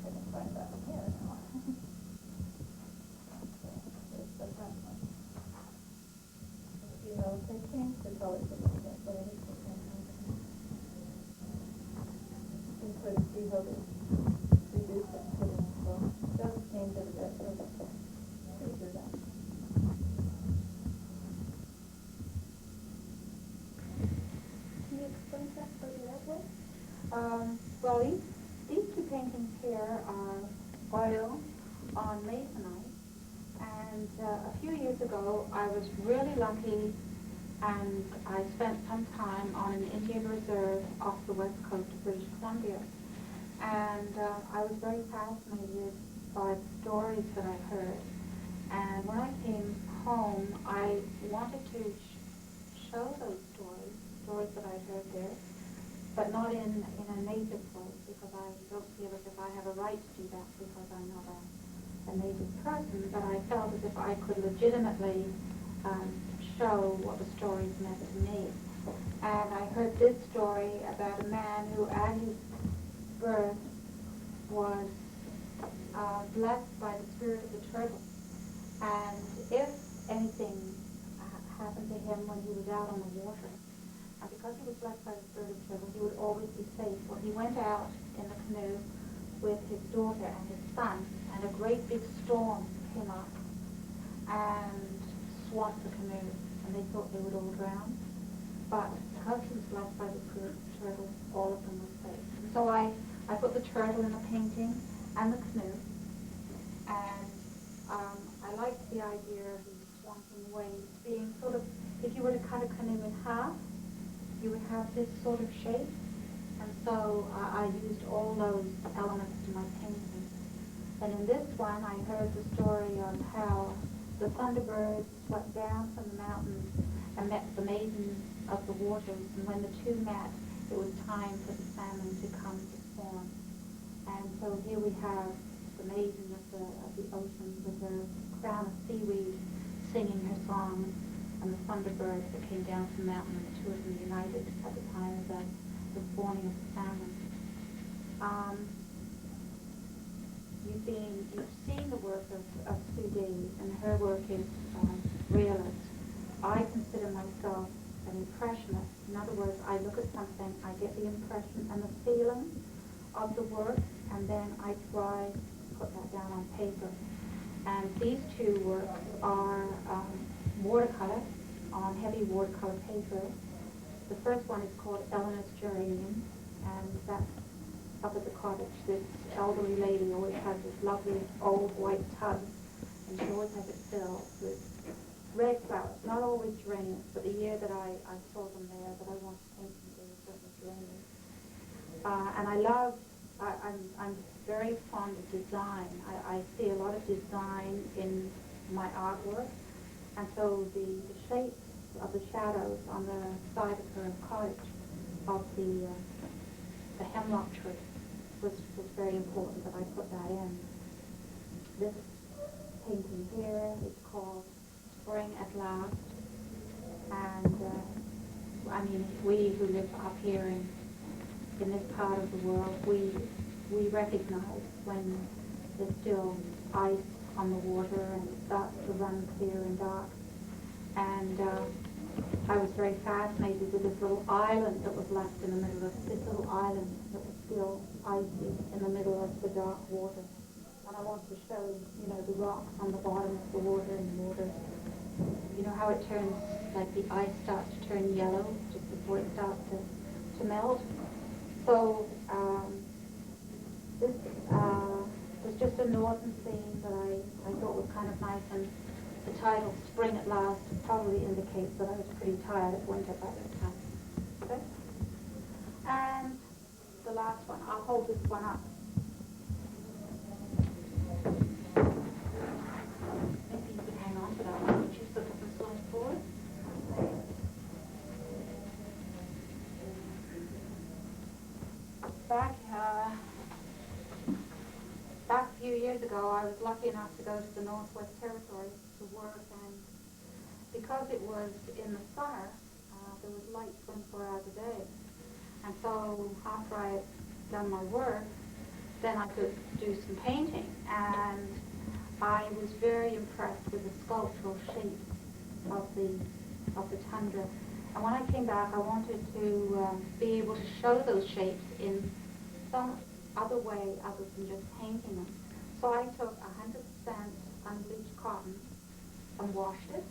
I can find that one here now. There's the front one. You know, they changed the colors a little bit, but I think they can you can sort of see how they reduce it and put it in. So it does change it a bit, but it's pretty good at. Can you explain that for the artwork? Well, these two paintings here are oil on masonite, and a few years ago I was really lucky, and I spent some time on an Indian reserve off the west coast of British Columbia, and I was very fascinated by the stories that I heard, and when I came home I wanted to show those stories that I'd heard there, but not in a native way, because I don't feel as if I have a right to do that because I'm not a native person, but I felt as if I could legitimately show what the stories meant to me. And I heard this story about a man who at his birth was blessed by the spirit of the turtle. And if anything happened to him when he was out on the water, and because he was blessed by the spirit of the turtle, he would always be safe. Well, he went out in the canoe with his daughter and his son, and a great big storm came up and swamped the canoe, and they thought they would all drown. But because he was blessed by the spirit of the turtle, all of them were safe. And so I put the turtle in the painting and the canoe, and I liked the idea of these swamping waves being sort of, if you were to cut a canoe in half, you would have this sort of shape. And so I used all those elements in my painting. And in this one, I heard the story on how the thunderbirds swept down from the mountains and met the maidens of the waters. And when the two met, it was time for the salmon to come to spawn. And so here we have the maiden of the ocean with her crown of seaweed singing her song, and the thunderbirds that came down from the mountain, the two of them united at the time of the spawning of the salmon. You've seen the work of Sue Davies, and her work is realist. I consider myself an impressionist. In other words, I look at something, I get the impression and the feeling of the work, and then I try to put that down on paper. And these two works are watercolor, on heavy watercolor paper. The first one is called Eleanor's Geranium, and that's up at the cottage. This elderly lady always has this lovely old white tub, and she always has it filled with red flowers, not always geraniums, but the year that I saw them there, that I wanted to paint them, they were certainly geraniums. And I'm very fond of design. I see a lot of design in my artwork, and so the shapes of the shadows on the side of her cottage of the hemlock tree was very important that I put that in. This painting here is called Spring at Last, and I mean, we who live up here in this part of the world, we recognize when there's still ice on the water and it starts to run clear and dark. And I was very fascinated with this little island that was left in the middle of this little island that was still icy in the middle of the dark water. And I wanted to show, the rocks on the bottom of the water, and the water, how it turns, like the ice starts to turn yellow just before it starts to melt. So this was just a northern scene that I thought was kind of nice, and the title, Spring at Last, probably indicates that I was pretty tired of winter by this time. Okay? And the last one, I'll hold this one up. Maybe you could hang on to that one. Would you slip up and slide forward? Back a few years ago, I was lucky enough to go to the Northwest Territories to work, and because it was in the summer, there was light 24 hours a day. And so after I had done my work, then I could do some painting, and I was very impressed with the sculptural shape of the tundra. And when I came back, I wanted to be able to show those shapes in some other way other than just painting them. So I took 100% unbleached cotton and washed it,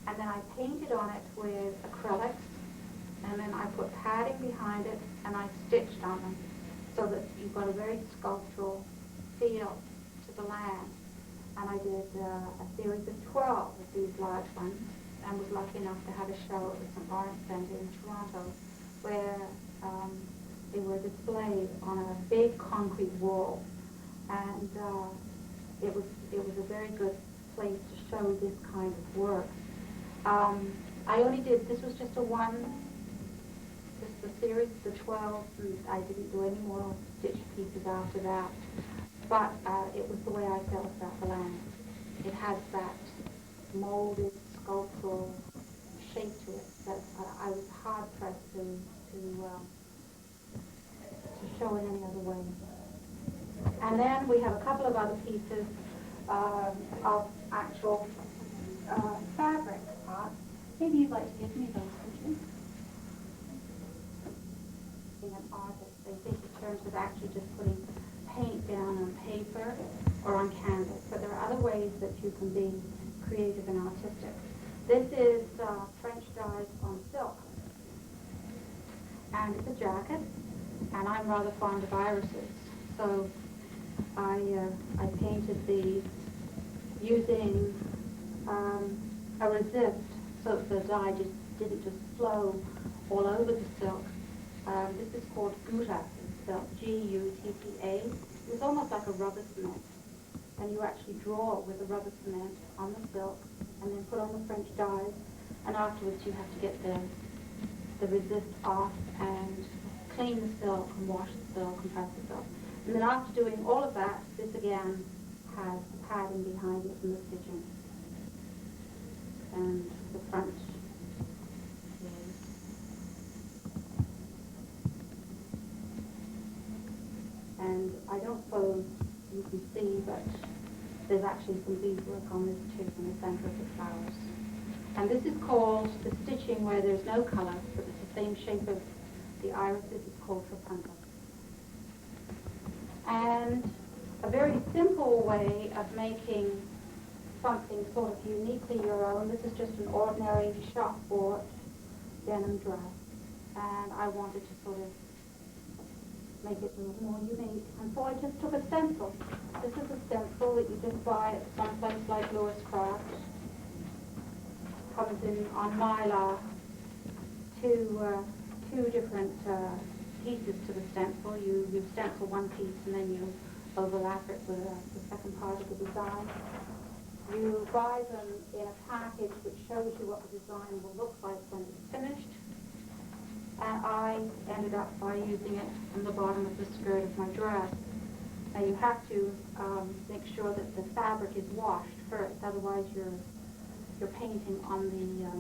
and then I painted on it with acrylics, and then I put padding behind it, and I stitched on them so that you've got a very sculptural feel to the land. And I did a series of 12 of these large ones, and was lucky enough to have a show at the St. Lawrence Centre in Toronto, where they were displayed on a big concrete wall, and it was a very good place to show this kind of work. This was just the series of the 12, and I didn't do any more stitch pieces after that, but it was the way I felt about the land. It had that molded, sculptural shape to it that I was hard-pressed to show in any other way. And then we have a couple of other pieces of actual fabric art. Maybe you'd like to give me those, would you? Being an artist, they think in terms of actually just putting paint down on paper or on canvas, but there are other ways that you can be creative and artistic. This is French dyes on silk, and it's a jacket, and I'm rather fond of irises, so I painted these using a resist so that the dye just didn't just flow all over the silk. This is called Gutta, it's spelled G-U-T-T-A. It's almost like a rubber cement, and you actually draw with a rubber cement on the silk and then put on the French dyes, and afterwards you have to get the resist off and clean the silk and wash the silk and press the silk. And then after doing all of that, this again has the padding behind it and the stitching. And the front is, and I don't suppose you can see, but there's actually some beadwork on this too in the center of the flowers. And this is called the stitching where there's no color, but it's the same shape as the irises. It's called trapunta. And a very simple way of making something sort of uniquely your own. This is just an ordinary shop-bought denim dress, and I wanted to sort of make it a little more unique. And so I just took a stencil. This is a stencil that you just buy at some place like Lewis Craft. Comes in on mylar, two different pieces to the stencil. You stencil one piece and then you overlap it with the second part of the design. You buy them in a package which shows you what the design will look like when it's finished. And I ended up by using it on the bottom of the skirt of my dress. Now you have to make sure that the fabric is washed first, otherwise you're painting on the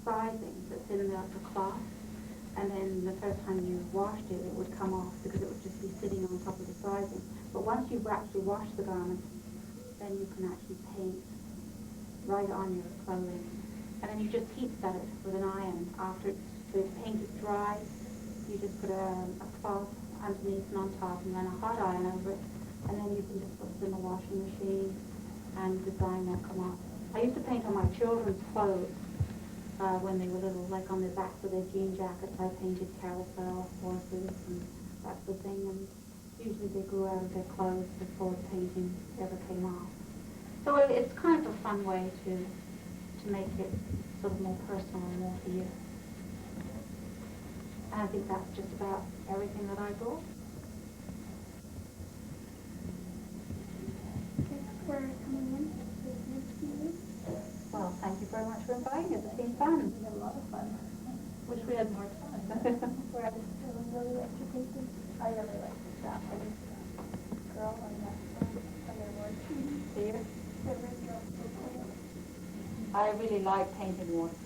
sizing that's in the cloth. And then the first time you washed it, it would come off because it would just be sitting on top of the sizing. But once you've actually washed the garment, then you can actually paint right on your clothing. And then you just heat set it with an iron. After the paint is dry, you just put a cloth underneath and on top and then a hot iron over it. And then you can just put it in the washing machine and the design will come off. I used to paint on my children's clothes when they were little, like on the backs of their jean jackets. I painted carousel, horses, and that sort of thing. And usually they grew out of their clothes before the painting ever came off. So it's kind of a fun way to make it sort of more personal and more for you. And I think that's just about everything that I brought. Thanks for coming in. Well, thank you very much for inviting us. It's been fun. We had a lot of fun. Wish we had more time. Where I just really liked your painting. I really liked the staff. I just girl on that underwood. Here. The original. I really like painting watercolors.